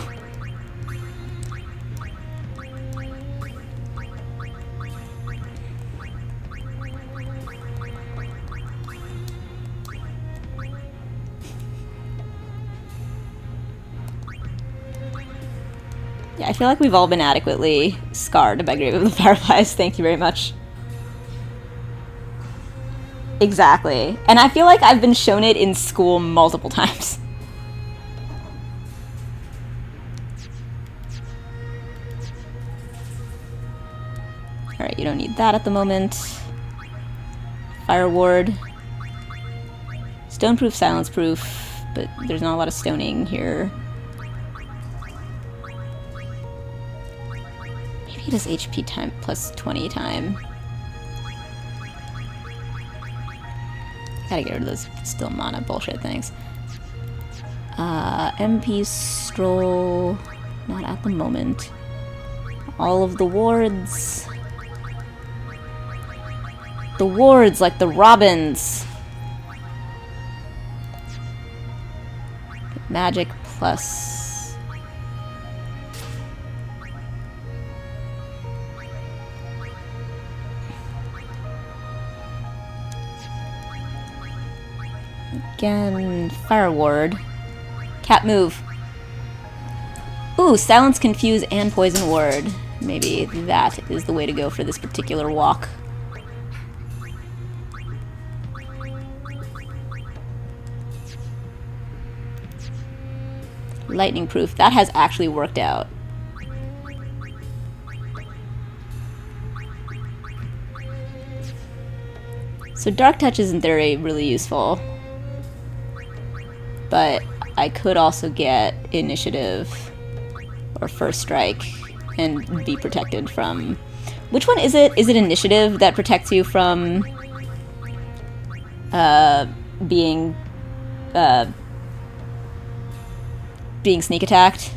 Yeah, I feel like we've all been adequately scarred by Grave of the Fireflies. Thank you very much. Exactly. And I feel like I've been shown it in school multiple times. Alright, you don't need that at the moment. Fire Ward. Stoneproof, silence proof, but there's not a lot of stoning here. Maybe it does HP time plus 20 time. Gotta get rid of those still mana bullshit things. MP Stroll. Not at the moment. All of the wards. The wards, like the robins. Magic plus... Again, Fire Ward. Cat move. Ooh, Silence, Confuse, and Poison Ward. Maybe that is the way to go for this particular walk. Lightning Proof. That has actually worked out. So Dark Touch is in theory really useful. But I could also get Initiative or First Strike and be protected from... Which one is it? Is it Initiative that protects you from being sneak attacked?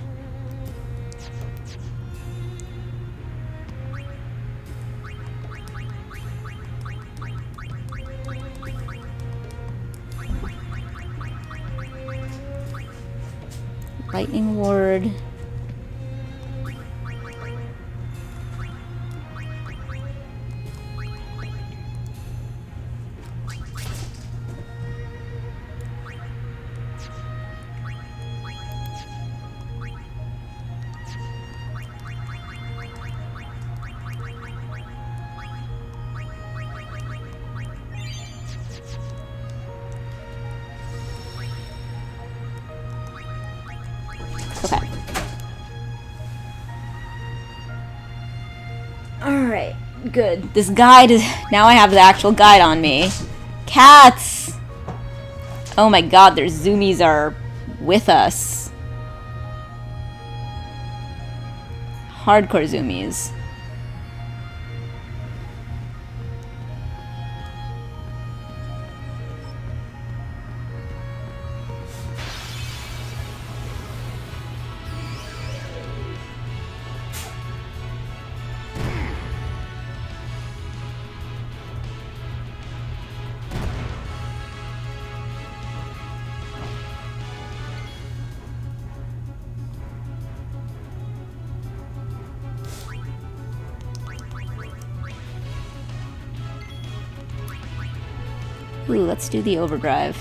Lightning Ward. Okay. Alright, good. This guide is... Now I have the actual guide on me. Cats! Oh my god, their zoomies are with us. Hardcore zoomies. Ooh, let's do the overdrive.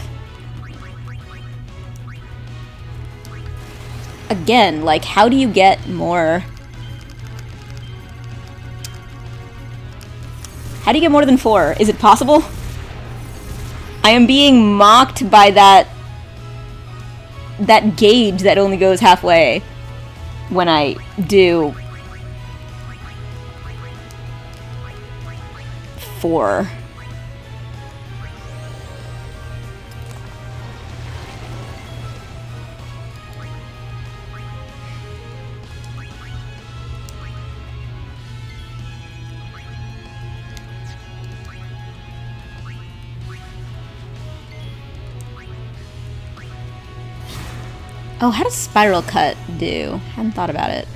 Again, like, how do you get more... How do you get more than 4? Is it possible? I am being mocked by that gauge that only goes halfway when I do 4. Oh, how does spiral cut do? Hadn't thought about it.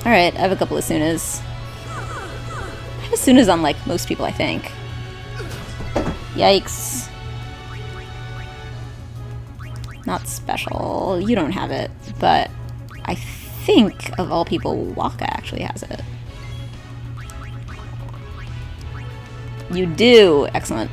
Alright, I have a couple of Sunas. I have a Sunas on, like, most people, I think. Yikes. Not special. You don't have it, but I think, of all people, Waka actually has it. You do! Excellent.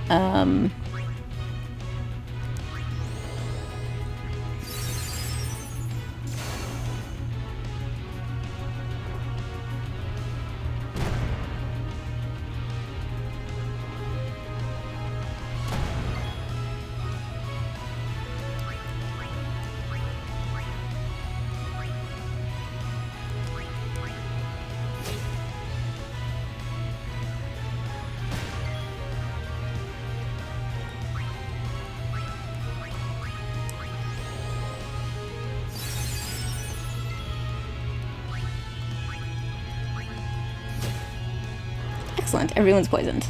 Excellent. Everyone's poisoned.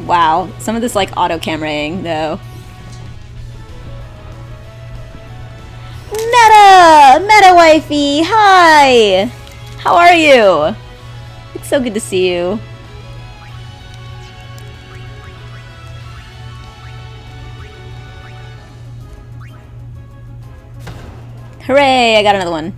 Wow. Some of this, like, auto-cameraing, though. Meta! Meta wifey! Hi! How are you? It's so good to see you. Hooray! I got another one.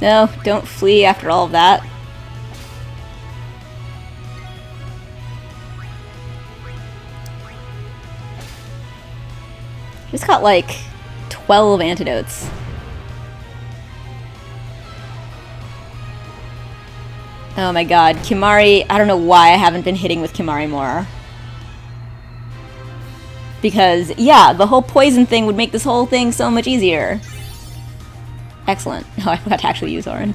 No, don't flee after all of that. Just got like 12 antidotes. Oh my god, Kimari, I don't know why I haven't been hitting with Kimari more. Because, yeah, the whole poison thing would make this whole thing so much easier. Excellent. Oh, I forgot to actually use Orin.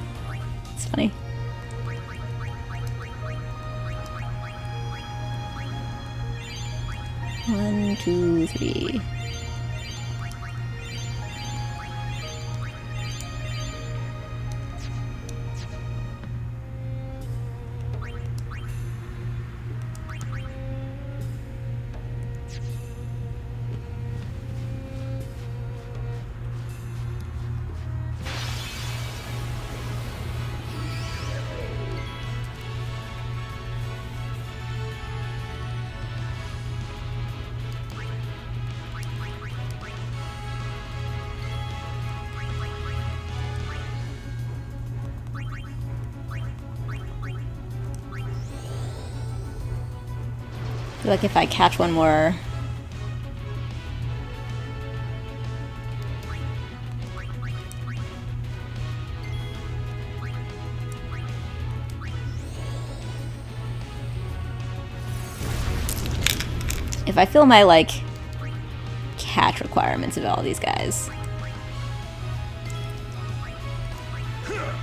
It's funny. One, two, three. I feel like if I catch one more... If I fill my, like, catch requirements of all these guys,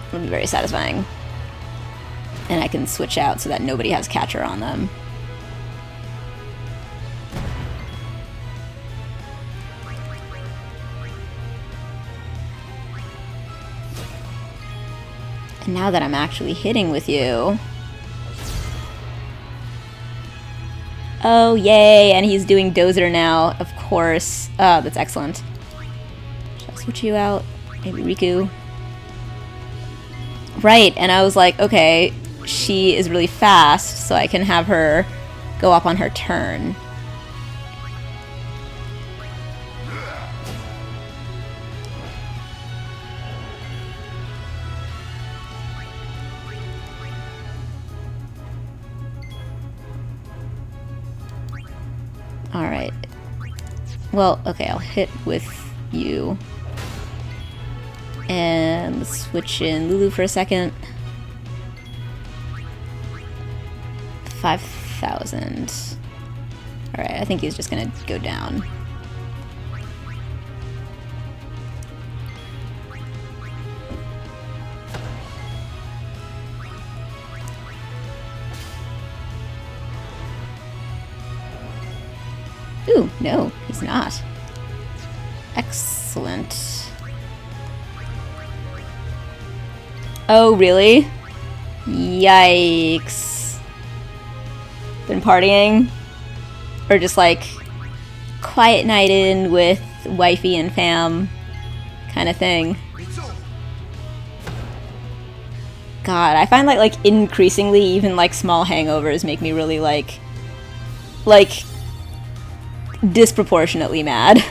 it'll be very satisfying. And I can switch out so that nobody has catcher on them. And now that I'm actually hitting with you, Oh, yay! And he's doing Dozer now, of course. That's excellent. Shall I switch you out? Maybe Riku. Right, and I was like, okay, she is really fast, so I can have her go up on her turn. Alright. Well, okay, I'll hit with you. And let's switch in Lulu for a second. 5,000. Alright, I think he's just gonna go down. Ooh, no, he's not. Excellent. Oh, really? Yikes. Been partying? Or just like quiet night in with wifey and fam kind of thing? God, I find like increasingly even like small hangovers make me really like disproportionately mad.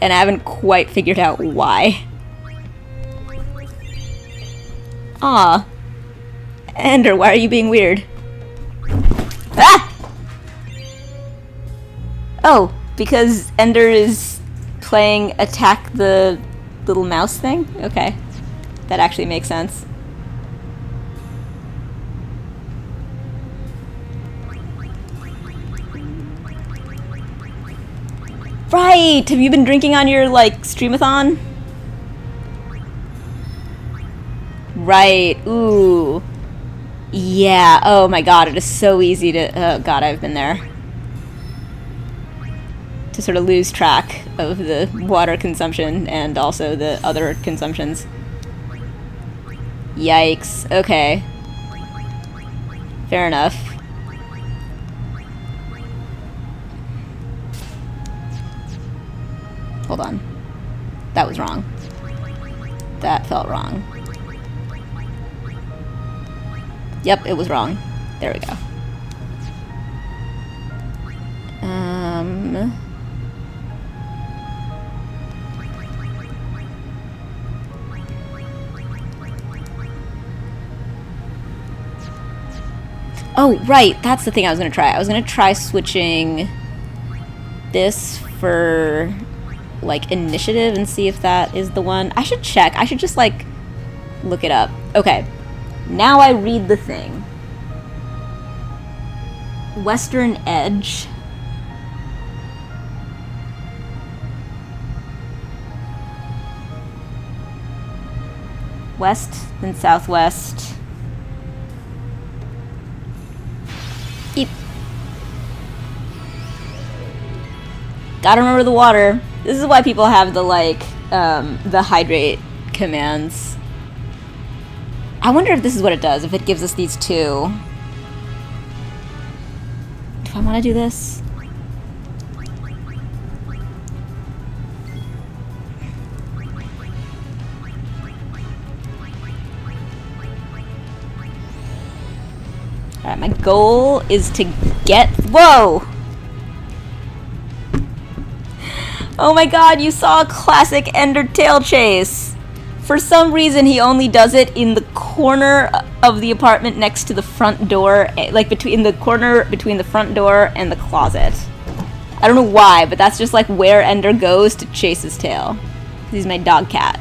And I haven't quite figured out why. Aw. Ender, why are you being weird? Ah! Oh, because Ender is playing attack the little mouse thing? Okay. That actually makes sense. Right! Have you been drinking on your, like, streamathon? Right. Ooh. Yeah. Oh my god, it is so easy to... Oh god, I've been there. To sort of lose track of the water consumption and also the other consumptions. Yikes. Okay. Fair enough. Hold on. That was wrong. That felt wrong. Yep, it was wrong. There we go. Oh, right. That's the thing I was going to try. I was going to try switching this for, like, initiative and see if that is the one. I should check. I should just, like, look it up. Okay. Now I read the thing. Western Edge. West, then southwest. Eep. Gotta remember the water. This is why people have the, like, the hydrate commands. I wonder if this is what it does, if it gives us these two. Do I want to do this? Alright, my goal is to get... Whoa! Oh my god, you saw a classic Ender tail chase! For some reason, he only does it in the corner of the apartment next to the front door, like between the corner between the front door and the closet. I don't know why, but that's just like where Ender goes to chase his tail. He's my dog cat.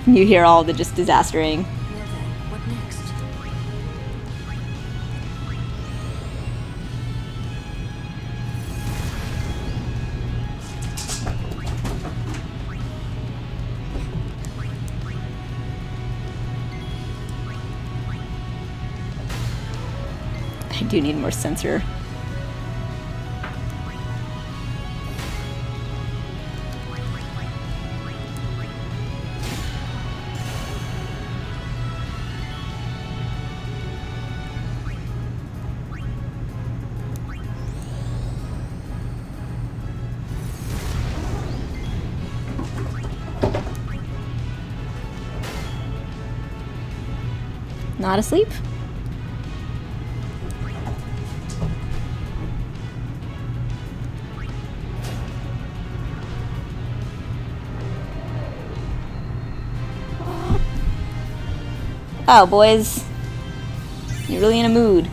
You hear all the just disastering. Well then, what next? I do need more sensor. not asleep? Oh, boys. You're really in a mood.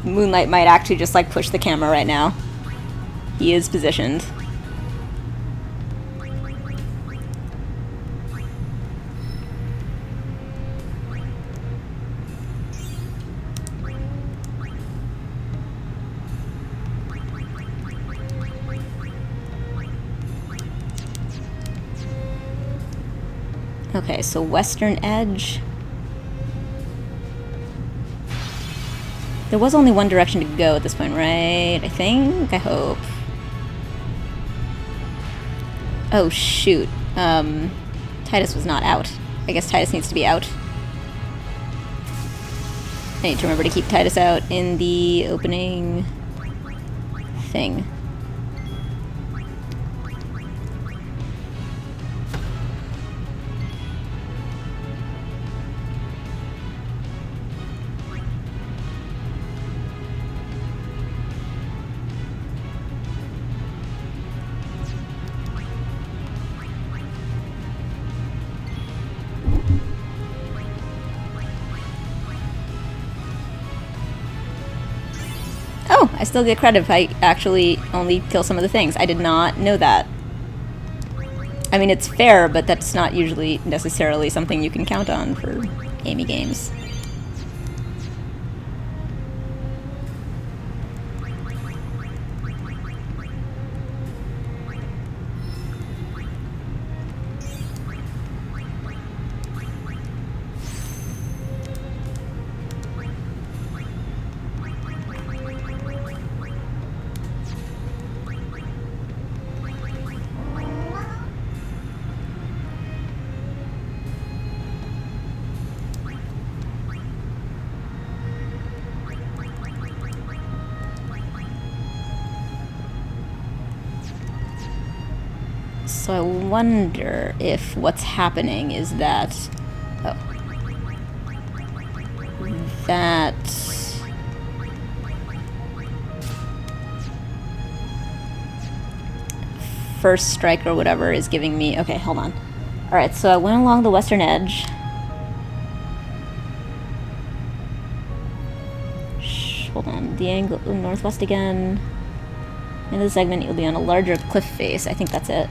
Moonlight might actually just, like, push the camera right now. He is positioned. Okay, so western edge. There was only one direction to go at this point, right? I think? I hope. Oh, shoot. Titus was not out. I guess Titus needs to be out. I need to remember to keep Titus out in the opening thing. Oh, I still get credit if I actually only kill some of the things. I did not know that. I mean, it's fair, but that's not usually necessarily something you can count on for gamey games. So I wonder if what's happening is that... Oh. That... First strike or whatever is giving me... Okay, hold on. Alright, so I went along the western edge. Hold on. The angle... Northwest again. In the segment, you'll be on a larger cliff face. I think that's it.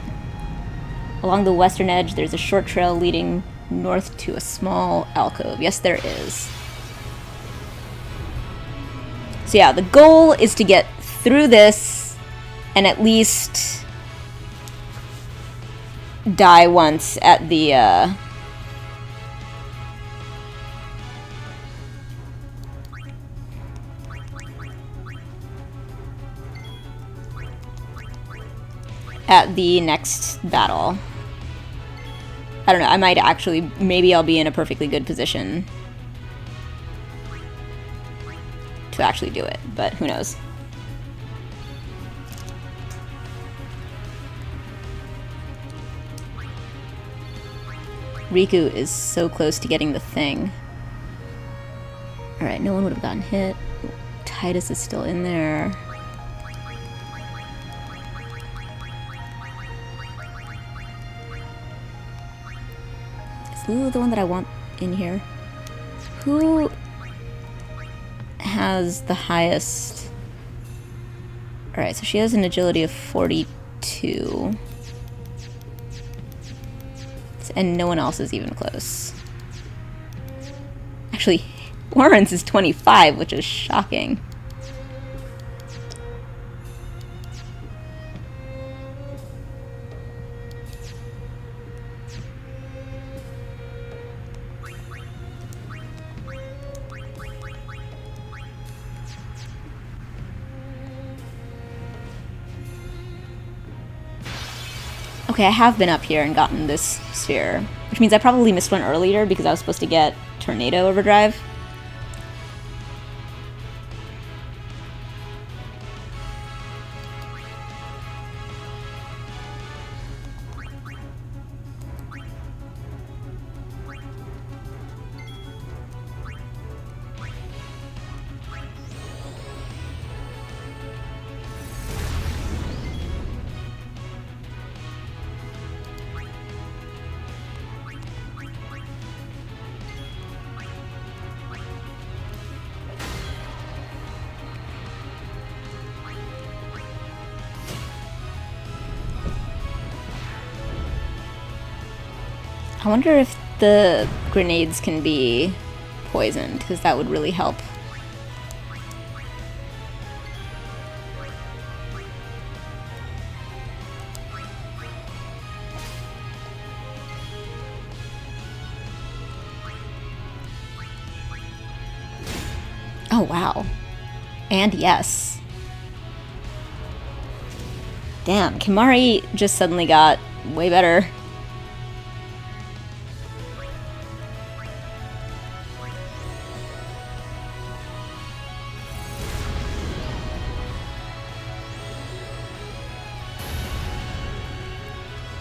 Along the western edge, there's a short trail leading north to a small alcove. Yes, there is. So yeah, the goal is to get through this and at least die once at the, at the next battle. I don't know, I might actually, maybe I'll be in a perfectly good position to actually do it, but who knows. Riku is so close to getting the thing. Alright, no one would have gotten hit. Titus is still in there. Lulu the one that I want in here? Who has the highest? Alright, so she has an agility of 42. And no one else is even close. Actually, Warren's is 25, which is shocking. Okay, I have been up here and gotten this sphere, which means I probably missed one earlier because I was supposed to get Tornado Overdrive. I wonder if the grenades can be poisoned, because that would really help. Oh, wow. And yes. Damn, Kimari just suddenly got way better.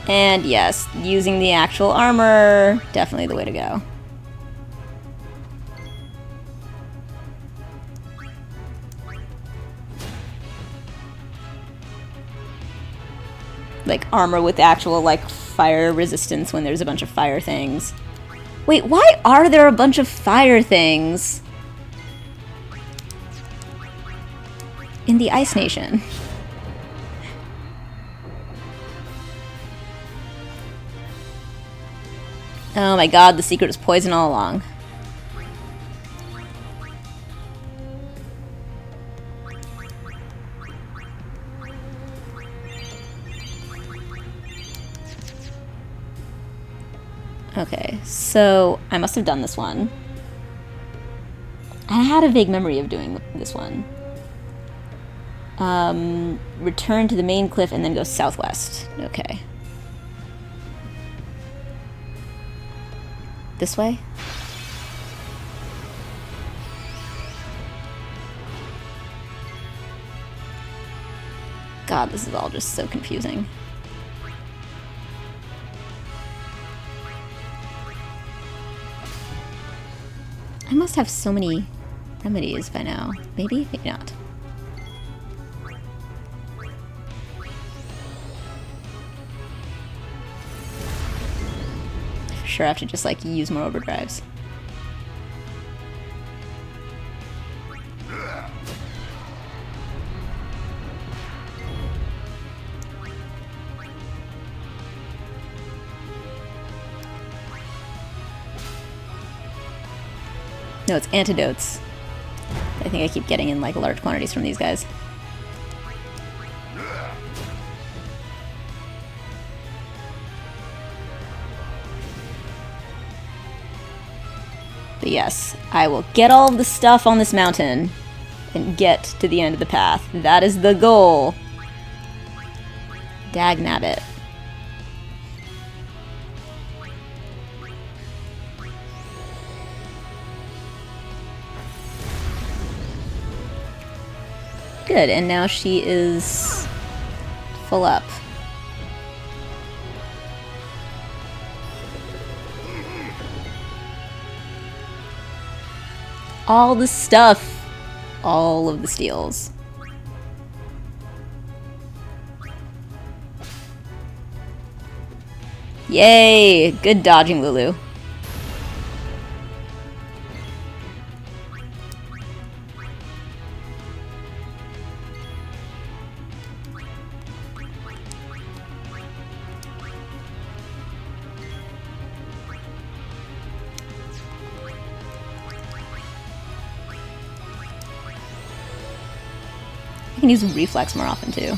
And yes, using the actual armor, definitely the way to go. Like armor with actual like fire resistance when there's a bunch of fire things. Wait, why are there a bunch of fire things in the Ice Nation? Oh my god, the secret was poison all along. Okay, so I must have done this one. I had a vague memory of doing this one. Return to the main cliff and then go southwest. Okay. This way? God, this is all just so confusing. I must have so many remedies by now. Maybe? Maybe not. For sure I have to just like use more overdrives. No, it's antidotes. I think I keep getting in like large quantities from these guys. But yes, I will get all of the stuff on this mountain and get to the end of the path. That is the goal. Dagnabbit. Good, and now she is full up. All the stuff. All of the steals. Yay! Good dodging, Lulu. I can use reflex more often too.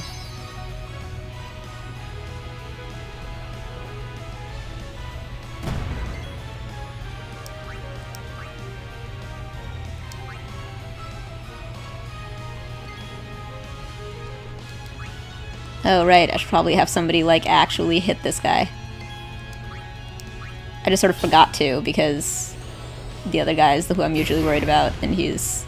Oh right, I should probably have somebody like actually hit this guy. I just sort of forgot to because the other guy is who I'm usually worried about and he's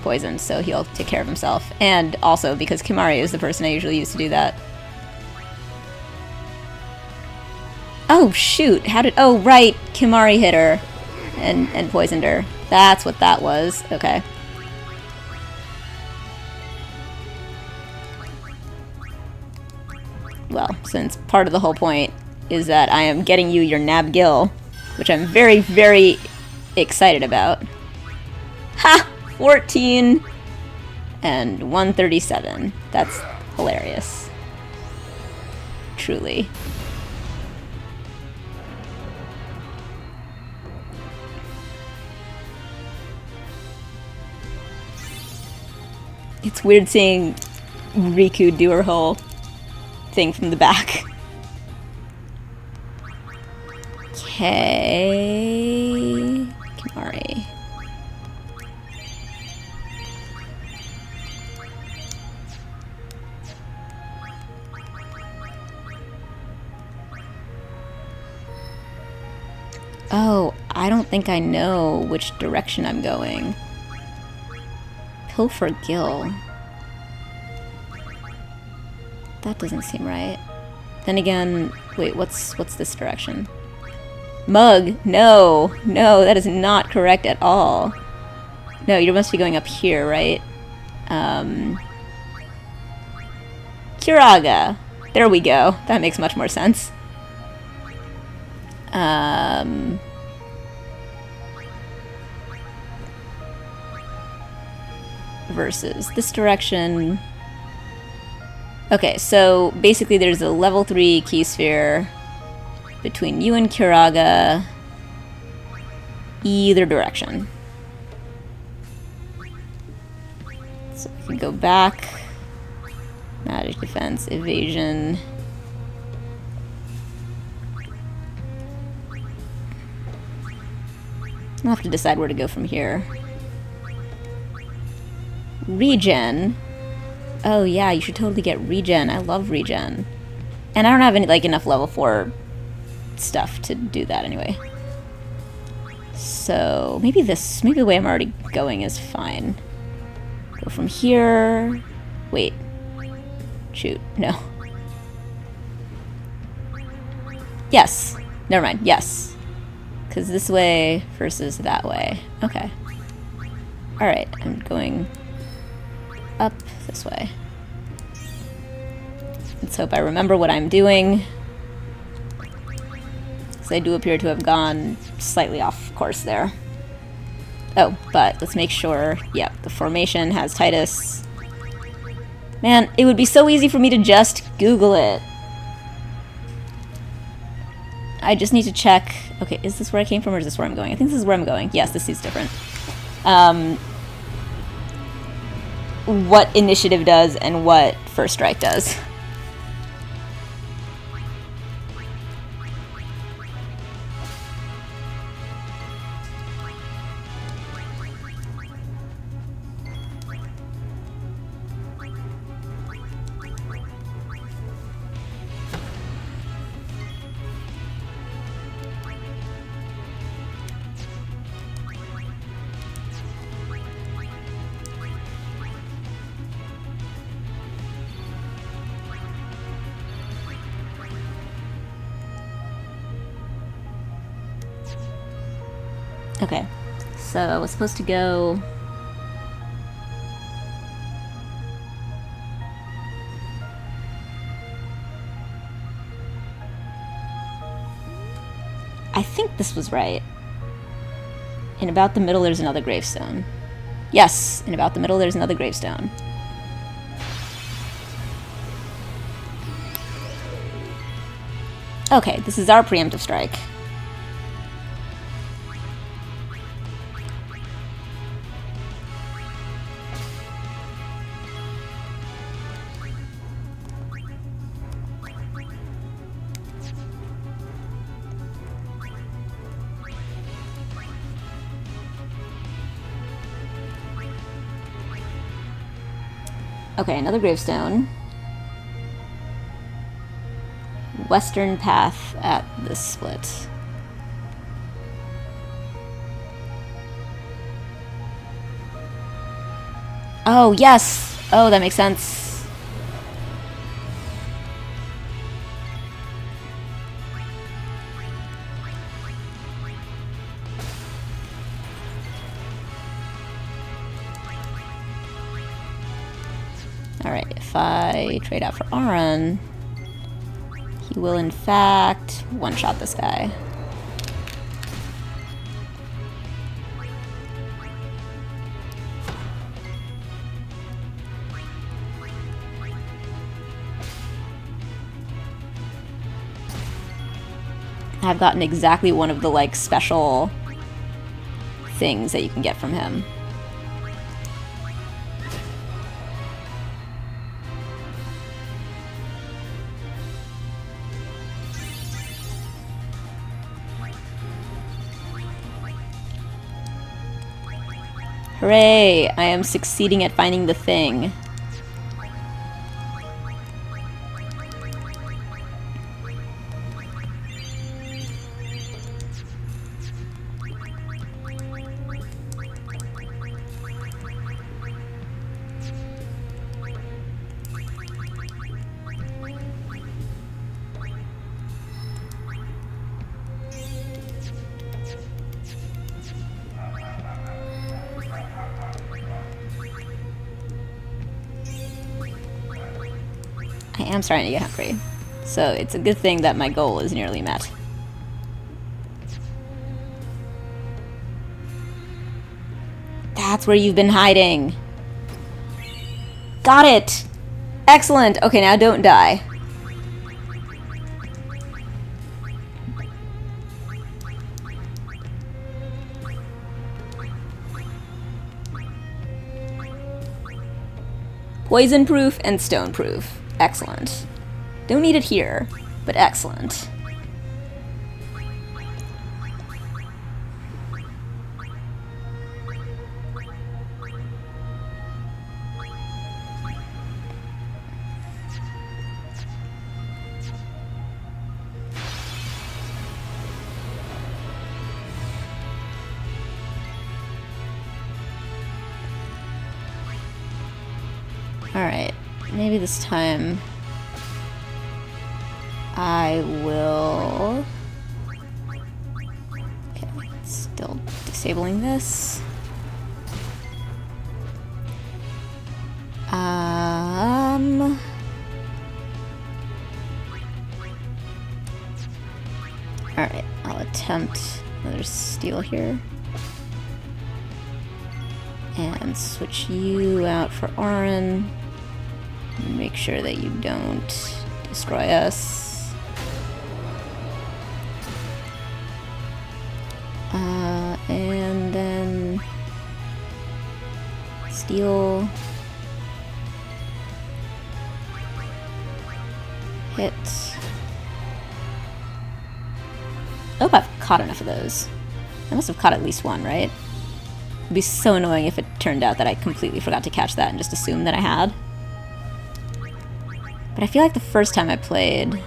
poisoned, so he'll take care of himself. And also because Kimari is the person I usually use to do that. Oh shoot, how did— oh right, Kimari hit her and poisoned her. That's what that was. Okay. Well, since part of the whole point is that I am getting you your Nab Gil, which I'm very, very excited about. Ha! 14 and 137. That's hilarious. Truly. It's weird seeing Riku do her whole thing from the back. Okay. Kimari. Oh, I don't think I know which direction I'm going. Pilfer Gill. That doesn't seem right. Then again, wait, what's this direction? Mug! No! No, that is not correct at all. No, you must be going up here, right? Kiraga! There we go. That makes much more sense. Versus this direction. Okay, so basically there's a level 3 key sphere between you and Kiraga, either direction. So we can go back. Magic defense, evasion. I'll have to decide where to go from here. Regen. Oh yeah, you should totally get regen. I love regen. And I don't have any enough level 4 stuff to do that anyway. So maybe the way I'm already going is fine. Go from here. Wait. Shoot, no. Yes. Never mind. Yes. Because this way versus that way. Okay. Alright, I'm going up this way. Let's hope I remember what I'm doing. Because I do appear to have gone slightly off course there. Oh, but let's make sure, yep, the formation has Titus. Man, it would be so easy for me to just Google it. I just need to check. Okay, is this where I came from or is this where I'm going? I think this is where I'm going. Yes, this is different. What initiative does and what first strike does. Okay, so I was supposed to go... I think this was right. In about the middle there's another gravestone. Yes, in about the middle there's another gravestone. Okay, this is our preemptive strike. Okay, another gravestone. Western path at this split. Oh, yes! Oh, that makes sense. Alright, if I trade out for Aron, he will in fact one-shot this guy. I've gotten exactly one of the, like, special things that you can get from him. Hooray! I am succeeding at finding the thing. I am starting to get hungry, so it's a good thing that my goal is nearly met. That's where you've been hiding! Got it! Excellent! Okay, now don't die. Poison proof and stone proof. Excellent. Don't need it here, but excellent. Alright, maybe this time I will... Okay, still disabling this. Alright, I'll attempt another steal here. And switch you out for Auron. Make sure that you don't destroy us. And then steal. Hit. I hope I've caught enough of those. I must have caught at least one, right? It'd be so annoying if it turned out that I completely forgot to catch that and just assumed that I had. But I feel like the first time I played,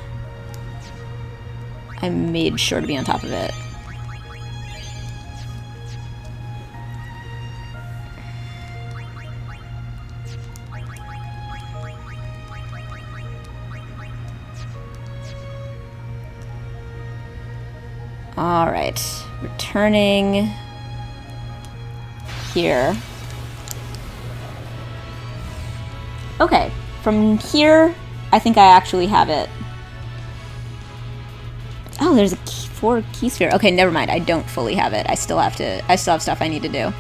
I made sure to be on top of it. Alright, returning here. Okay, from here, I think I actually have it. Oh, there's a key, 4 key sphere. Okay, never mind. I don't fully have it. I still have stuff I need to do.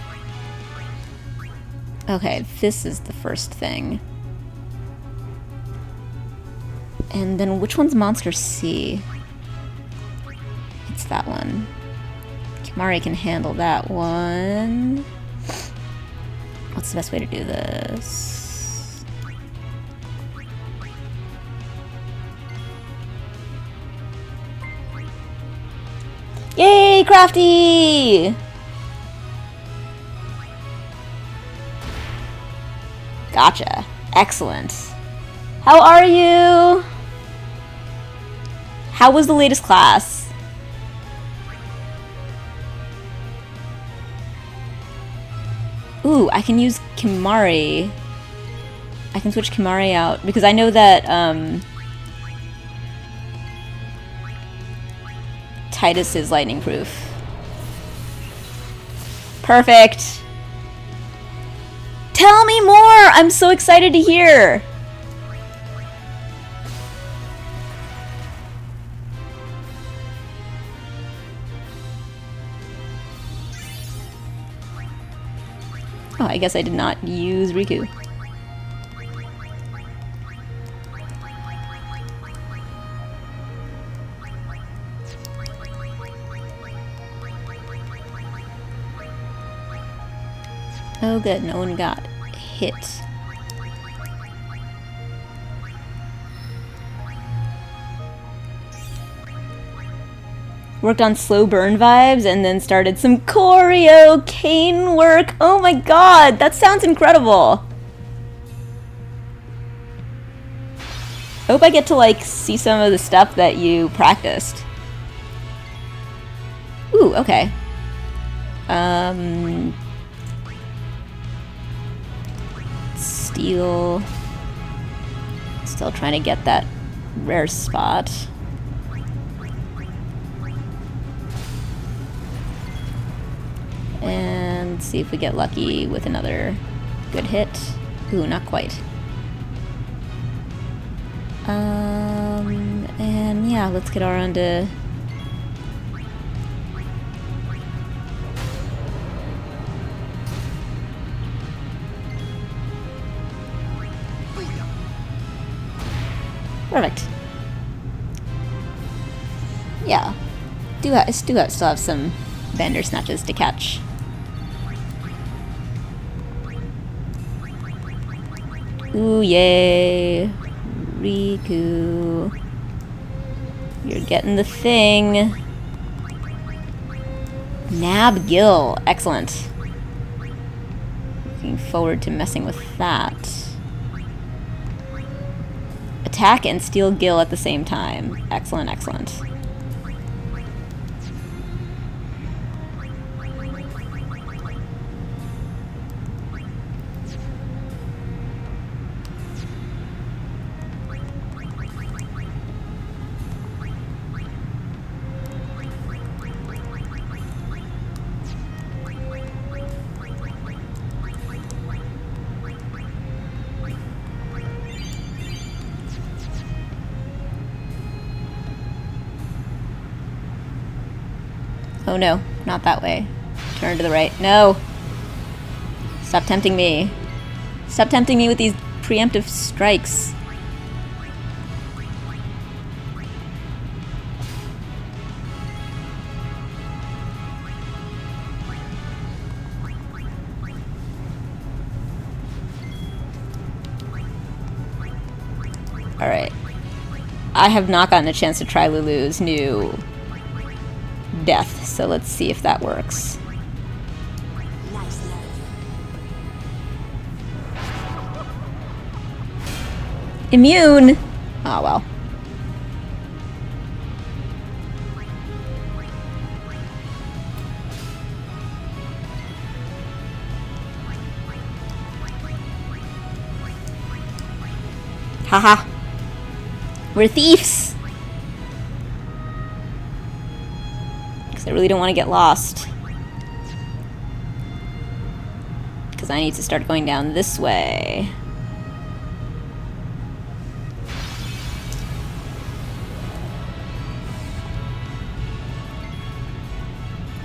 Okay, this is the first thing. And then which one's Monster C? It's that one. Kimahri can handle that one. What's the best way to do this? Yay, Crafty! Gotcha. Excellent. How are you? How was the latest class? Ooh, I can use Kimahri. I can switch Kimahri out because I know that Titus is lightning proof. Perfect. Tell me more! I'm so excited to hear! Oh, I guess I did not use Riku. Oh good, no one got hit. worked on slow burn vibes, and then started some choreo cane work. Oh my god, that sounds incredible. I hope I get to like see some of the stuff that you practiced. Ooh, okay. Steel. Still trying to get that rare spot. And see if we get lucky with another good hit. Ooh, not quite. And yeah, let's get our on to... Perfect. Yeah. Still have some bender snatches to catch. Ooh, yay. Riku. You're getting the thing. Nab Gill. Excellent. Looking forward to messing with that. Attack and steal Gill at the same time. Excellent, excellent. Oh no, not that way. Turn to the right. No! Stop tempting me. Stop tempting me with these preemptive strikes. Alright. I have not gotten a chance to try Lulu's new death, so let's see if that works. Immune! Oh well. Haha. We're thieves! Because I really don't want to get lost. Because I need to start going down this way.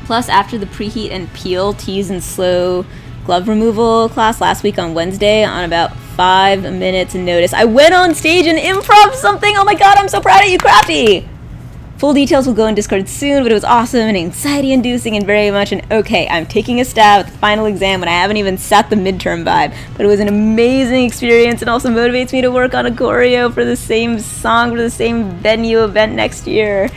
Plus, after the preheat and peel, tease and slow glove removal class last week on Wednesday on about 5 minutes notice, I went on stage and improv something. Oh my god, I'm so proud of you, Crafty! Full details will go in Discord soon, but it was awesome and anxiety-inducing and very much an okay, I'm taking a stab at the final exam when I haven't even sat the midterm vibe. But it was an amazing experience and also motivates me to work on a choreo for the same song for the same venue event next year.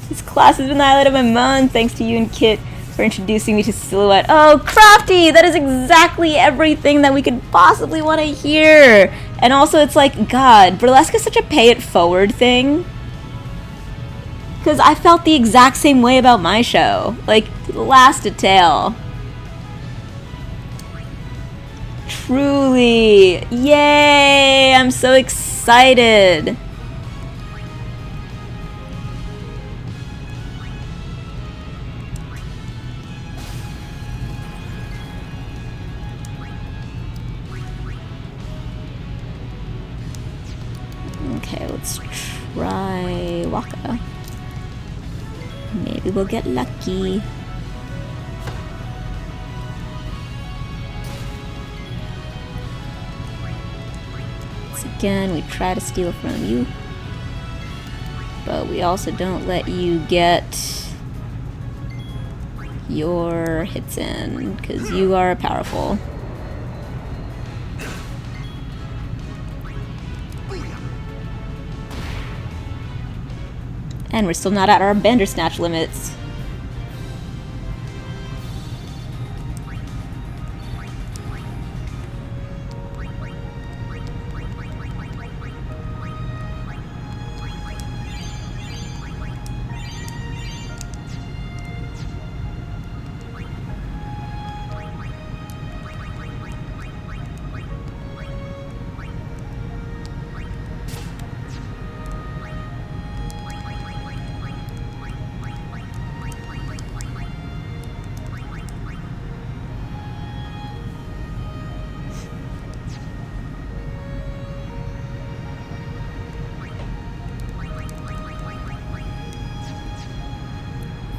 This class has been the highlight of my month, thanks to you and Kit for introducing me to Silhouette. Oh, Crafty! That is exactly everything that we could possibly want to hear! And also, it's like, God, burlesque is such a pay-it-forward thing. Because I felt the exact same way about my show. Like, last detail. Truly. Yay! I'm so excited. Okay, let's try Waka. Maybe we'll get lucky. Once again, we try to steal from you. But we also don't let you get your hits in, because you are powerful. And we're still not at our Bandersnatch limits.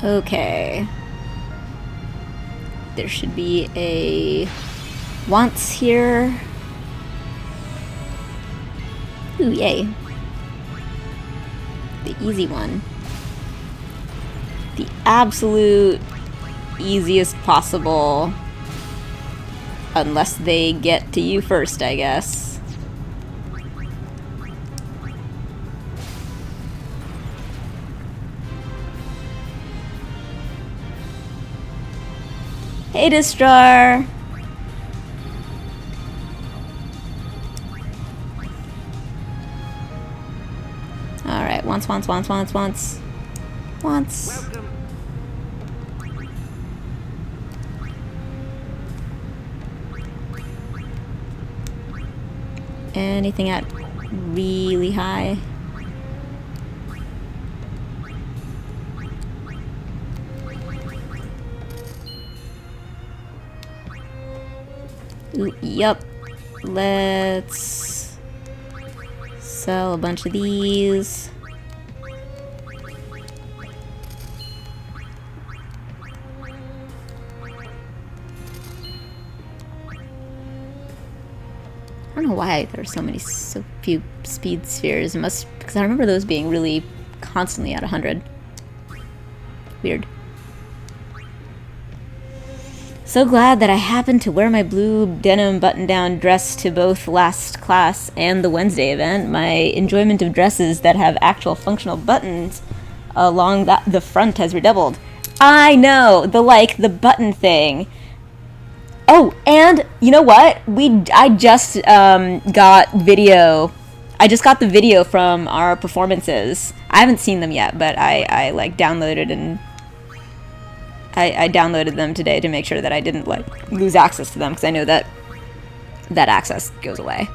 Okay. There should be a wants here. Ooh, yay. The easy one. The absolute easiest possible. Unless they get to you first, I guess. Hey, Destroyer! Alright, wants. Welcome. Anything at really high? Ooh, yup. Let's sell a bunch of these. I don't know why there's so few speed spheres. It must, because I remember those being really constantly at 100. Weird. So glad that I happened to wear my blue denim button-down dress to both last class and the Wednesday event. My enjoyment of dresses that have actual functional buttons along the front has redoubled. I know! The button thing. Oh, and you know what? I just got video. I just got the video from our performances. I haven't seen them yet, but I downloaded and I downloaded them today to make sure that I didn't lose access to them, because I know that access goes away.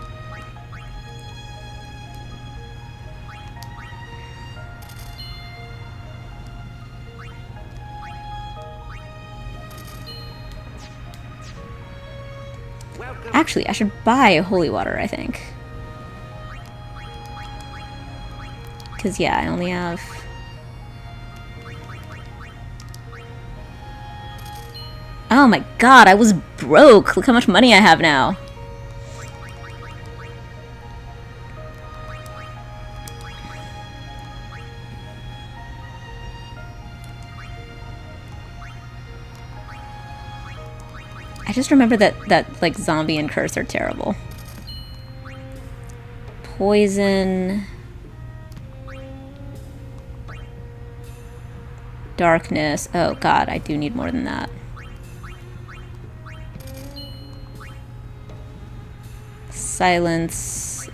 Actually, I should buy holy water, I think. Because, yeah, I only have... Oh my god, I was broke! Look how much money I have now! I just remember that zombie and curse are terrible. Poison. Darkness. Oh god, I do need more than that. Silence.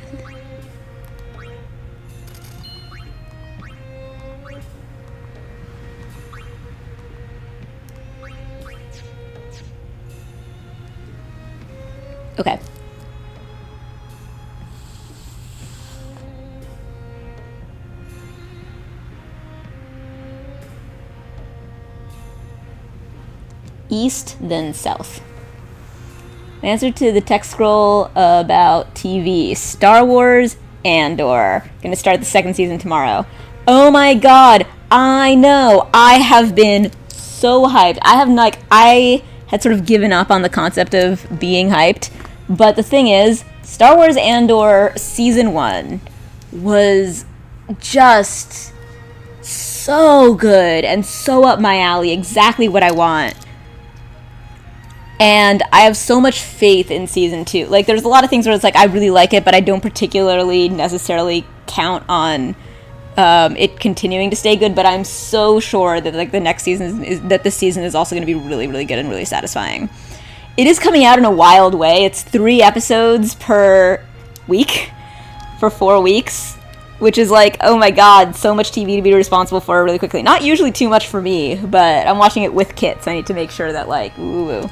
Okay. East, then south. The answer to the text scroll about TV. Star Wars Andor. Gonna start the second season tomorrow. Oh my god, I know. I have been so hyped. I had sort of given up on the concept of being hyped. But the thing is, Star Wars Andor Season 1 was just so good and so up my alley. Exactly what I want. And I have so much faith in Season 2. There's a lot of things where it's I really like it, but I don't particularly necessarily count on it continuing to stay good, but I'm so sure that like the next season this season is also going to be really, really good and really satisfying. It is coming out in a wild way. It's 3 episodes per week for 4 weeks, which is like, oh my god, so much TV to be responsible for really quickly. Not usually too much for me, but I'm watching it with Kit, so I need to make sure that like, ooh.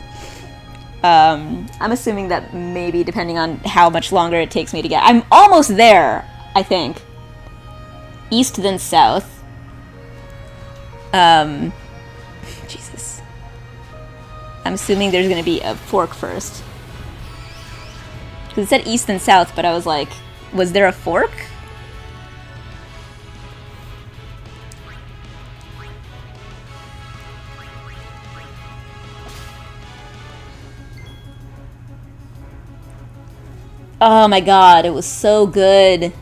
I'm assuming that maybe depending on how much longer it takes me to get, I'm almost there, I think. East then south. Jesus. I'm assuming there's gonna be a fork first. Because it said east and south, but I was like, was there a fork? Oh my god, it was so good.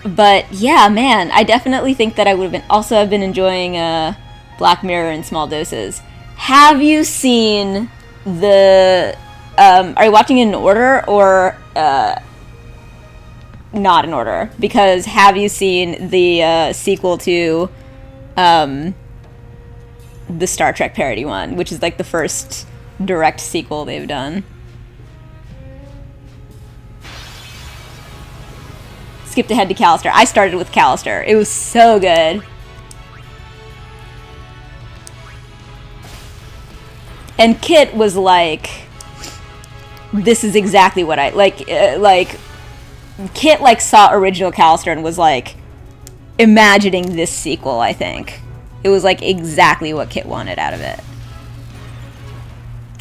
But yeah, man, I definitely think that I would have been. Also, I've been enjoying Black Mirror in small doses. Have you seen the? Are you watching it in order or not in order? Because have you seen the sequel to the Star Trek parody one, which is like the first direct sequel they've done? Skipped ahead to Callister. I started with Callister. It was so good. And Kit was like, this is exactly what I like. Kit like saw original Callister and was like imagining this sequel. I think it was like exactly what Kit wanted out of it.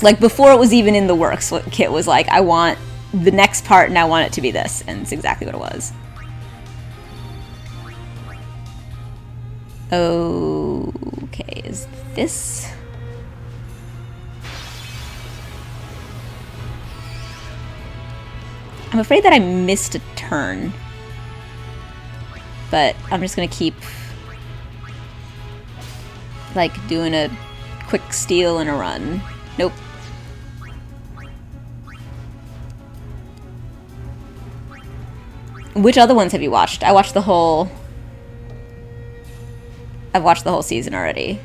Like before it was even in the works, what Kit was like, I want the next part and I want it to be this, and it's exactly what it was. Okay, is this? I'm afraid that I missed a turn, but I'm just gonna keep like doing a quick steal and a run. Nope. Which other ones have you watched? I've watched the whole season already.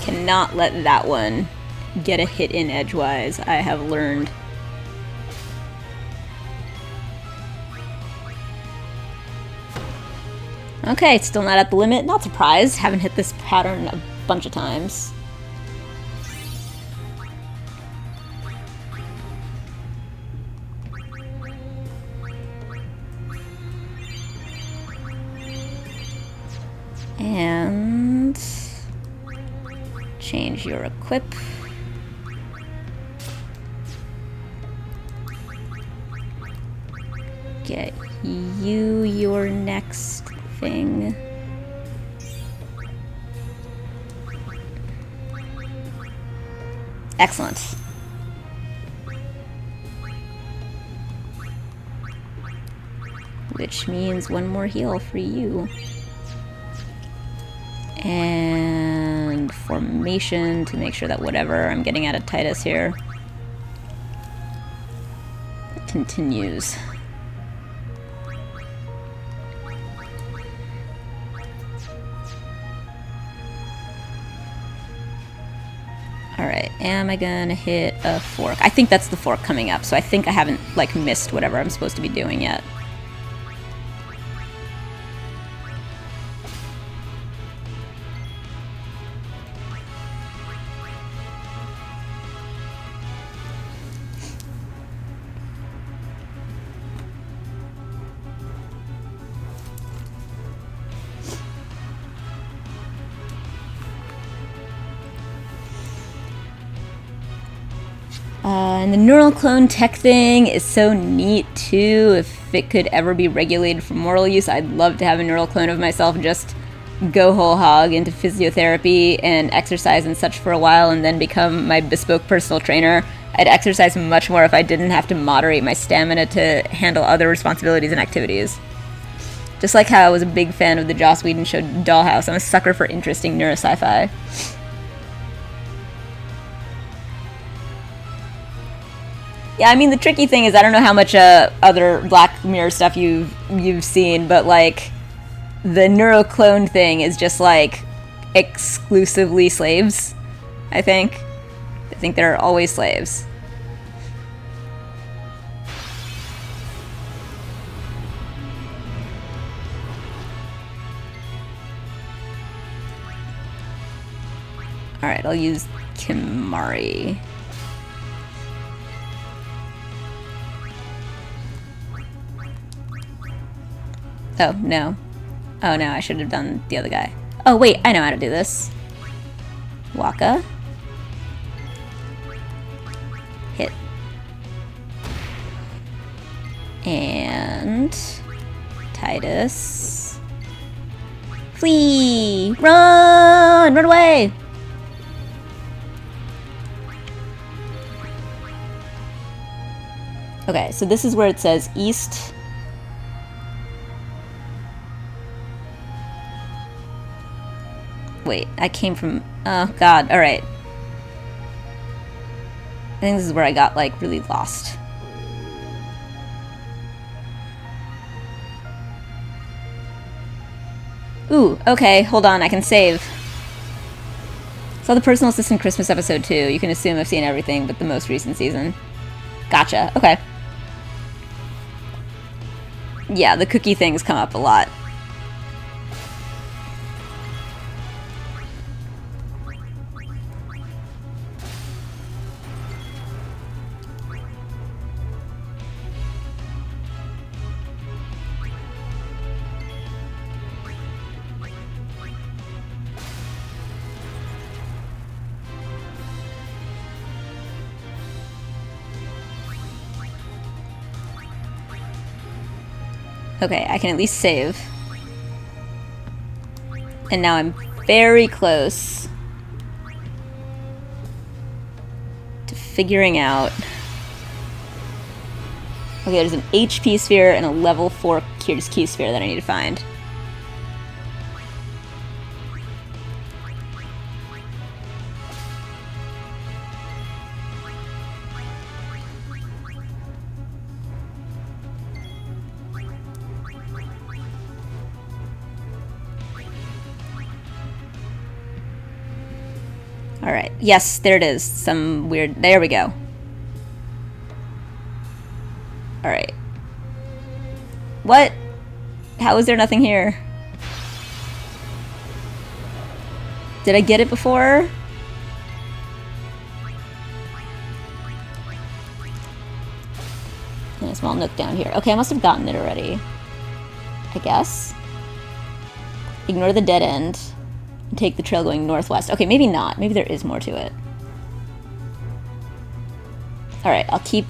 Cannot let that one get a hit in edgewise, I have learned. Okay, still not at the limit. Not surprised. Haven't hit this pattern a bunch of times. And change your equip. Get you your next thing. Excellent. Which means one more heal for you. And formation to make sure that whatever I'm getting out of Titus here continues. Alright, am I gonna hit a fork? I think that's the fork coming up, so I think I haven't, like, missed whatever I'm supposed to be doing yet. And the neural clone tech thing is so neat too. If it could ever be regulated for moral use, I'd love to have a neural clone of myself just go whole hog into physiotherapy and exercise and such for a while and then become my bespoke personal trainer. I'd exercise much more if I didn't have to moderate my stamina to handle other responsibilities and activities. Just like how I was a big fan of the Joss Whedon show Dollhouse, I'm a sucker for interesting neurosci-fi. Yeah, I mean, the tricky thing is I don't know how much other Black Mirror stuff you've seen, but, like, the neuroclone thing is just, like, exclusively slaves, I think. I think they're always slaves. Alright, I'll use Kimari. Oh, no. Oh, no, I should have done the other guy. Oh, wait, I know how to do this. Waka. Hit. And... Titus. Flee! Run! Run away! Okay, so this is where it says east... Wait, I came from... Oh, God. Alright. I think this is where I got, like, really lost. Ooh, okay. Hold on. I can save. Saw the Personal Assistant Christmas episode, too. You can assume I've seen everything but the most recent season. Gotcha. Okay. Yeah, the cookie things come up a lot. Okay, I can at least save. And now I'm very close to figuring out... Okay, there's an HP sphere and a level 4 key sphere that I need to find. Alright, yes, there it is. Some weird... There we go. Alright. What? How is there nothing here? Did I get it before? And a small nook down here. Okay, I must have gotten it already. I guess. Ignore the dead end. And take the trail going northwest. Okay, maybe not. Maybe there is more to it. Alright, I'll keep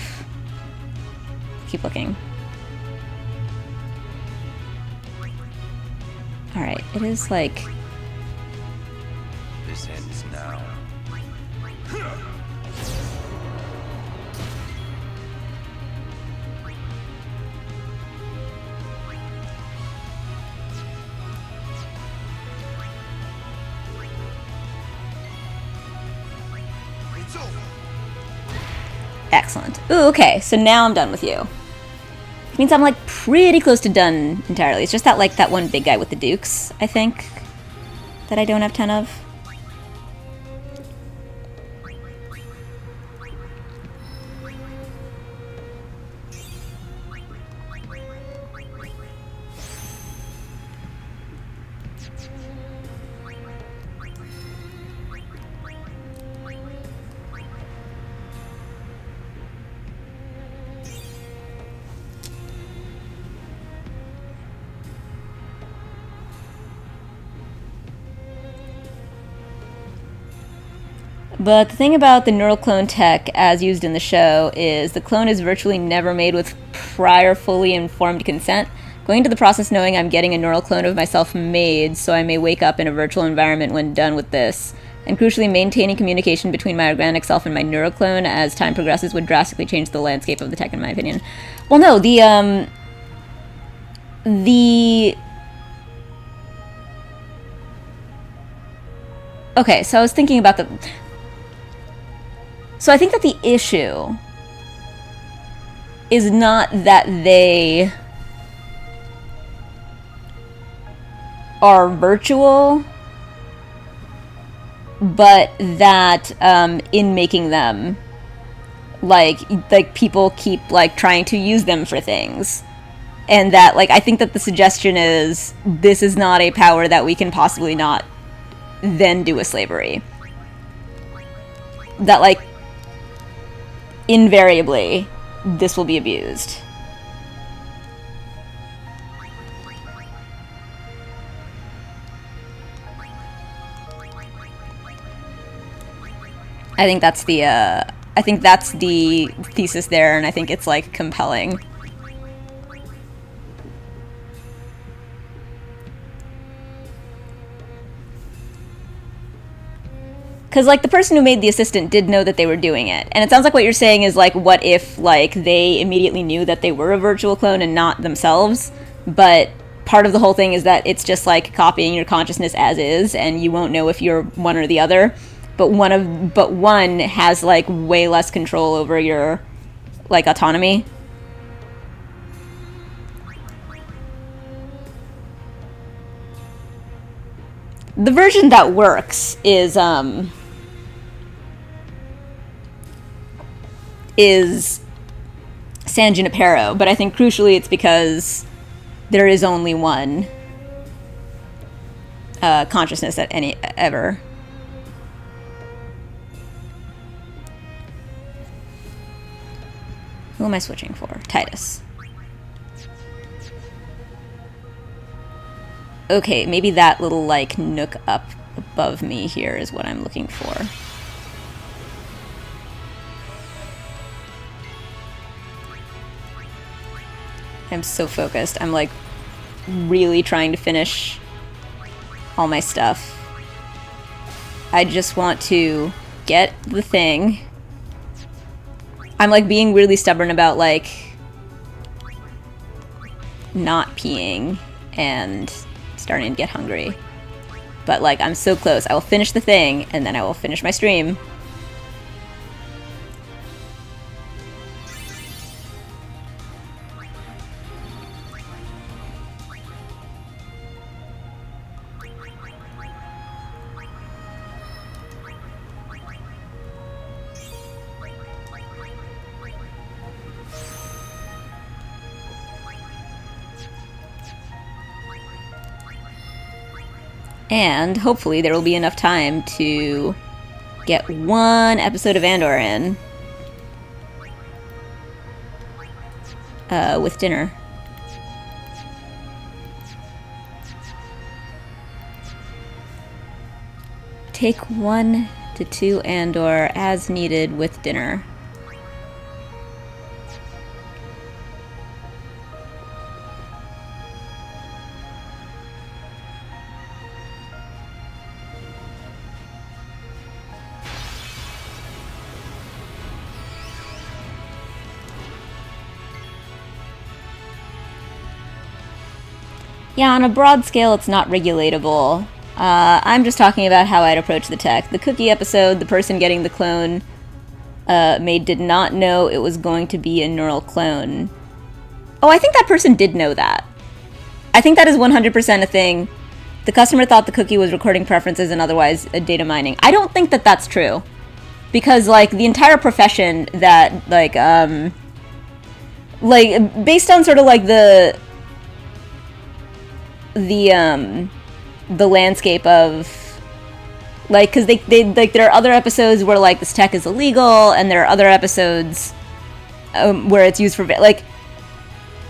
looking. Alright, it is like... This ends now. It's over. Excellent. Ooh, okay, so now I'm done with you. Which means I'm, like, pretty close to done entirely. It's just that, like, that one big guy with the dukes, I think, that I don't have 10 of. But the thing about the neural clone tech as used in the show is the clone is virtually never made with prior fully informed consent. Going into the process knowing I'm getting a neural clone of myself made so I may wake up in a virtual environment when done with this. And crucially, maintaining communication between my organic self and my neuroclone as time progresses would drastically change the landscape of the tech, in my opinion. Well, no, Okay, so I was thinking about So I think that the issue is not that they are virtual, but that in making them, like people keep like trying to use them for things, and that like I think that the suggestion is this is not a power that we can possibly not then do a slavery. That like invariably this will be abused. I think that's the thesis there, and I think it's like compelling. Because, like, the person who made the assistant did know that they were doing it. And it sounds like what you're saying is, like, what if, like, they immediately knew that they were a virtual clone and not themselves? But part of the whole thing is that it's just, like, copying your consciousness as is, and you won't know if you're one or the other. But one has, like, way less control over your, like, autonomy. The version that works is San Junipero, but I think crucially it's because there is only one consciousness at ever. Who am I switching for? Titus. Okay, maybe that little, like, nook up above me here is what I'm looking for. I'm so focused. I'm, like, really trying to finish all my stuff. I just want to get the thing. I'm, like, being really stubborn about, like, not peeing and starting to get hungry. But, like, I'm so close. I will finish the thing, and then I will finish my stream. And hopefully there will be enough time to get one episode of Andor in with dinner. Take 1 to 2 Andor as needed with dinner. Yeah, on a broad scale, it's not regulatable. I'm just talking about how I'd approach the tech. The cookie episode, the person getting the clone made did not know it was going to be a neural clone. Oh, I think that person did know that. I think that is 100% a thing. The customer thought the cookie was recording preferences and otherwise data mining. I don't think that that's true. Because, like, the entire profession that, like, based on sort of, like, the landscape of, like, because they like, there are other episodes where, like, this tech is illegal, and there are other episodes where it's used for, like,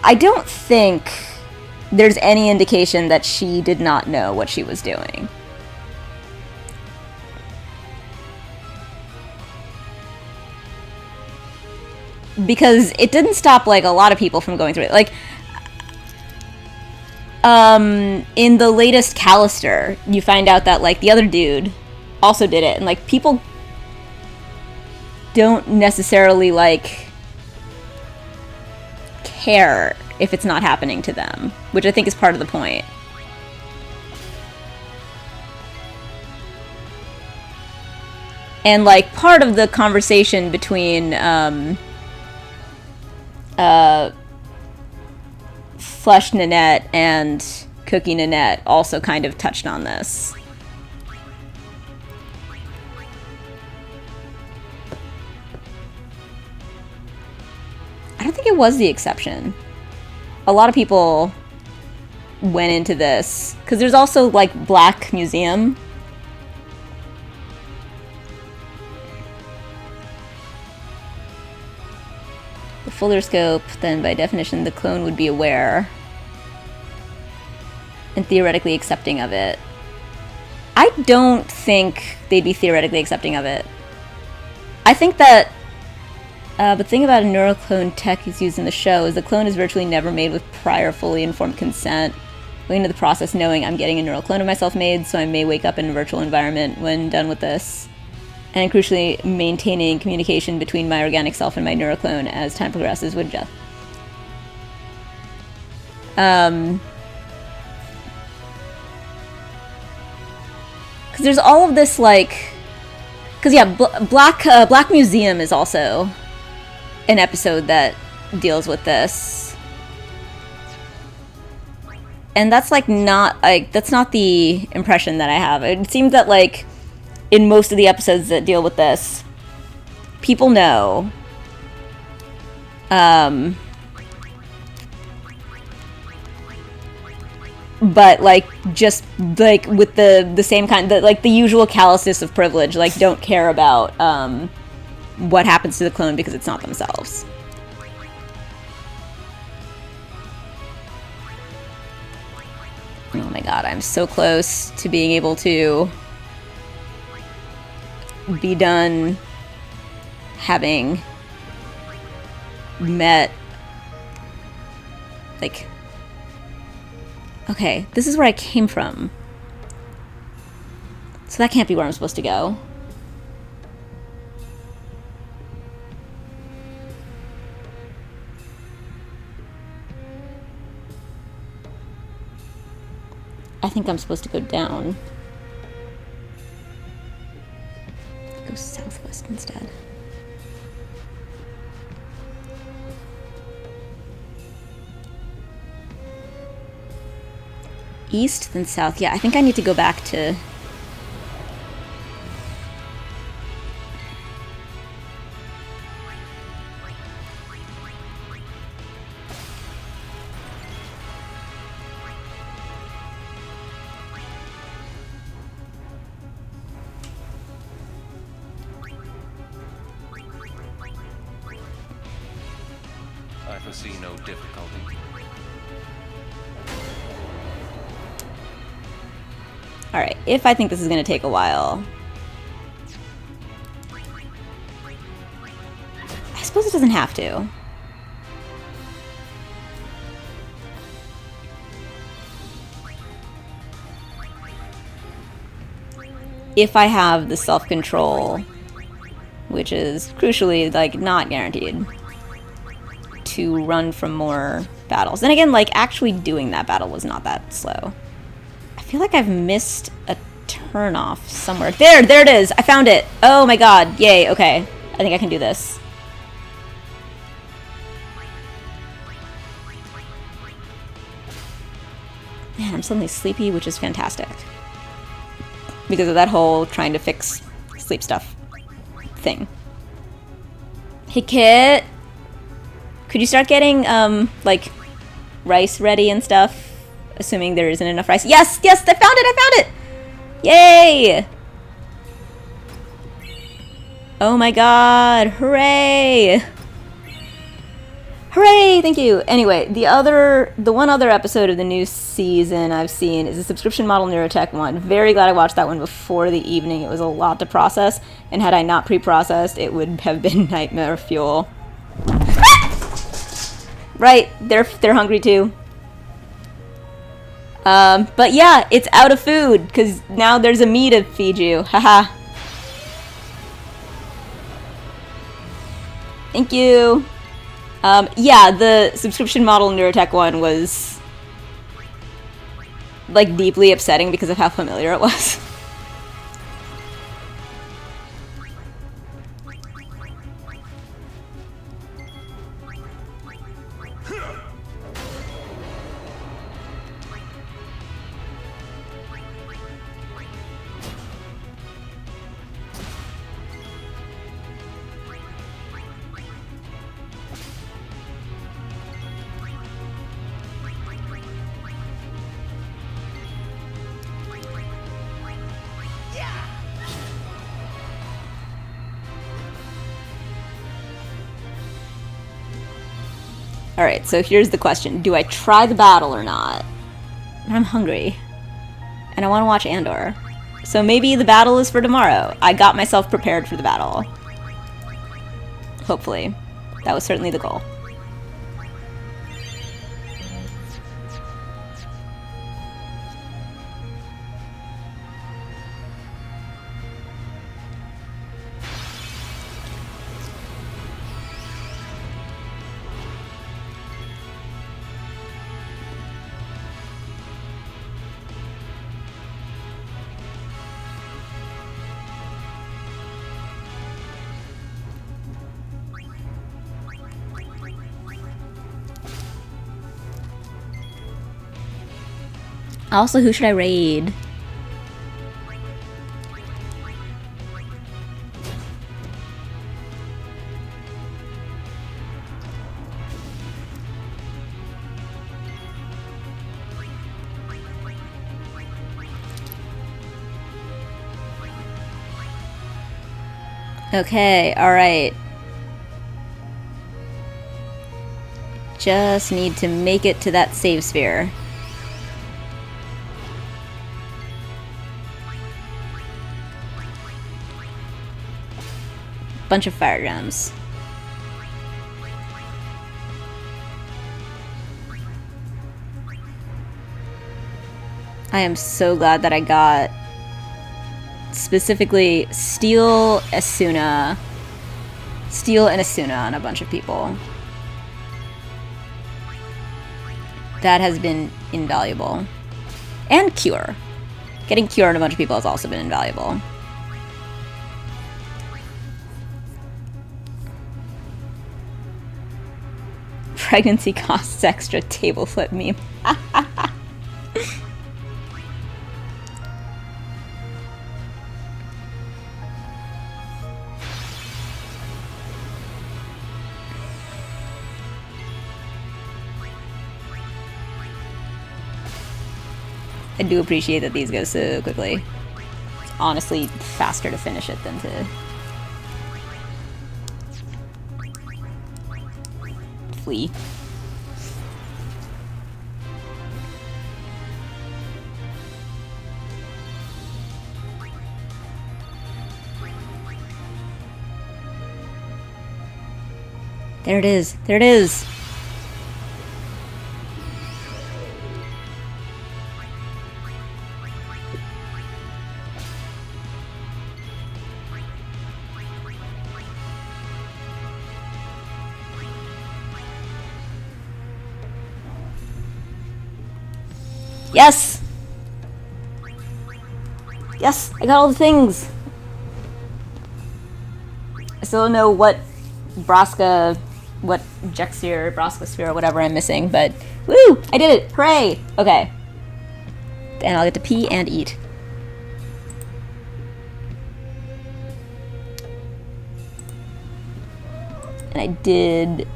I don't think there's any indication that she did not know what she was doing. because it didn't stop, like, a lot of people from going through it. Like, in the latest Callister, you find out that, like, the other dude also did it, and, like, people don't necessarily, like, care if it's not happening to them, which I think is part of the point. And, like, part of the conversation between, Flesh Nanette and Cookie Nanette also kind of touched on this. I don't think it was the exception. A lot of people went into this, because there's also, like, Black Museum. The fuller scope, then by definition the clone would be aware and theoretically accepting of it. I don't think they'd be theoretically accepting of it. I think that the thing about a neuroclone tech is used in the show is the clone is virtually never made with prior fully informed consent. Going into the process knowing I'm getting a neural clone of myself made, so I may wake up in a virtual environment when done with this. And crucially, maintaining communication between my organic self and my neuroclone as time progresses would just... Because there's all of this, like... Because, yeah, Black Museum is also an episode that deals with this. And that's, like, not... Like, that's not the impression that I have. It seems that, like... in most of the episodes that deal with this, people know. But, like, just, like, with the same kind, like, the usual callousness of privilege, like, don't care about, what happens to the clone because it's not themselves. Oh my god, I'm so close to being able to be done having met, like, okay, this is where I came from, so that can't be where I'm supposed to go. I think I'm supposed to go down. Go southwest instead. East, then south. Yeah, I think I need to go back to... I foresee no difficulty. Alright, if I think this is going to take a while... I suppose it doesn't have to. If I have the self-control, which is crucially, like, not guaranteed, to run from more battles. Then again, like, actually doing that battle was not that slow. I feel like I've missed a turn-off somewhere. There it is! I found it! Oh my god, yay, okay. I think I can do this. Man, I'm suddenly sleepy, which is fantastic. Because of that whole trying to fix sleep stuff thing. Hey, Kit! Could you start getting, like, rice ready and stuff? Assuming there isn't enough rice. Yes! Yes! I found it! Yay! Oh my god! Hooray! Hooray! Thank you! Anyway, the one other episode of the new season I've seen is the subscription model Neurotech one. Very glad I watched that one before the evening. It was a lot to process, and had I not pre-processed, it would have been nightmare fuel. Right, they're hungry too. But yeah, it's out of food, because now there's a me to feed you. Haha. Thank you. Yeah, the subscription model Neurotech one was, like, deeply upsetting because of how familiar it was. Alright, so here's the question. Do I try the battle or not? I'm hungry. And I want to watch Andor. So maybe the battle is for tomorrow. I got myself prepared for the battle. Hopefully. That was certainly the goal. Also, who should I raid? Okay, alright. Just need to make it to that save sphere. Bunch of fire gems. I am so glad that I got specifically Steel and Asuna on a bunch of people. That has been invaluable. And Cure. Getting Cure on a bunch of people has also been invaluable. Pregnancy costs extra table flip meme. I do appreciate that these go so quickly. It's honestly faster to finish it than to flee. There it is. There it is. Yes! Yes, I got all the things! I still don't know what Braska, what Jexir, Braska Sphere, whatever I'm missing, but woo! I did it! Hooray! Okay. And I'll get to pee and eat. And I did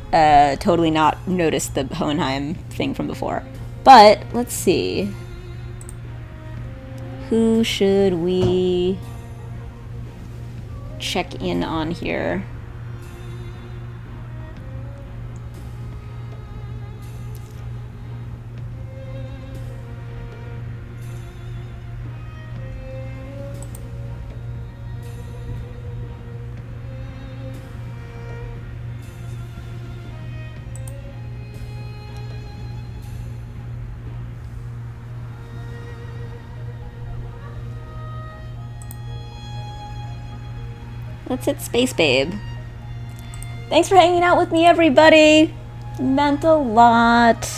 totally not notice the Hohenheim thing from before. But, let's see. Who should we check in on here? Let's hit Space Babe. Thanks for hanging out with me, everybody. Meant a lot.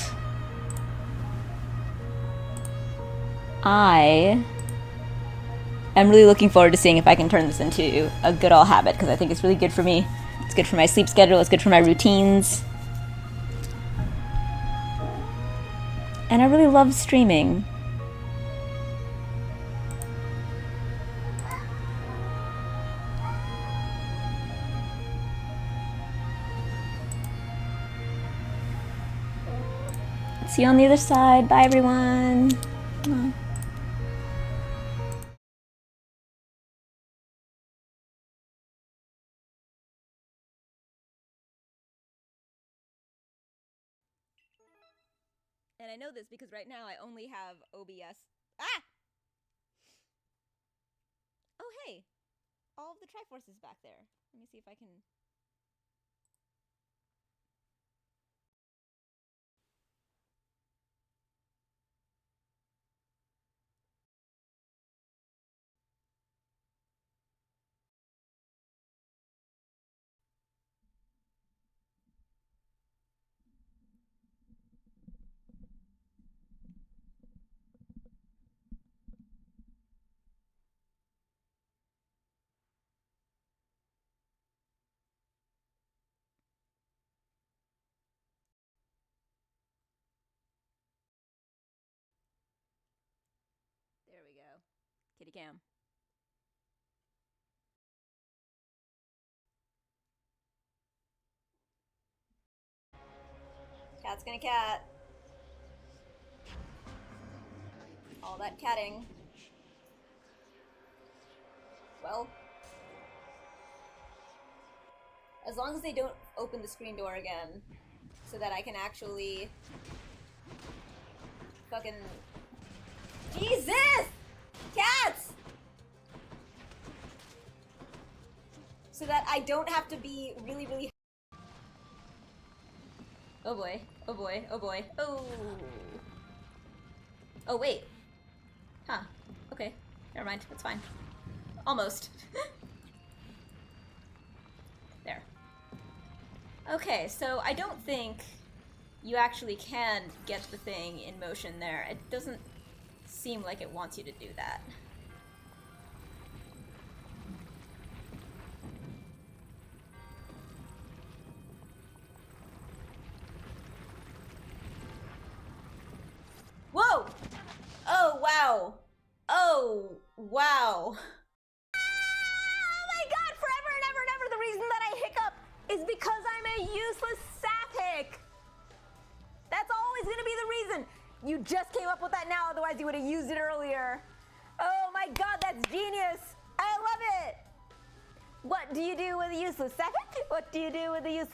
I am really looking forward to seeing if I can turn this into a good old habit, because I think it's really good for me. It's good for my sleep schedule, it's good for my routines. And I really love streaming. See you on the other side. Bye, everyone. Mwah. And I know this because right now I only have OBS. Ah! Oh, hey. All of the Triforce is back there. Let me see if I can... There we go. Kitty cam. Cat's gonna cat. All that catting. Well, as long as they don't open the screen door again, so that I can actually fucking... Jesus! Cats! So that I don't have to be really, really... Oh boy, oh boy, oh boy, oh! Oh wait. Huh, okay, never mind, that's fine. Almost. There. Okay, so I don't think you actually can get the thing in motion there. It doesn't seem like it wants you to do that. Whoa! Oh, wow. Oh, wow. Oh my god, forever and ever and ever the reason that I hiccup is because I'm a useless Saphic. That's always gonna be the reason. You just came up with that now, otherwise you would have used it earlier. Oh my god, that's genius. I love it. What do you do with a useless Saphic? What do you do with a useless